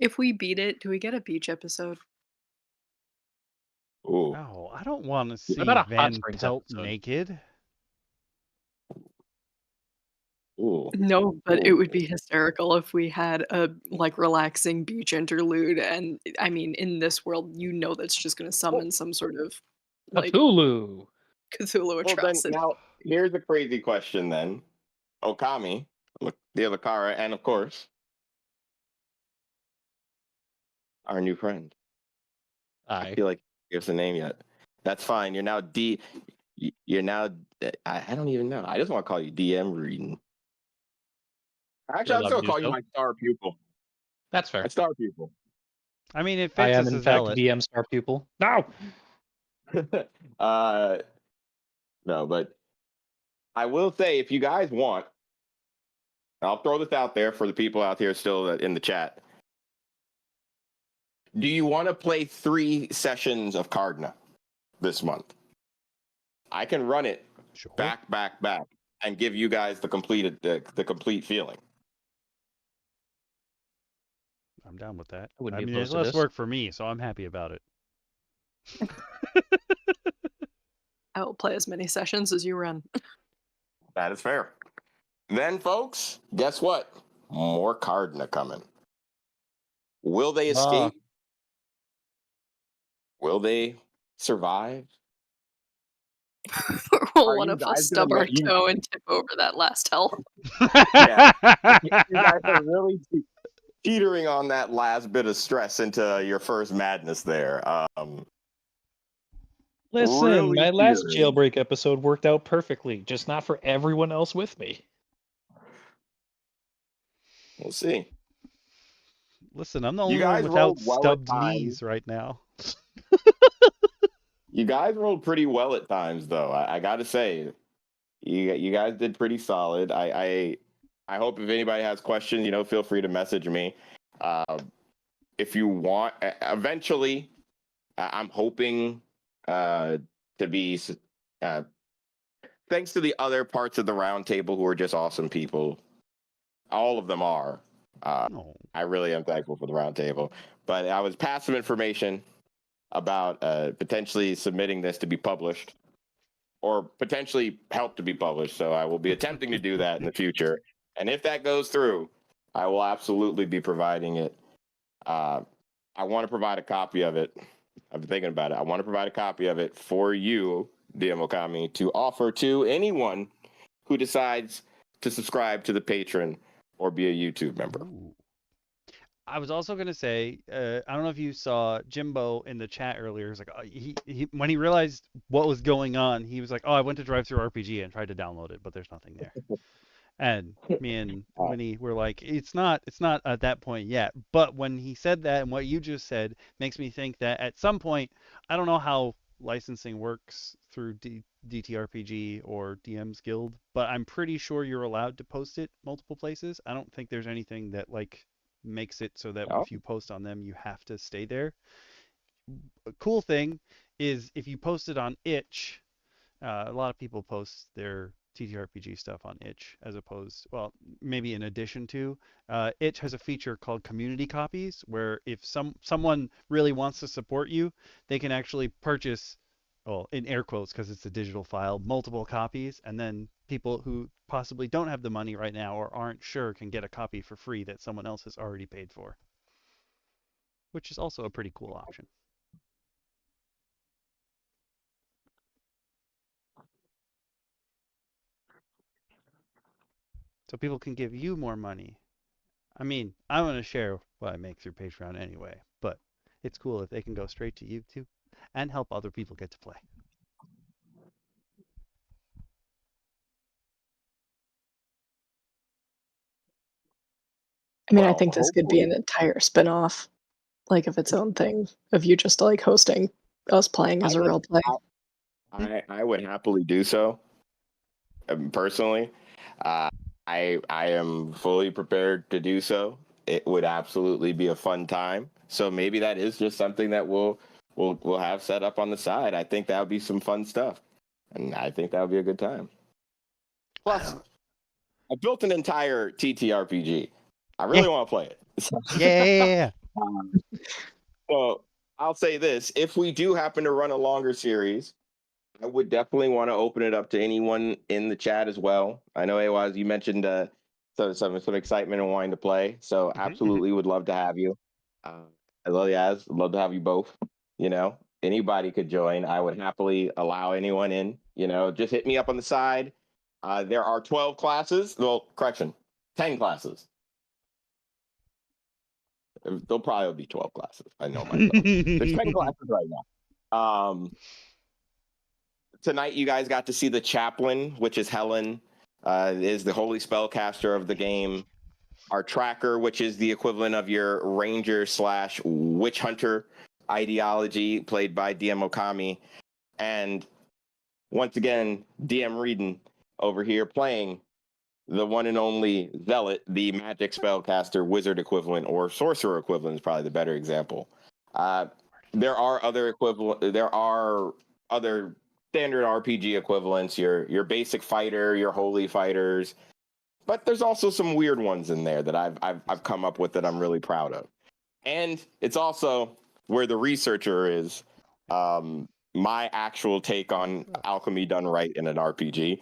If we beat it, do we get a beach episode? Ooh. Oh, I don't want to see about a Hot Van Springs Pelt episode? naked. Ooh. No, but it Ooh. would be hysterical if we had a like relaxing beach interlude, and I mean, in this world, you know that's just going to summon some sort of like Cthulhu. Cthulhu Well, then atrocity. now here's a crazy question then. Okami, the Lacara, and of course, our new friend. I Aye. feel like give us a name yet. That's fine. You're now You're now. I don't even know. I just want to call you DM Reeden. Actually, I'm Allowed still to do call you so. my star pupil. That's fair. My star pupil. I mean, it I fits am as in a fact zealot. DM star pupil. No. No, but I will say, if you guys want, I'll throw this out there for the people out here still in the chat. Do you want to play 3 sessions of Cardna this month? I can run it Sure. back, and give you guys the complete feeling. I'm down with that. I wouldn't I be mean, opposed there's to less this. work for me, so I'm happy about it. I will play as many sessions as you run. That is fair. Then, folks, guess what? More Cardna coming. Will they escape? Will they survive? Will Are one you of us guys stub gonna our toe and tip over that last hell? Yeah. You guys are really teetering on that last bit of stress into your first madness there. Listen, Really my last teetering. jailbreak episode worked out perfectly, just not for everyone else with me. We'll see. Listen, I'm the You only one guys without rolled well at stubbed times. knees right now. You guys rolled pretty well at times, though. I got to say, you guys did pretty solid. I hope if anybody has questions, feel free to message me. If you want, eventually, I'm hoping to be. Thanks to the other parts of the roundtable who are just awesome people. All of them are. No. I really am thankful for the roundtable. But I was passed some information about potentially submitting this to be published, or potentially help to be published. So I will be attempting to do that in the future. And if that goes through, I will absolutely be providing it. I want to provide a copy of it. I've been thinking about it. I want to provide a copy of it for you, DM Okami, to offer to anyone who decides to subscribe to the Patreon or be a YouTube member. Ooh. I was also gonna say, I don't know if you saw Jimbo in the chat earlier. He was like, he when he realized what was going on, he was like, oh, I went to Drive Through RPG and tried to download it, but there's nothing there. And me and Winnie were like, it's not at that point yet. But when he said that and what you just said makes me think that at some point, I don't know how licensing works through DTRPG or DM's Guild, but I'm pretty sure you're allowed to post it multiple places. I don't think there's anything that like makes it so that Oh. if you post on them, you have to stay there. A cool thing is if you post it on itch, a lot of people post their TTRPG stuff on itch as opposed, well, maybe in addition to. Itch has a feature called community copies where if someone really wants to support you, they can actually purchase, well, in air quotes because it's a digital file, multiple copies, and then people who possibly don't have the money right now or aren't sure can get a copy for free that someone else has already paid for, which is also a pretty cool option. So people can give you more money. I mean, I'm going to share what I make through Patreon anyway, but it's cool if they can go straight to you too and help other people get to play. I mean, I Well, think this could be an hopefully, entire spin-off, like of its own thing, of you just like hosting us playing I as a think real play. I would happily do so. Personally, uh, I am fully prepared to do so. It would absolutely be a fun time. So maybe that is just something that we'll have set up on the side. I think that would be some fun stuff, and I think that would be a good time. Plus, I built an entire TTRPG. I really want to play it. Yeah. So I'll say this: if we do happen to run a longer series, I would definitely want to open it up to anyone in the chat as well. I know, Awaz, you mentioned some excitement and wanting to play, so absolutely would love to have you. As well as love to have you both. You know, anybody could join. I would happily allow anyone in. You know, just hit me up on the side. There are 12 classes. Well, correction, 10 classes. There'll probably be 12 classes. I know myself. There's 10 classes right now. Tonight you guys got to see the chaplain, which is Helen, is the holy spellcaster of the game. Our tracker, which is the equivalent of your ranger / witch hunter ideology, played by DM Okami. And once again, DM Reeden over here playing the one and only Zealot, the magic spellcaster, wizard equivalent, or sorcerer equivalent is probably the better example. There are other standard RPG equivalents, your basic fighter, your holy fighters, but there's also some weird ones in there that I've come up with that I'm really proud of. And it's also where the researcher is, my actual take on alchemy done right in an RPG.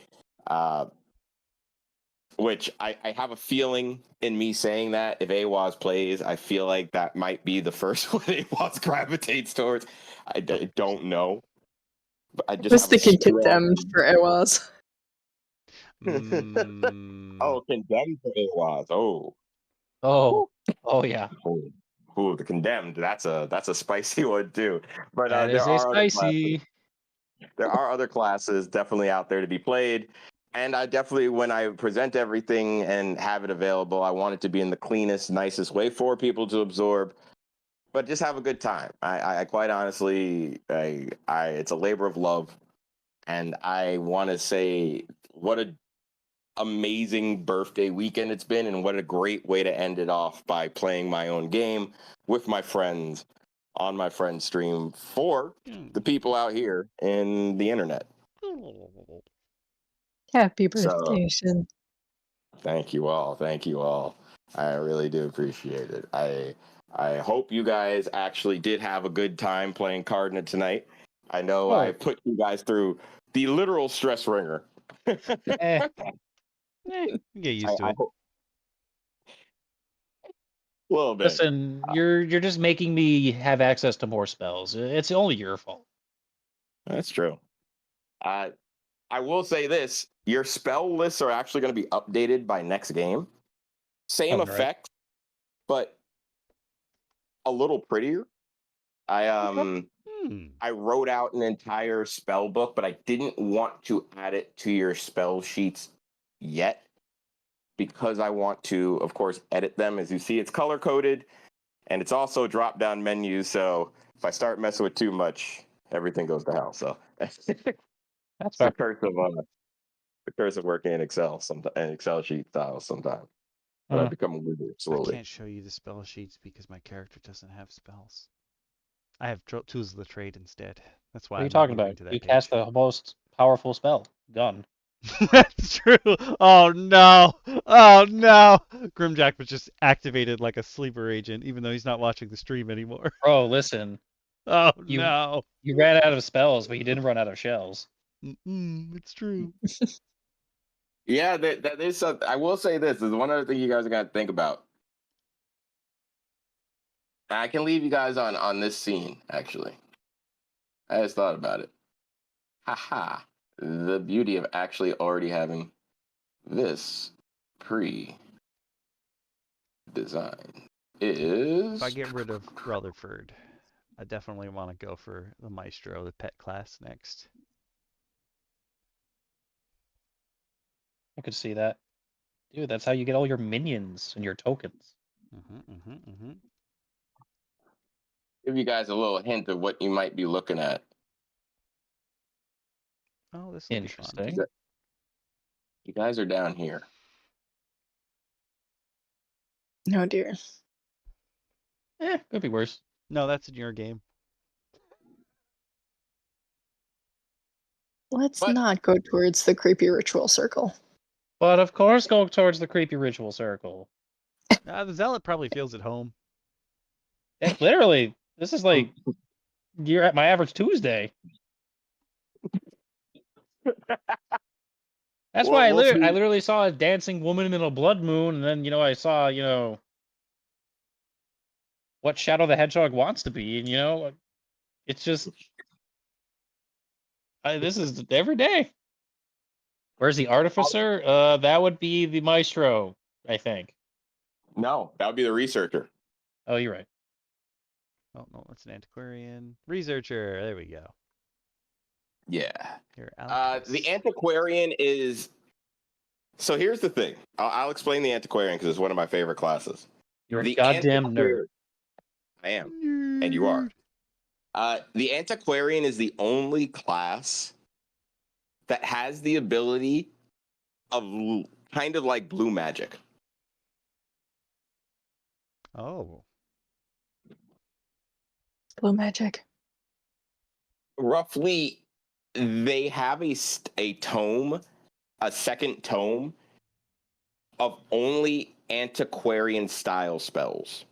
Which I have a feeling in me saying that if Awaz plays, I feel like that might be the first one Awaz gravitates towards. I don't know. But I I just was have a thinking strong... condemned for Awaz. Oh, condemned for Awaz. Oh yeah. The condemned. That's a spicy one too. But That there is a are other classes. spicy. There are other classes definitely out there to be played. And I definitely, when I present everything and have it available, I want it to be in the cleanest, nicest way for people to absorb, but just have a good time. I quite honestly, it's a labor of love. And I want to say what a amazing birthday weekend it's been, and what a great way to end it off by playing my own game with my friends on my friend's stream for the people out here in the internet. Happy So birthday, Shin. thank you all. I really do appreciate it. I hope you guys actually did have a good time playing Cardna tonight. I know I put you guys through the literal stress ringer. Get used to it. A little bit. Listen, you're just making me have access to more spells. It's only your fault. That's true. I will say this: your spell lists are actually going to be updated by next game. Same effect, but a little prettier. I wrote out an entire spell book, but I didn't want to add it to your spell sheets yet because I want to, of course, edit them. As you see, it's color coded and it's also drop down menus. So if I start messing with too much, everything goes to hell. So that's the curse of working in Excel, and Excel sheet styles sometimes. But I become a wizard slowly. I can't show you the spell sheets because my character doesn't have spells. I have tools of the trade instead. That's why What are you I'm talking not moving about? to that You page. cast the most powerful spell. Gun. That's true. Oh no. Oh no. Grimjack was just activated like a sleeper agent, even though he's not watching the stream anymore. Bro, listen. Oh no. You ran out of spells, but you didn't run out of shells. It's true. Yeah, that is something. I will say this is one other thing you guys are gonna think about. I can leave you guys on this scene, actually. I just thought about it. Haha. The beauty of actually already having this pre-design is... If I get rid of Rutherford, I definitely want to go for the Maestro, the pet class, next. I could see that. Dude, that's how you get all your minions and your tokens. Give you guys a little hint of what you might be looking at. Oh, this will be fun. Interesting. You guys are down here. Oh dear. Could be worse. No, that's in your game. Let's But- not go towards the creepy ritual circle. But of course, go towards the creepy ritual circle. The zealot probably feels at home. Literally, this is like you're at my average Tuesday. That's why I literally saw a dancing woman in a blood moon, and then I saw what Shadow the Hedgehog wants to be, and it's just this is every day. Where's the artificer? That would be the maestro, I think. No, that would be the researcher. Oh, you're right. Oh no, it's an antiquarian researcher. There we go. Yeah. Here, The antiquarian is. So here's the thing. I'll explain the antiquarian because it's one of my favorite classes. You're The a goddamn nerd. I am, and you are. The antiquarian is the only class that has the ability of kind of like blue magic. Oh. Blue magic. Roughly, they have a tome, a second tome of only antiquarian style spells.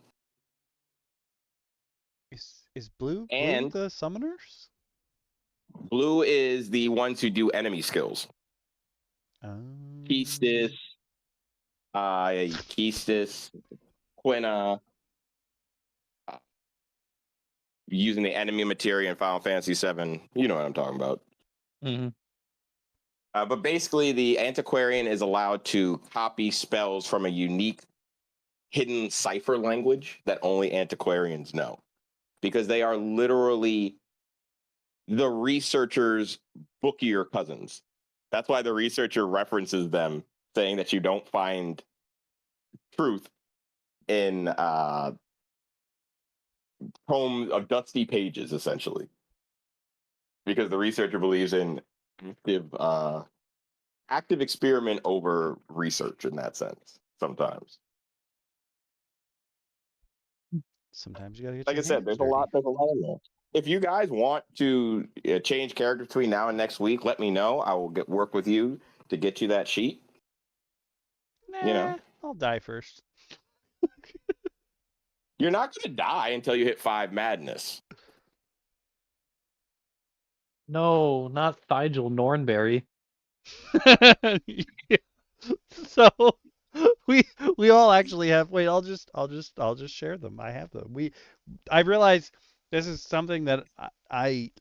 Is blue And- the summoners? Blue is the ones who do enemy skills. Keistis, Quina, using the enemy materia in Final Fantasy VII. You know what I'm talking about. Mm-hmm. But basically, the antiquarian is allowed to copy spells from a unique hidden cipher language that only antiquarians know. Because they are literally the researcher's bookier cousins. That's why the researcher references them, saying that you don't find truth in tomes of dusty pages, essentially. Because the researcher believes in active experiment over research in that sense, sometimes. Sometimes you gotta get Like I your said, hands there's dirty. a lot in there. If you guys want to change character between now and next week, let me know. I will work with you to get you that sheet. Nah, I'll die first. You're not going to die until you hit 5 madness. No, not Thigel Nornberry. Yeah. So we all actually have. Wait, I'll just share them. I have them. I realize this is something that I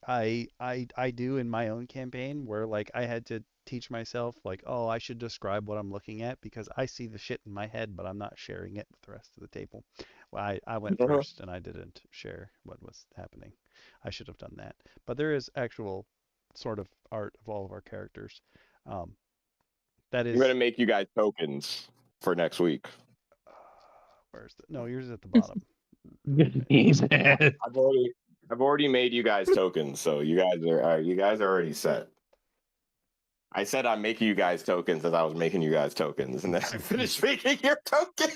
do in my own campaign where like I had to teach myself like, oh, I should describe what I'm looking at because I see the shit in my head, but I'm not sharing it with the rest of the table. Well, I went first and I didn't share what was happening. I should have done that. But there is actual sort of art of all of our characters. That is. I'm going to make you guys tokens for next week. Where's the? No, yours is at the bottom. I've already made you guys tokens, so you guys are already set. I said I'm making you guys tokens as I was making you guys tokens, and then I finished making your token.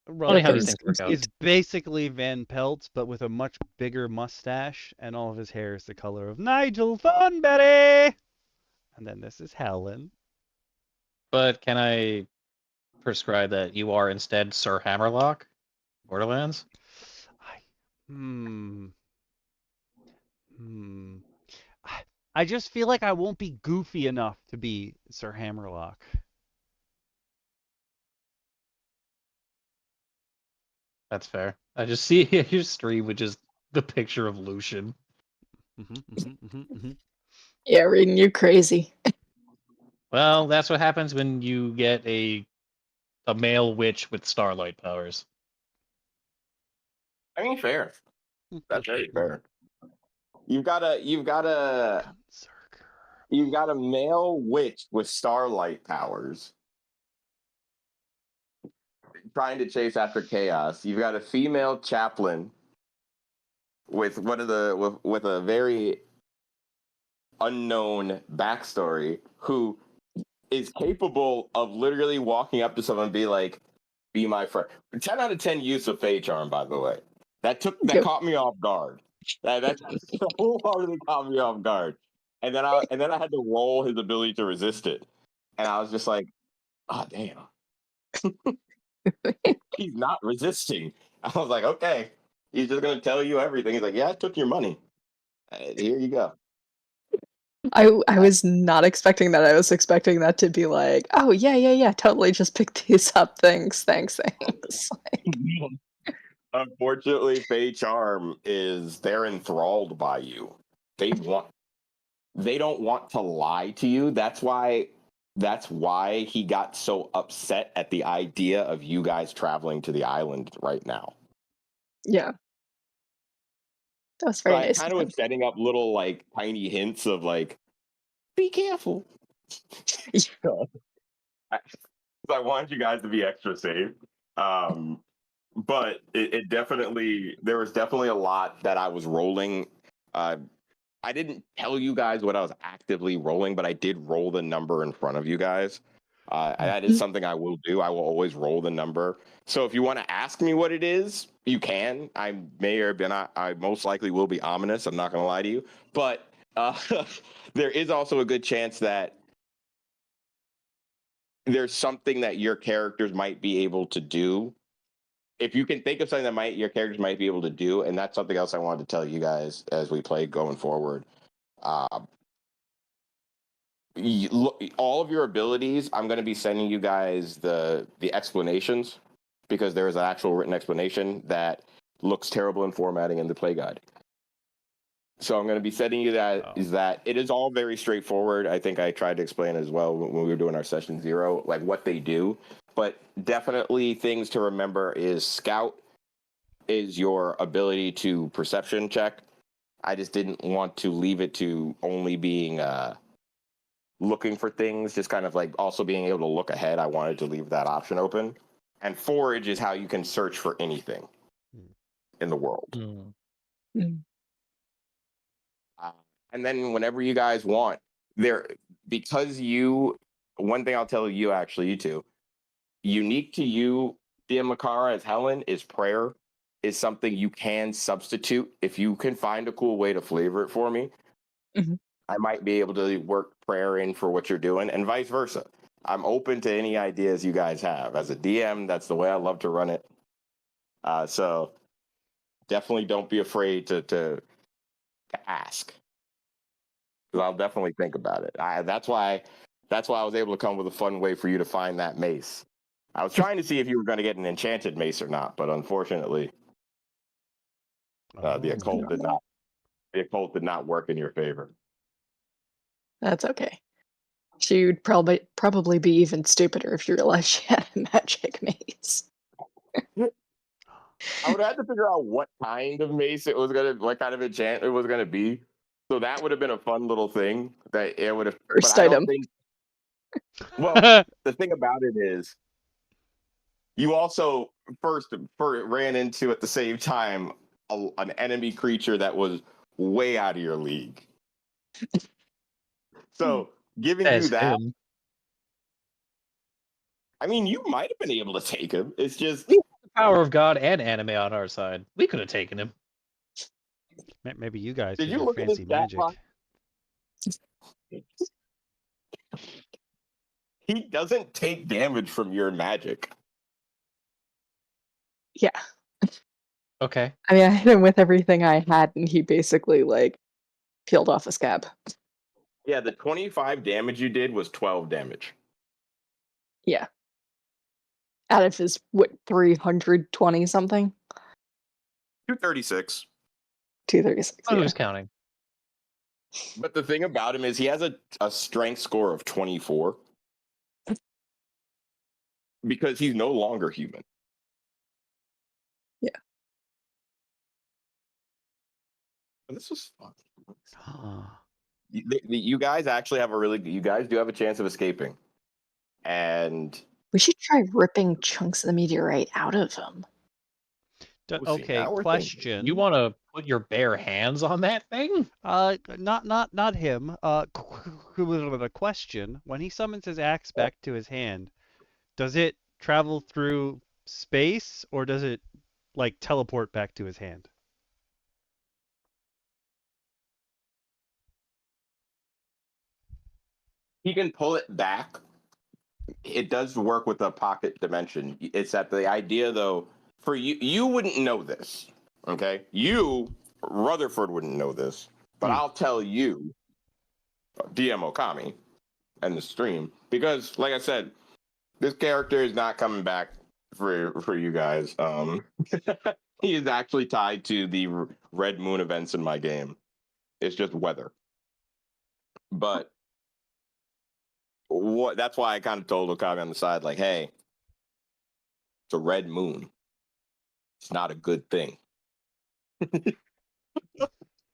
Funny how these things work out. Is basically Van Pelt, but with a much bigger mustache, and all of his hair is the color of Nigel Thornberry. And then this is Helen. But can I prescribe that you are instead Sir Hammerlock, Borderlands? I just feel like I won't be goofy enough to be Sir Hammerlock. That's fair. I just see your stream with just the picture of Lucian. Yeah, Reeden, you crazy. Well, that's what happens when you get a male witch with starlight powers. I mean, fair. That's very fair. You've got a male witch with starlight powers. trying to chase after chaos. You've got a female chaplain with with a very unknown backstory who is capable of literally walking up to someone and be like, "Be my friend." 10 out of 10 use of Fey Charm, by the way. That Yep. caught me off guard. That wholeheartedly caught me off guard. And then I had to roll his ability to resist it, and I was just like, "Oh damn, he's not resisting." I was like, "Okay, he's just gonna tell you everything." He's like, "Yeah, I took your money. Here you go." I was not expecting that. I was expecting that to be like, oh yeah, totally just pick these up. Thanks. Unfortunately, Fey Charm they're enthralled by you. They don't want to lie to you. That's why he got so upset at the idea of you guys traveling to the island right now. Yeah. That was So very I nice. kind of was setting up little like tiny hints of like, be careful. I wanted you guys to be extra safe. But it definitely, there was definitely a lot that I was rolling. I didn't tell you guys what I was actively rolling, but I did roll the number in front of you guys. That is something I will do. I will always roll the number. So if you want to ask me what it is, you can. I may or may not. I most likely will be ominous. I'm not going to lie to you. But there is also a good chance that there's something that your characters might be able to do. If you can think of something that your characters might be able to do, and that's something else I wanted to tell you guys as we play going forward. All of your abilities, I'm going to be sending you guys the explanations, because there is an actual written explanation that looks terrible in formatting in the play guide. So I'm going to be sending you that. Is that it is all very straightforward. I think I tried to explain as well when we were doing our session 0, like what they do. But definitely things to remember is Scout is your ability to perception check. I just didn't want to leave it to only being looking for things, just kind of like also being able to look ahead. I wanted to leave that option open. And forage is how you can search for anything in the world. And then whenever you guys want, one thing I'll tell you, actually, you two, unique to you, DM Lacara as Helen, is prayer is something you can substitute. If you can find a cool way to flavor it for me, I might be able to work prayer in for what you're doing, and vice versa. I'm open to any ideas you guys have. As a DM, that's the way I love to run it. So definitely don't be afraid to ask. I'll definitely think about it. That's why I was able to come with a fun way for you to find that mace. I was trying to see if you were going to get an enchanted mace or not, but unfortunately, the occult did not. The occult did not work in your favor. That's okay. She would probably be even stupider if you realized she had a magic mace. I would have had to figure out what kind of mace it was what kind of enchant it was gonna be. So that would have been a fun little thing that it would have. First but I item. don't think. Well, the thing about it is, you also first ran into at the same time an enemy creature that was way out of your league. So giving you that, him. I mean, you might have been able to take him. It's just We have the power of God and anime on our side. We could have taken him. Maybe you guys Did use you your look at his fancy stat magic. line? He doesn't take damage from your magic. Yeah. Okay. I mean, I hit him with everything I had, and he basically, like, peeled off a scab. Yeah, the 25 damage you did was 12 damage. Yeah. Out of his, 320 something? 236. 236. I Yeah. was counting. But the thing about him is he has a strength score of 24. Because he's no longer human. Yeah. And this was fun. You guys actually have you guys do have a chance of escaping. And We should try ripping chunks of the meteorite out of him. We'll see. Okay, Now we're question. You want to put your bare hands on that thing? Not him. A question. When he summons his axe back to his hand, does it travel through space or does it like teleport back to his hand? He can pull it back. It does work with a pocket dimension. It's that the idea, though, for you wouldn't know this, okay? You, Rutherford, wouldn't know this, but I'll tell you, DM Okami, and the stream, because, like I said, this character is not coming back for you guys. He is actually tied to the Red Moon events in my game. It's just weather, but. That's why I kind of told Okami on the side, like, hey, it's a red moon. It's not a good thing.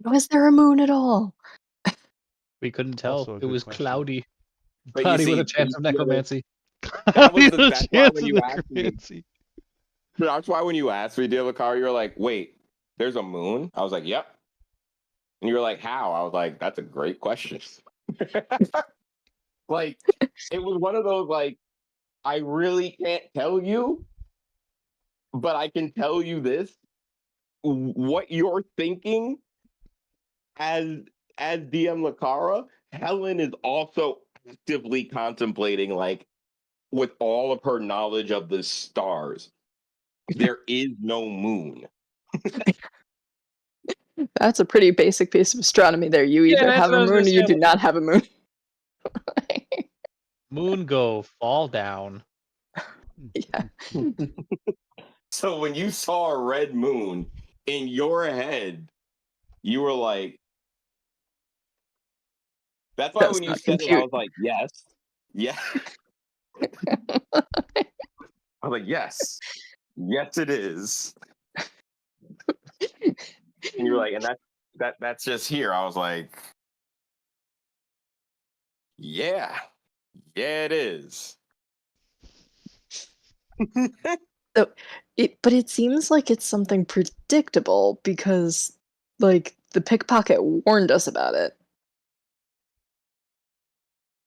Was there a moon at all? We couldn't tell. Also a It good was question. cloudy. But you Cloudy with see, a chance of necromancy. That was the The that's why chance when of you asked me, necromancy. that's why when you asked me, dear Lacara, you were like, wait, there's a moon? I was like, yep. And you were like, how? I was like, that's a great question. Like, it was one of those, like, I really can't tell you, but I can tell you this. What you're thinking as DM Lacara, Helen is also actively contemplating, like, with all of her knowledge of the stars, there is no moon. That's a pretty basic piece of astronomy there. You Yeah, either that's have what I a was moon gonna or you say. do not have a moon. Moon go, fall down. Yeah. So when you saw a red moon in your head, you were like, that's why Does when you not said it, I compute. was like, yes. Yeah. I was like, yes. Yes, it is. And you were like, and that's just here. I was like, yeah. Yeah, it is. So, but it seems like it's something predictable because, like, the pickpocket warned us about it.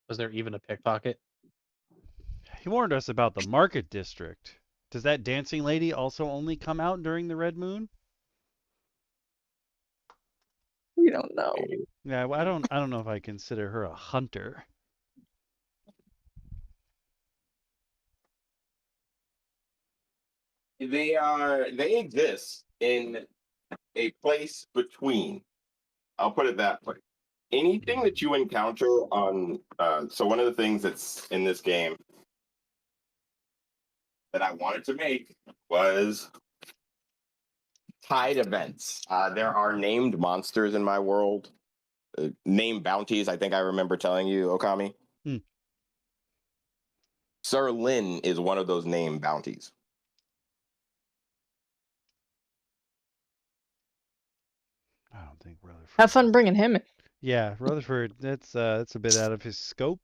Was there even a pickpocket? He warned us about the market district. Does that dancing lady also only come out during the red moon? We don't know. Yeah, well, I don't know if I consider her a hunter. They exist in a place between. I'll put it that way. Anything that you encounter on so one of the things that's in this game that I wanted to make was tide events. There are named monsters in my world, named bounties. I think I remember telling you, Okami. Sir Lin is one of those named bounties. I don't think Rutherford. Have fun bringing him in. Yeah, Rutherford. That's a bit out of his scope.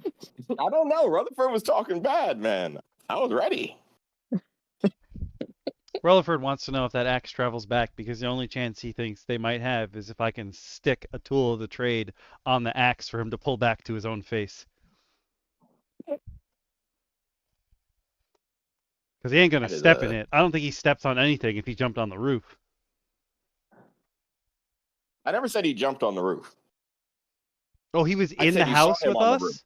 I don't know. Rutherford was talking bad, man. I was ready. Rutherford wants to know if that axe travels back because the only chance he thinks they might have is if I can stick a tool of the trade on the axe for him to pull back to his own face. Because he ain't going to step in it. I don't think he steps on anything if he jumped on the roof. I never said he jumped on the roof. Oh, he was I in said the you saw house him with on the roof. us?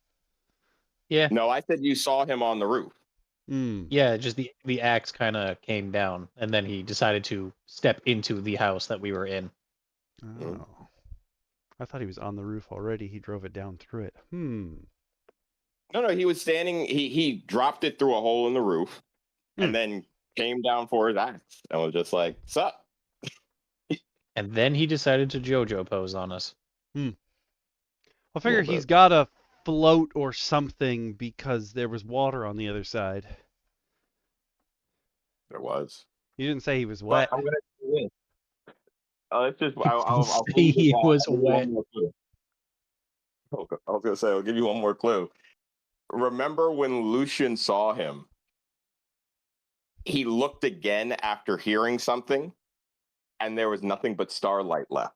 Yeah. No, I said you saw him on the roof. Yeah, just the axe kind of came down, and then he decided to step into the house that we were in. Oh. I thought he was on the roof already. He drove it down through it. No, he was standing. He dropped it through a hole in the roof, and then came down for his axe and was just like, "Sup?" And then he decided to JoJo pose on us. I figure he's got a float or something because there was water on the other side. There was. You didn't say he was wet. But I'm gonna do this. Let's just. I'll Say he was wet. I was gonna say I'll give you one more clue. remember when Lucian saw him, he looked again after hearing something, and there was nothing but starlight left.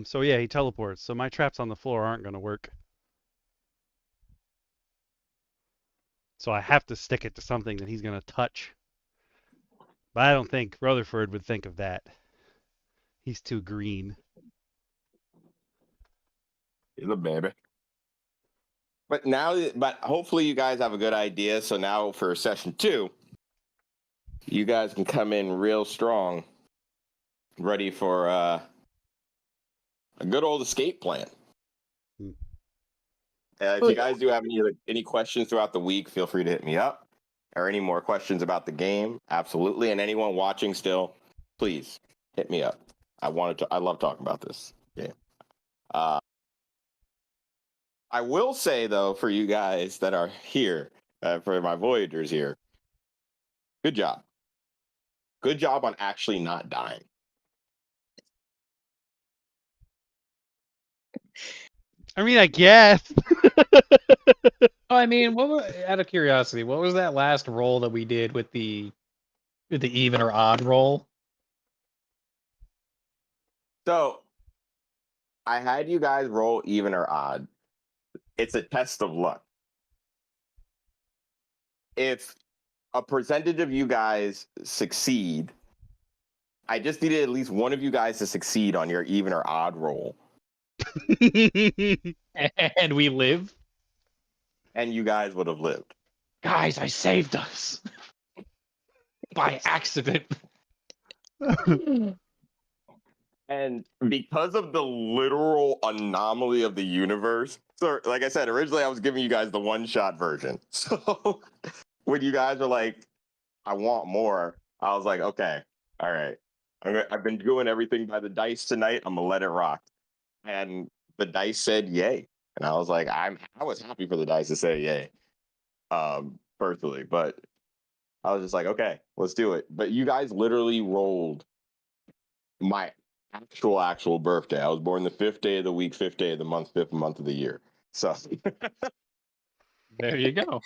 So yeah, he teleports. So my traps on the floor aren't going to work. So I have to stick it to something that he's going to touch. But I don't think Rutherford would think of that. He's too green. He's a baby. But hopefully you guys have a good idea. So now for session 2, you guys can come in real strong, ready for a good old escape plan. If you guys do have any questions throughout the week, feel free to hit me up. Or any more questions about the game, absolutely. And anyone watching still, please hit me up. I love talking about this game. I will say though, for you guys that are here, for my Voyagers here, good job. Good job on actually not dying. I mean, I guess. Oh, I mean, out of curiosity, what was that last roll that we did with the even or odd roll? So I had you guys roll even or odd. It's a test of luck. If a percentage of you guys succeed, I just needed at least one of you guys to succeed on your even or odd roll. And we live? And you guys would have lived. Guys, I saved us. By accident. And because of the literal anomaly of the universe, so like I said, originally I was giving you guys the one-shot version. So when you guys are like, I want more, I was like, okay, all right. I've been doing everything by the dice tonight. I'm gonna let it rock. And the dice said yay. And I was like, I was happy for the dice to say yay. Personally, but I was just like, okay, let's do it. But you guys literally rolled my actual birthday. I was born the 5th day of the week, 5th day of the month, 5th month of the year. So there you go.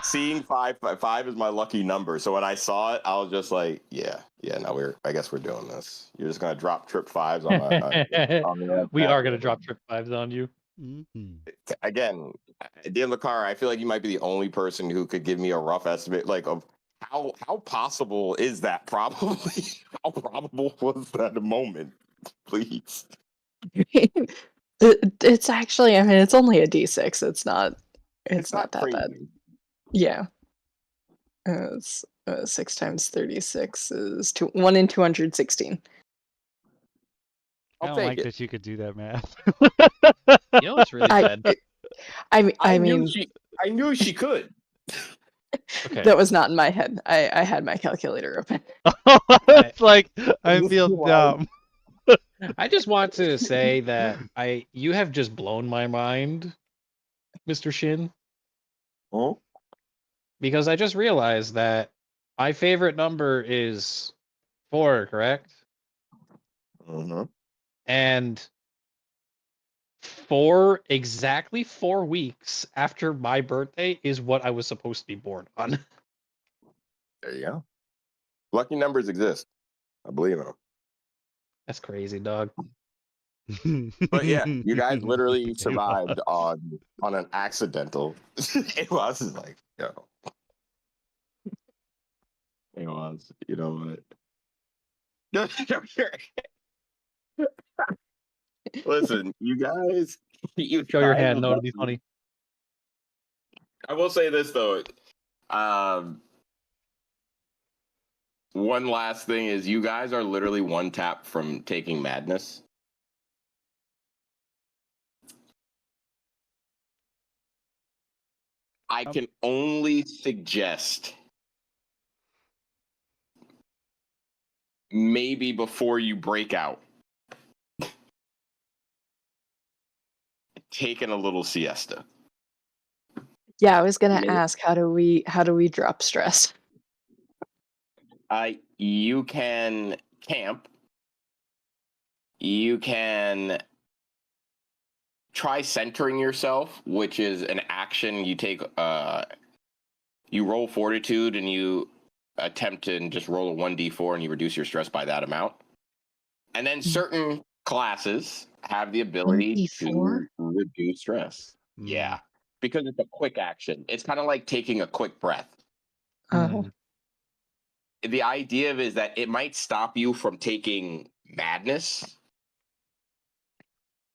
Seeing five is my lucky number. So when I saw it, I was just like, yeah, no, I guess we're doing this. You're just gonna drop trip 5s on my we are gonna drop trip 5s on you. Mm-hmm. Again, DM Lacara, I feel like you might be the only person who could give me a rough estimate, like of how possible is that? Probably. How probable was that moment? Please. It's actually, I mean, it's only a D6. It's not that crazy. bad. Yeah. It's 6 times 36 is 1 in 216. I don't take like it. that you could do that math. You know, it's really bad. I mean, I knew she could. Okay. That was not in my head. I had my calculator open. It's like I feel dumb. I just want to say that you have just blown my mind, Mr. Shin. Oh? Because I just realized that my favorite number is 4, correct? Mm-hmm. And exactly 4 weeks after my birthday is what I was supposed to be born on. There you go. Lucky numbers exist. I believe in them. That's crazy, dog. But yeah, you guys literally survived on an accidental. It was like, yo. It was, you know what? Listen, you guys. Show your hand. No, it'll be funny. I will say this though. One last thing is you guys are literally one tap from taking madness. I can only suggest maybe before you break out, taking a little siesta. Yeah, I was gonna ask, how do we drop stress? You can camp. You can try centering yourself, which is an action you take. You roll fortitude and you attempt to just roll a 1d4 and you reduce your stress by that amount. And then certain classes have the ability 1d4? to reduce stress. Yeah, because it's a quick action. It's kind of like taking a quick breath. Oh. The idea of it is that it might stop you from taking madness,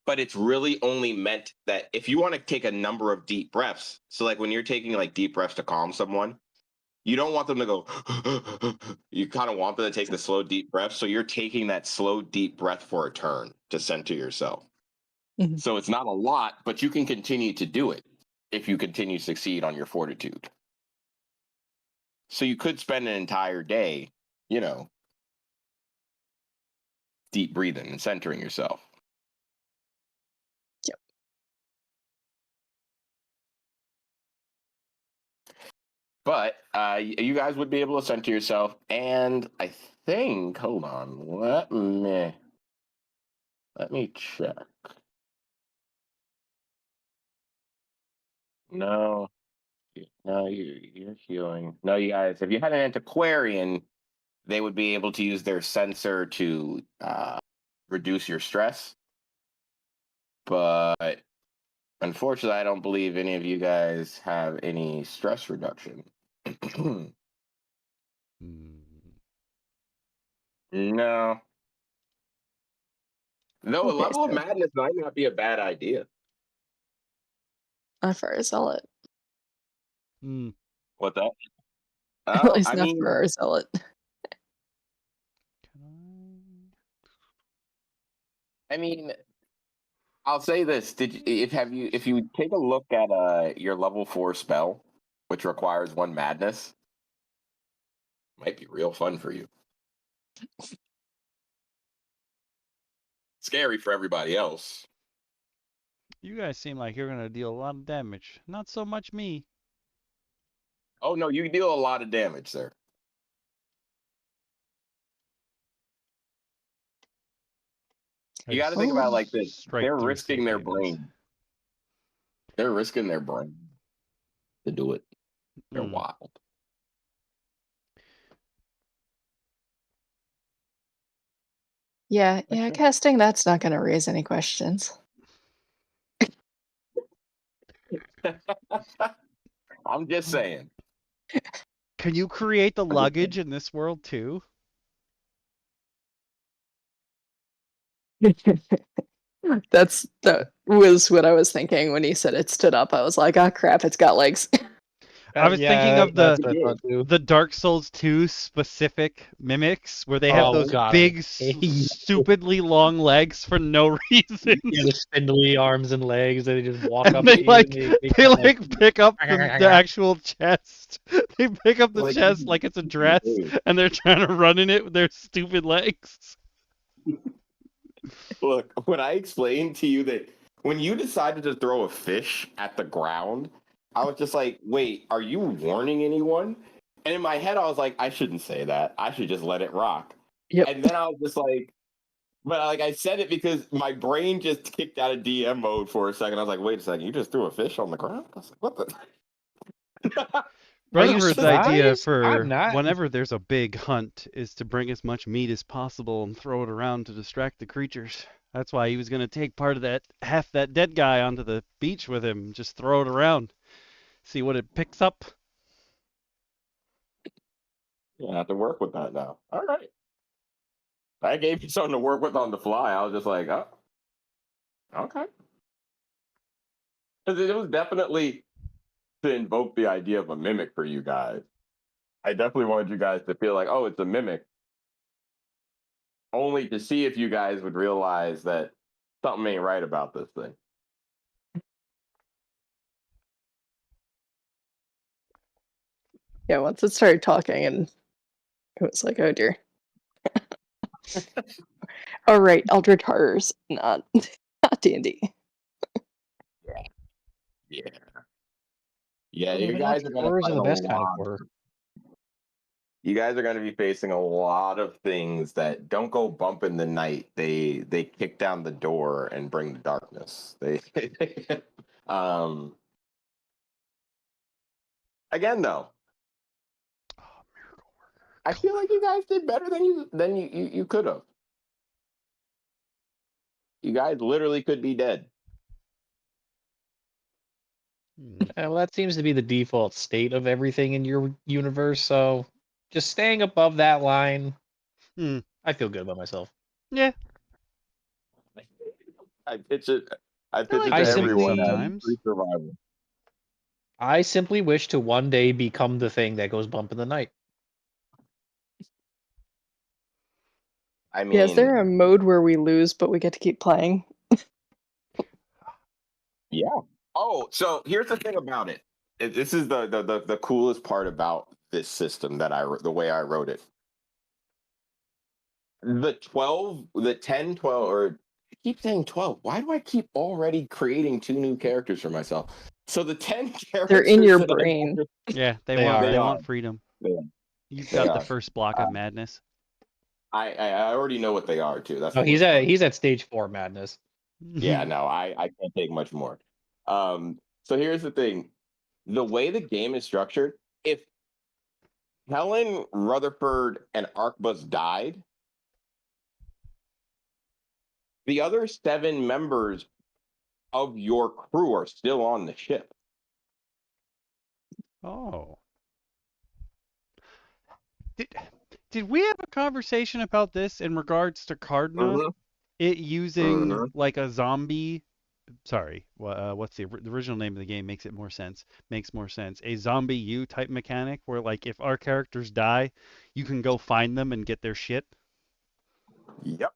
but it's really only meant that if you want to take a number of deep breaths, so like when you're taking like deep breaths to calm someone, you don't want them to go, you kind of want them to take the slow, deep breath. So you're taking that slow, deep breath for a turn to center yourself. Mhm. So it's not a lot, but you can continue to do it if you continue to succeed on your fortitude. So you could spend an entire day, you know, deep breathing and centering yourself. Yep. But you guys would be able to center yourself, and I think, hold on, let me check. No, you're healing. No, you guys, if you had an antiquarian, they would be able to use their sensor to reduce your stress. But unfortunately, I don't believe any of you guys have any stress reduction. No. Though a Okay, level of so madness might not be a bad idea. not for our zealot. What's that? At Oh, least I not mean, for our zealot. I'll say this: if you take a look at your level 4 spell, which requires 1 madness, might be real fun for you. Scary for everybody else. You guys seem like you're gonna deal a lot of damage. Not so much me. Oh no, you deal a lot of damage, sir. You got to think about it like this: Strike they're through risking their sapiens. brain. They're risking their brain to do it. They're Mm. wild. Yeah, Sure. casting that's not going to raise any questions. I'm just saying. Can you create the luggage in this world too? That was what I was thinking when he said it stood up. I was like, oh crap, it's got legs. I was thinking of that's what I thought too. the Dark Souls 2 specific mimics where they have Oh, those God. big, stupidly long legs for no reason. Yeah, the spindly arms and legs, and they just walk And up they to you. like and they they kinda like pick up the actual chest. They pick up the Like, chest like it's a dress, and they're trying to run in it with their stupid legs. Look, when I explained to you that when you decided to throw a fish at the ground, I was just like, wait, are you warning anyone? And in my head, I was like, I shouldn't say that. I should just let it rock. Yep. And then I was just like, but like I said it because my brain just kicked out of DM mode for a second. I was like, wait a second, you just threw a fish on the ground? I was like, what the? Are you Brotherhood's idea surprised? for I'm not. whenever there's a big hunt is to bring as much meat as possible and throw it around to distract the creatures. That's why he was going to take part of that, half that dead guy onto the beach with him, just throw it around, see what it picks up. You have to work with that now. All right. I gave you something to work with on the fly. I was just like, oh, okay. Because it was definitely to invoke the idea of a mimic for you guys. I definitely wanted you guys to feel like, oh, it's a mimic. Only to see if you guys would realize that something ain't right about this thing. Yeah, once it started talking, and it was like, oh dear. Oh right, Eldritch Horrors, not D&D. Yeah. Yeah, Believe you it or not, guys are gonna horrors are find the a best kind of lot. horror. You guys are going to be facing a lot of things that don't go bump in the night. They kick down the door and bring the darkness. Again though, Oh, miracle worker. I feel like you guys did better than you could have. You guys literally could be dead. Well, that seems to be the default state of everything in your universe. So, just staying above that line, I feel good about myself. Yeah. I pitch it. I pitch like it to I these things everyone as sometimes. free survival. I simply wish to one day become the thing that goes bump in the night. I mean, Yeah, is there a mode where we lose but we get to keep playing? yeah. Oh, so here's the thing about it. This is the coolest part about this system the way I wrote it. The 10, 12, or I keep saying 12. Why do I keep already creating 2 new characters for myself? So the 10 characters They're in your that I brain. Yeah, they They are. want freedom. They are. You've They got the are. first block of madness. I already know what they are too. That's Oh, the worst part. he's at stage 4 madness. Yeah, no, I can't take much more. So here's the thing. The way the game is structured, if Helen, Rutherford, and Arquebus died, the other 7 members of your crew are still on the ship. Oh. Did we have a conversation about this in regards to Cardna? It using like a zombie. Sorry, what's the original name of the game? Makes more sense. A zombie U type mechanic where like if our characters die, you can go find them and get their shit. Yep.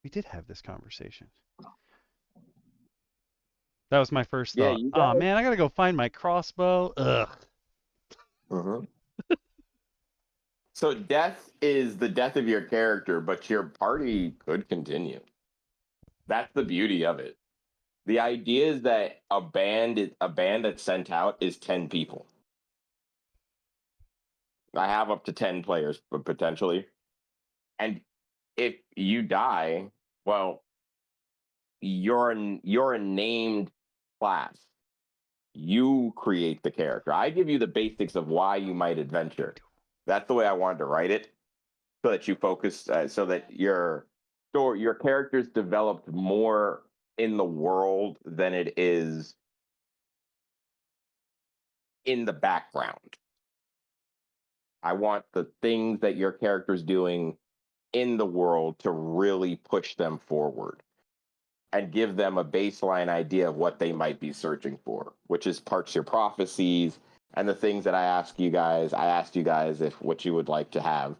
We did have this conversation. That was my first Yeah, thought. you Oh guys- man, I gotta go find my crossbow. Ugh. So death is the death of your character, but your party could continue. That's the beauty of it. The idea is that a band that's sent out is 10 people. I have up to 10 players, but potentially. And if you die, well, you're a named class. You create the character. I give you the basics of why you might adventure. That's the way I wanted to write it, so that you focus, so that your character's developed more in the world than it is in the background. I want the things that your character's doing in the world to really push them forward and give them a baseline idea of what they might be searching for, which is parts of your prophecies and the things that I asked you guys if what you would like to have.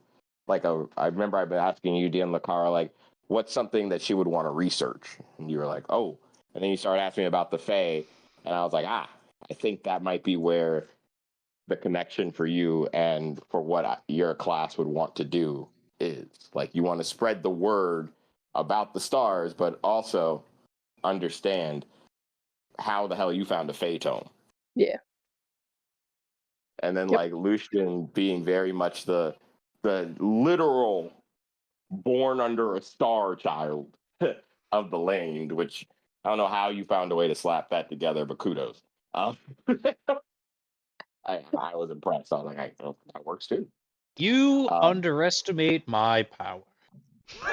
Like I remember I've been asking you, DM Lacara, like, what's something that she would want to research? And you were like, oh. And then you started asking me about the Fae, and I was like, I think that might be where the connection for you and for what your class would want to do is. Like, you want to spread the word about the stars, but also understand how the hell you found a Fae tome. Yeah. And then like Lucian being very much the literal born under a star child of the land, which I don't know how you found a way to slap that together, but kudos. I was impressed. I was like, oh, that works too. You underestimate my power.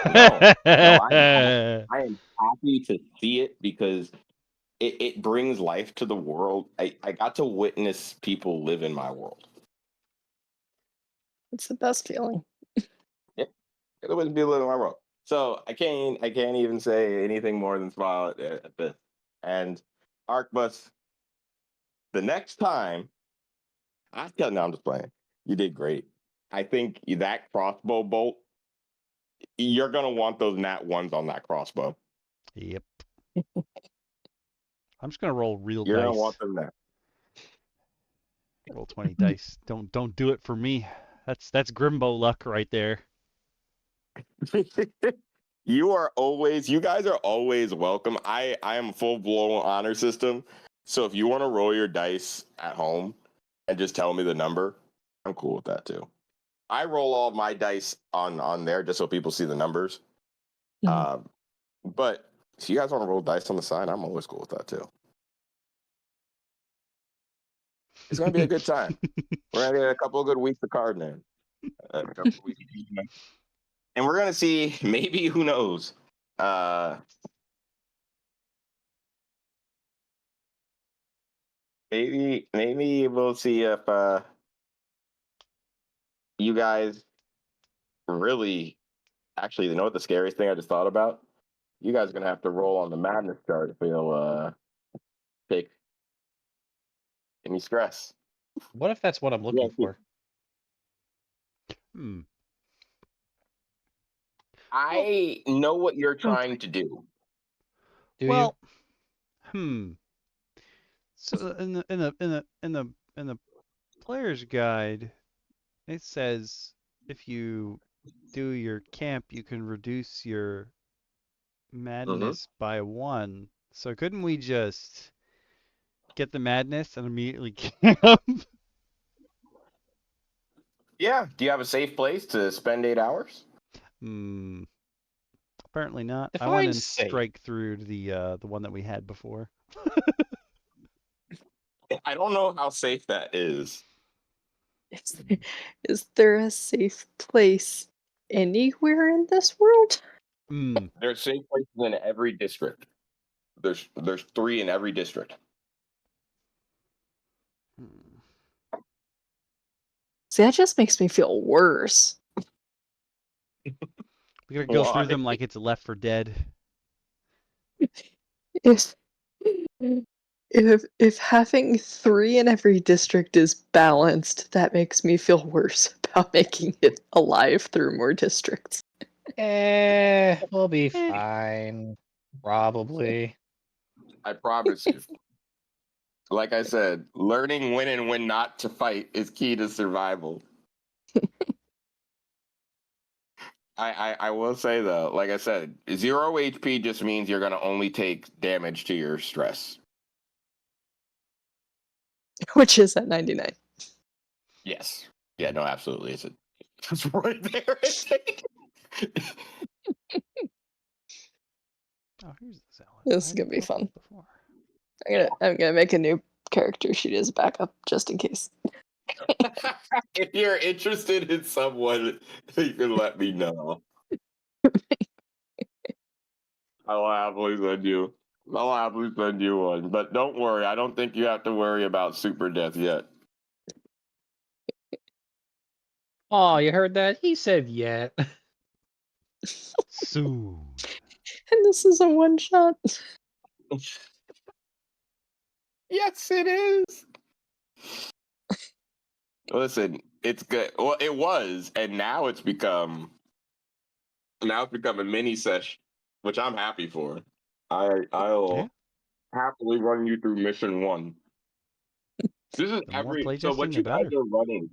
No, I am happy to see it because it brings life to the world. I got to witness people live in my world. It's the best feeling. It wouldn't be living in my world. So I can't even say anything more than smile at this. And Arquebus, the next time, I'm just playing. You did great. I think that crossbow bolt, you're gonna want those nat ones on that crossbow. Yep. I'm just gonna roll real You're dice. gonna want them there. Roll 20 dice. Don't do it for me. That's Grimbo luck right there. You guys are always welcome. I am full blown honor system. So if you want to roll your dice at home and just tell me the number, I'm cool with that too. I roll all my dice on there just so people see the numbers. But if you guys want to roll dice on the side, I'm always cool with that too. It's gonna be a good time. We're gonna get a couple of good weeks of Cardna. A couple of weeks, and we're gonna see. Maybe, who knows? Maybe we'll see if you guys really. Actually, you know what the scariest thing I just thought about? You guys are gonna have to roll on the madness chart if you'll take any stress. What if that's what I'm looking for? I know what you're trying to do. Do you? So in the player's guide, it says if you do your camp, you can reduce your madness by 1. So couldn't we just get the madness and immediately camp? Yeah. Do you have a safe place to spend 8 hours? Apparently not. I Define went and safe. strike through the one that we had before. I don't know how safe that is. Is there a safe place anywhere in this world? There's safe places in every district. There's 3 in every district. See, that just makes me feel worse. We gotta go through them like it's Left 4 Dead. If having 3 in every district is balanced, that makes me feel worse about making it alive through more districts. We'll be fine. Probably. I promise you. Like I said, learning when and when not to fight is key to survival. I will say though, like I said, 0 HP just means you're gonna only take damage to your stress. Which is at 99. Yes. Yeah, no, absolutely. It's right there. Oh, here's the salad. This is gonna be fun. I'm gonna make a new character sheet as a backup just in case. If you're interested in someone, you can let me know. I'll happily send you one. But don't worry, I don't think you have to worry about super death yet. Oh, you heard that? He said yet. Soon. And this is a one shot. Yes, it is. Listen, it's good. Well, it was, and now it's become a mini sesh, which I'm happy for. I'll happily run you through mission 1. This is so what you guys are running.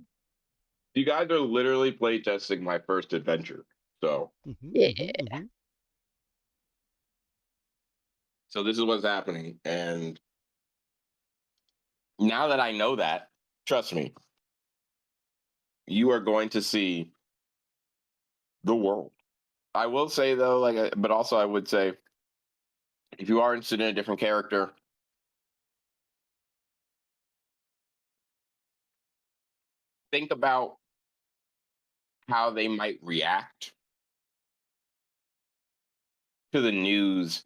You guys are literally playtesting my first adventure. So So this is what's happening, and now that I know that, trust me, you are going to see the world. I will say though, but also I would say, if you are interested in a different character, think about how they might react to the news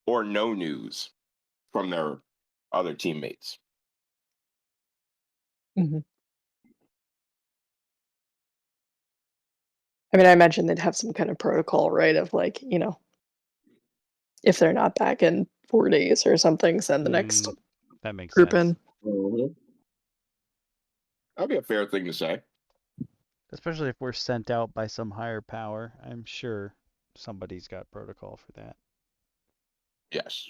or no news from their other teammates. I mean, I imagine they'd have some kind of protocol, right? Of like, if they're not back in 4 days or something, send the next that makes group sense. in. That'd be a fair thing to say. Especially if we're sent out by some higher power. I'm sure somebody's got protocol for that. Yes.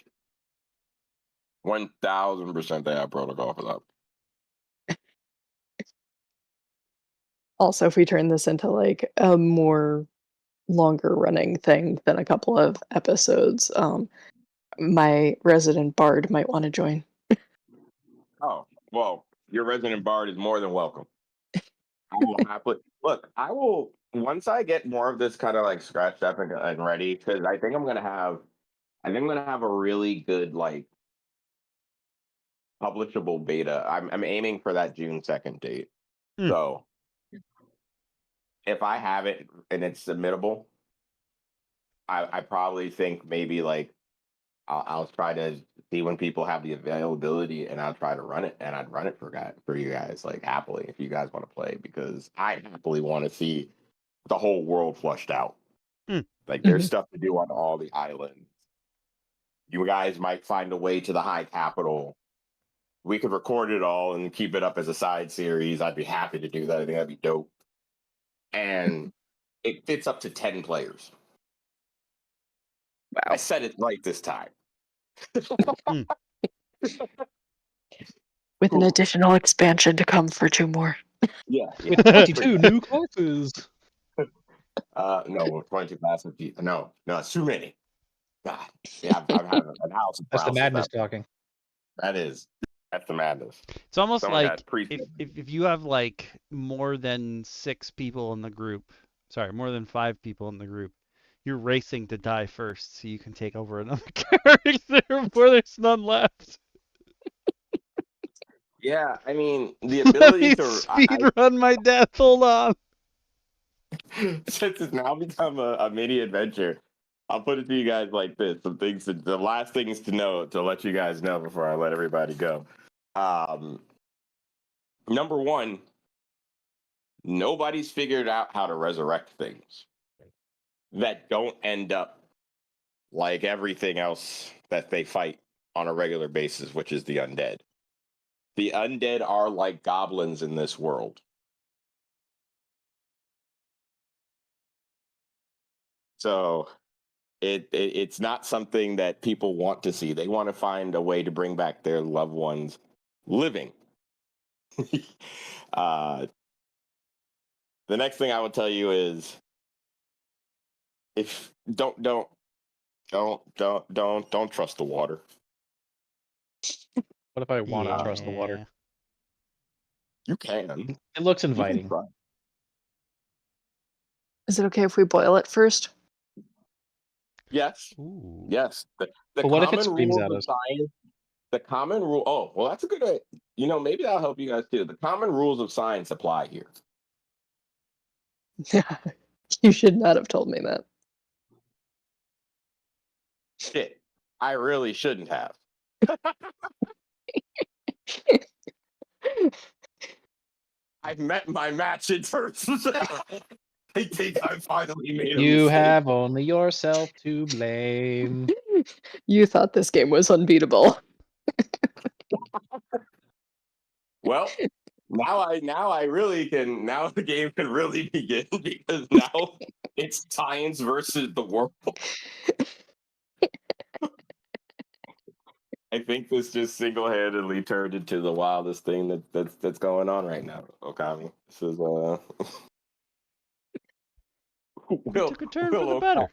1000% they have protocol for that. Also, if we turn this into like a more longer running thing than a couple of episodes, my resident bard might want to join. Oh, well, your resident bard is more than welcome. I will happily look. I will once I get more of this kind of like scratched up and ready, because I think I'm gonna have a really good like publishable beta. I'm aiming for that June 2nd date. Hmm. So if I have it and it's submittable, I probably think maybe like I'll try to see when people have the availability, and I'll try to run it, and I'd run it for you guys like happily if you guys want to play, because I happily want to see the whole world flushed out. Hmm. Like there's stuff to do on all the islands. You guys might find a way to the high capital. We could record it all and keep it up as a side series. I'd be happy to do that. I think that'd be dope. And it fits up to 10 players. Wow. I said it right this time. With an additional expansion to come for 2 more. Yeah. With 22 new classes. No, 22 classes. No, it's too many. God, yeah, I've had an house. That's the madness talking. That's the madness. It's almost Someone like had pre- if you have like more than 6 people in the group, sorry, more than 5 people in the group, you're racing to die first so you can take over another character before there's none left. Yeah, I mean the Let ability me to speed run my death. Hold on. Since it's now become a mini adventure, I'll put it to you guys like this: the last things to know to let you guys know before I let everybody go. Number one, nobody's figured out how to resurrect things that don't end up like everything else that they fight on a regular basis, which is the undead. The undead are like goblins in this world. So it's not something that people want to see. They want to find a way to bring back their loved ones living. The next thing I will tell you is, if don't trust the water. What if I want to trust the water? Yeah. You can. It looks You can inviting. try. Is it okay if we boil it first? Yes. Ooh. Yes. The But what if it common screams rules at of us? science. The common rule. Oh, well, that's a good idea. Maybe that'll help you guys too. The common rules of science apply here. You should not have told me that. Shit, I really shouldn't have. I've met my match in person. I think I finally made a You mistake. have only yourself to blame. You thought this game was unbeatable. Well, now I really can. Now the game can really begin, because now it's science versus the world. I think this just single-handedly turned into the wildest thing that's going on right now, Okami. This is It took a turn for the better.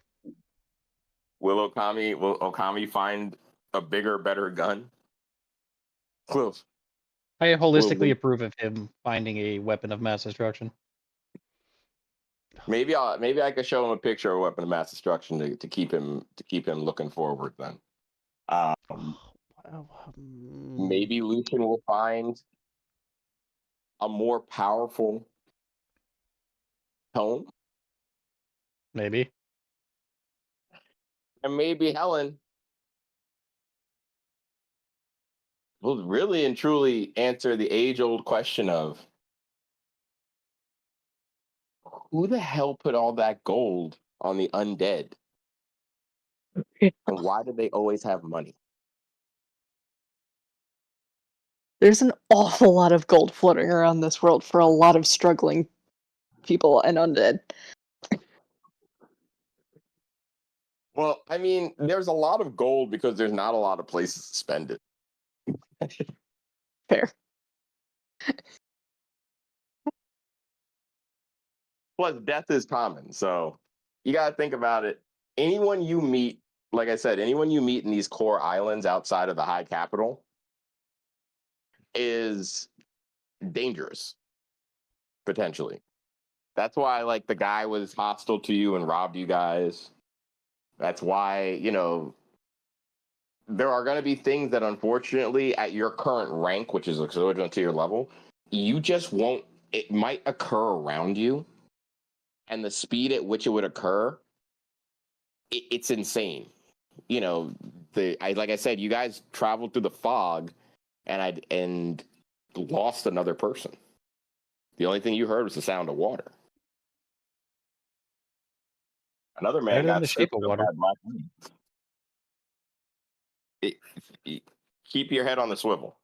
Will Okami find a bigger, better gun? Close. I holistically approve of him finding a weapon of mass destruction. Maybe I could show him a picture of a weapon of mass destruction to keep him looking forward. Then, maybe Lucian will find a more powerful tome, Maybe. and maybe Helen will really and truly answer the age-old question of, who the hell put all that gold on the undead? And why do they always have money? There's an awful lot of gold floating around this world for a lot of struggling people and undead. Well, I mean, there's a lot of gold because there's not a lot of places to spend it. Fair. Plus, death is common, so you got to think about it. Anyone you meet, like I said, anyone you meet in these core islands outside of the high capital is dangerous. potentially. That's why, like, the guy was hostile to you and robbed you guys. That's why, there are going to be things that, unfortunately, at your current rank, which is equivalent to your level, you just won't. It might occur around you, and the speed at which it would occur, it's insane. Like I said, you guys traveled through the fog, and lost another person. The only thing you heard was the sound of water. Another man Better than got the shape of water. Keep your head on the swivel.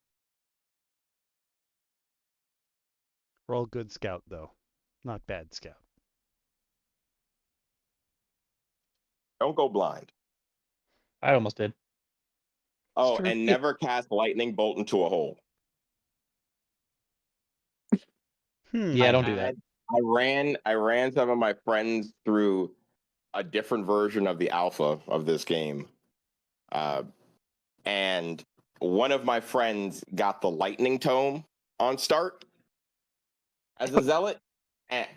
Roll good scout, though. Not bad scout. Don't go blind. I almost did. Oh, Sure. and never cast lightning bolt into a hole. Yeah, don't do that. I ran some of my friends through a different version of the alpha of this game. And one of my friends got the lightning tome on start as a zealot.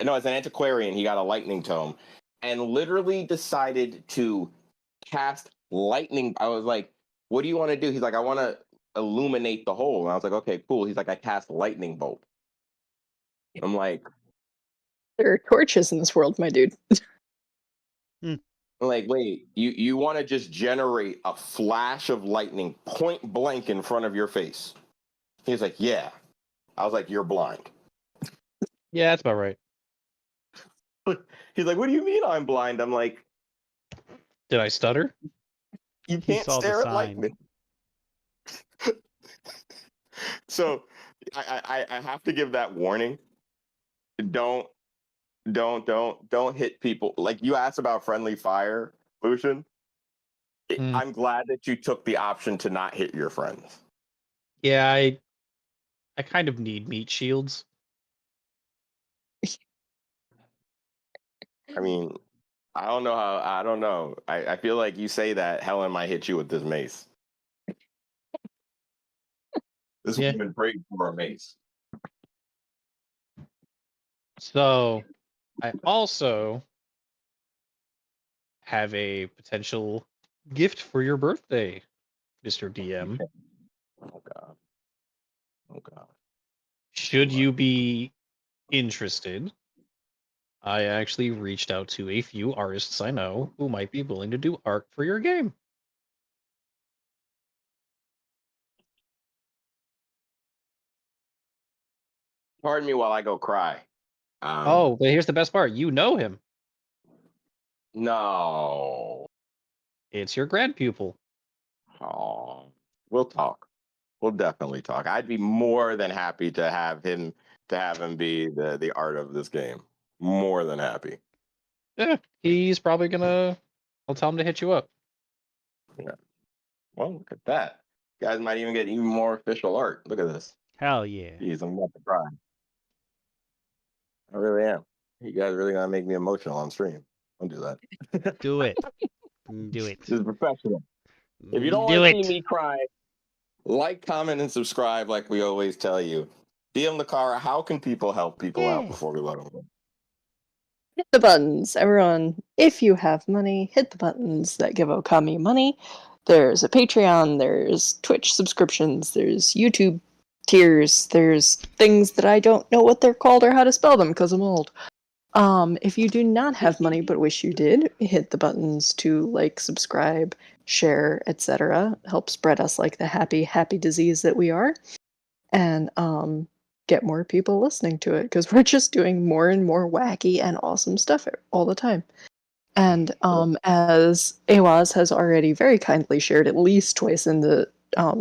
No, as an antiquarian, he got a lightning tome and literally decided to cast lightning. I was like, what do you want to do? He's like, I want to illuminate the hole. And I was like, okay, cool. He's like, I cast lightning bolt. I'm like, There are torches in this world, my dude. I'm like, wait, you want to just generate a flash of lightning point blank in front of your face? He's like, yeah. I was like, you're blind. Yeah, that's about right. He's like, what do you mean I'm blind? I'm like, Did I stutter? you He can't saw the stare at sign. lightning. So I have to give that warning. Don't hit people. Like, you asked about friendly fire, Lucian. I'm glad that you took the option to not hit your friends. Yeah, I kind of need meat shields. I mean, I don't know. I feel like you say that Helen might hit you with this mace. This Yeah. woman prayed for a mace. So, I also have a potential gift for your birthday, Mr. DM. Oh god. Oh god. Should you be interested, I actually reached out to a few artists I know who might be willing to do art for your game. Pardon me while I go cry. Oh, but here's the best part. You know him. No. It's your grand pupil. Oh. We'll talk. We'll definitely talk. I'd be more than happy to have him be the art of this game. More than happy. Yeah, he's probably gonna. I'll tell him to hit you up. Yeah. Well, look at that. You guys might even get even more official art. Look at this. Hell yeah. Jeez, I'm about to cry. I really am. You guys really gonna make me emotional on stream. Don't do that. Do it. Do it. This is professional. If you don't Do want to it. see me cry, like, comment, and subscribe like we always tell you. DM Lacara, how can people help people out before we let them go? Hit the buttons, everyone. If you have money, hit the buttons that give Okami money. There's a Patreon, there's Twitch subscriptions, there's YouTube tiers, there's things that I don't know what they're called or how to spell them because I'm old. If you do not have money but wish you did, hit the buttons to like, subscribe, share, etc. Help spread us like the happy disease that we are. And get more people listening to it because we're just doing more and more wacky and awesome stuff all the time. And as Awaz has already very kindly shared at least twice in the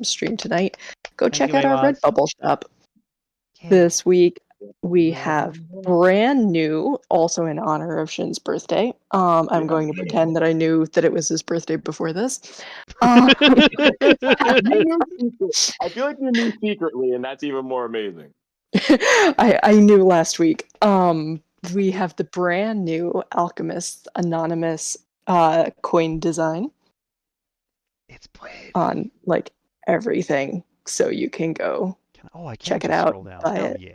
stream tonight, go check out our Redbubble shop. This week we have brand new, also in honor of Shin's birthday. I'm going to pretend that I knew that it was his birthday before this. I feel like you knew secretly, and that's even more amazing. I knew last week. We have the brand new Alchemist Anonymous coin design. It's played. On like everything, so you can go I check it just out. scroll down. Buy Hell it. yeah.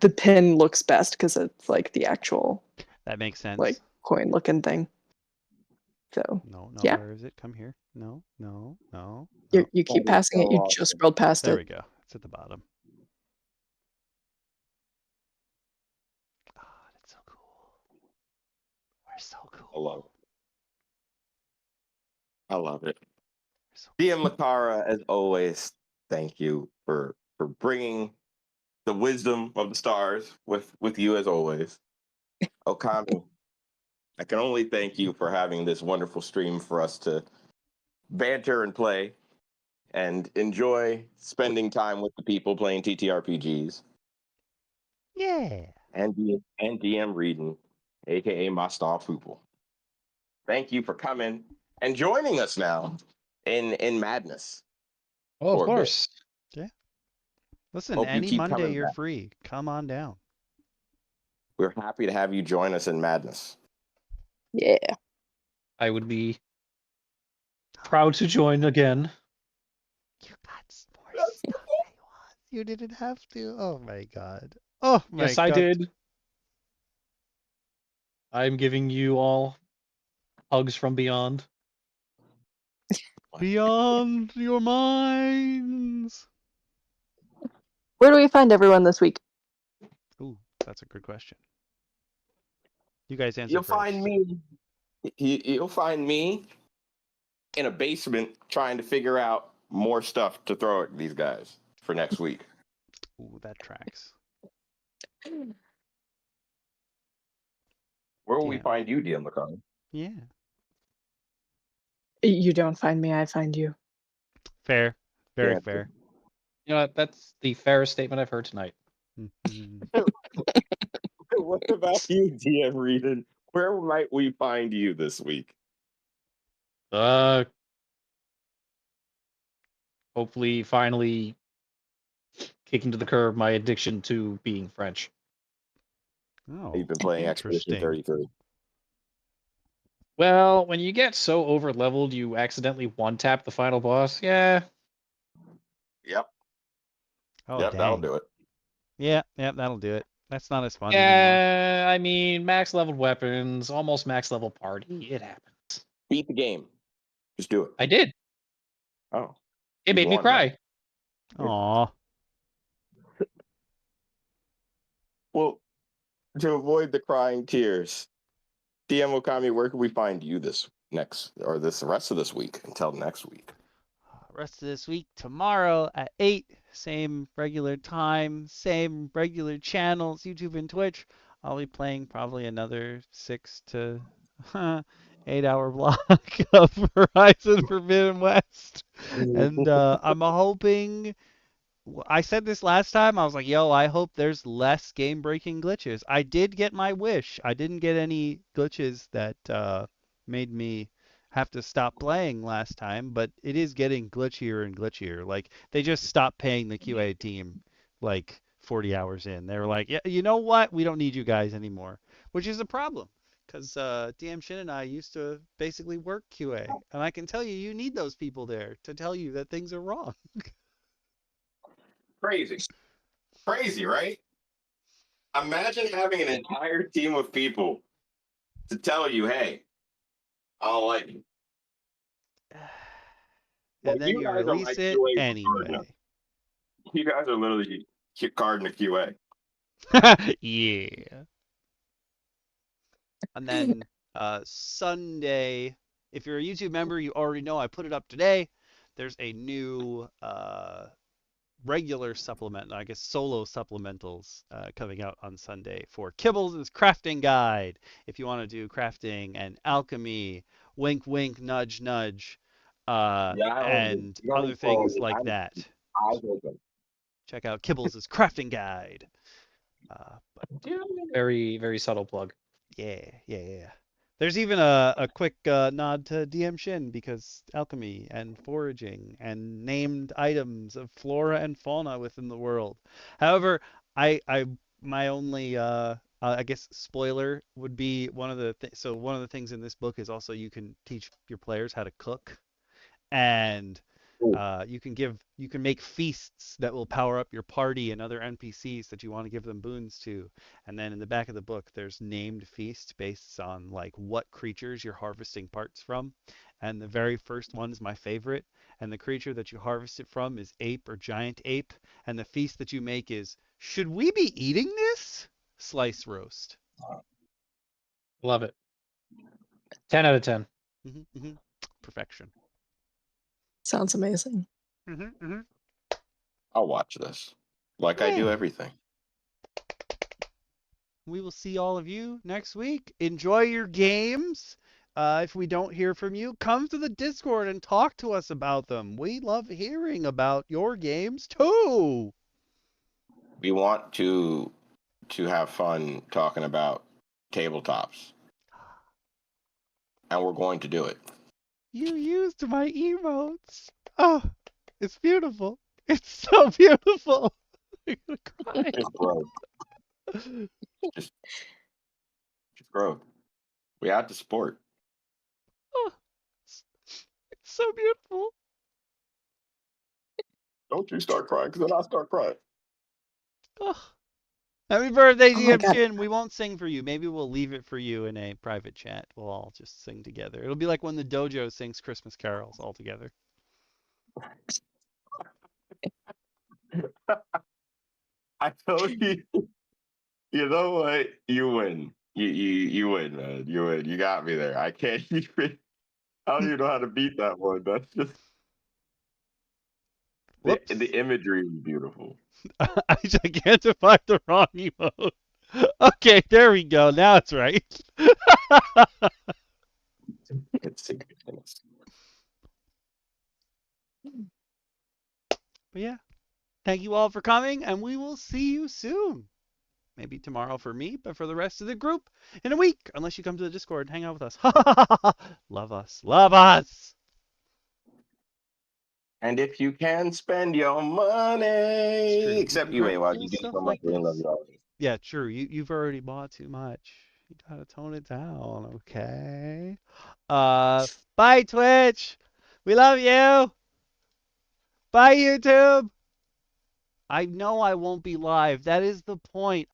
the pin looks best because it's like the actual That makes sense. like coin looking thing. So No, yeah. where is it? Come here. No. You keep passing it. You just scrolled past There it. we go. It's at the bottom. God, it's so cool. We're so cool. I love it. I love it. We're so DM Lacara, as always, thank you for bringing the wisdom of the stars with you as always. Okami, I can only thank you for having this wonderful stream for us to banter and play and enjoy spending time with the people playing TTRPGs. Yeah. And DM Reeden, aka my star pupil. Thank you for coming and joining us now in madness. Oh, For of a bit. course. Listen, Hope you any keep Monday coming you're back. free. Come on down. We're happy to have you join us in madness. Yeah. I would be proud to join again. You got more stuff they want. You didn't have to. Oh my god. Oh my Yes, god. I did. I'm giving you all hugs from beyond. Beyond your minds. Where do we find everyone this week? Ooh, that's a good question. You guys answer You'll first. find me. You'll find me in a basement trying to figure out more stuff to throw at these guys for next week. Ooh, that tracks. Where will we Damn. find you, DM Lacara? Yeah. You don't find me, I find you. Fair. Very Yeah. fair. You know what? That's the fairest statement I've heard tonight. Mhm. What about you, DM Reeden? Where might we find you this week? Hopefully, finally kicking to the curb my addiction to being French. Oh, You've been playing Expedition interesting. 33. Well, when you get so over leveled, you accidentally one tap the final boss. Yeah, Yep. Oh, Yep, that'll dang. do it. Yeah, that'll do it. That's not as fun anymore. yeah. I mean, max leveled weapons, almost max level party. It happens. Beat the game. Just do it. I did. Oh. It You made me won, cry. then. Aw. Well, to avoid the crying tears, DM Okami, where can we find you this rest of this week until next week? Rest of this week, tomorrow at 8, same regular time, same regular channels, YouTube and Twitch. I'll be playing probably another 6 to 8 hour block of Horizon Forbidden West. And I'm hoping, I said this last time, I was like, yo, I hope there's less game breaking glitches. I did get my wish. I didn't get any glitches that made me have to stop playing last time, but it is getting glitchier and glitchier. Like, they just stopped paying the QA team like 40 hours in. They were like, yeah, you know what? We don't need you guys anymore, which is a problem because DM Shin and I used to basically work QA. And I can tell you, you need those people there to tell you that things are wrong. Crazy, right? Imagine having an entire team of people to tell you, hey, I don't like you. And then you you guys are release like it QA for anyway. Cardna. You guys are literally Cardna QA. Yeah. And then Sunday, if you're a YouTube member, you already know I put it up today. There's a new regular supplement, I guess solo supplementals coming out on Sunday for Kibbles' crafting guide. If you want to do crafting and alchemy, wink, wink, nudge, nudge, and other things like that. Eyes open. Check out Kibbles' crafting guide. But Very, very subtle plug. yeah. There's even a quick nod to DM Shin because alchemy and foraging and named items of flora and fauna within the world. However, my only I guess spoiler would be one of the one of the things in this book is also you can teach your players how to cook, and Ooh. You can make feasts that will power up your party and other NPCs that you want to give them boons to. And then in the back of the book, there's named feasts based on like what creatures you're harvesting parts from. And the very first one's my favorite. And the creature that you harvest it from is ape or giant ape. And the feast that you make is, should we be eating this? Slice roast. Love it. 10 out of 10. Perfection. Sounds amazing. I'll watch this. Like I do everything. We will see all of you next week. Enjoy your games. If we don't hear from you, come to the Discord and talk to us about them. We love hearing about your games too. We want to have fun talking about tabletops. And we're going to do it. You used my emotes. Oh, it's beautiful. It's so beautiful. I'm gonna cry. Just growth. Just growth. We have to support. Oh, it's so beautiful. Don't you start crying, because then I'll start crying. Oh. Happy birthday, Oh my DM God. Shin. We won't sing for you. Maybe we'll leave it for you in a private chat. We'll all just sing together. It'll be like when the dojo sings Christmas carols all together. I told you. You know what? You win. You win, man. You win. You got me there. I can't even. I don't even know how to beat that one. That's just. Whoops. The imagery is beautiful. I gigantified the wrong emote. Okay, there we go. Now it's right. It's significant. But yeah, thank you all for coming, and we will see you soon. Maybe tomorrow for me, but for the rest of the group in a week, unless you come to the Discord and hang out with us. Love us. Love us. And if you can spend your money, except you, AWOD, you get so much. We love you already. Yeah, true. You've already bought too much. You gotta tone it down, okay? Bye Twitch. We love you. Bye YouTube. I know I won't be live. That is the point.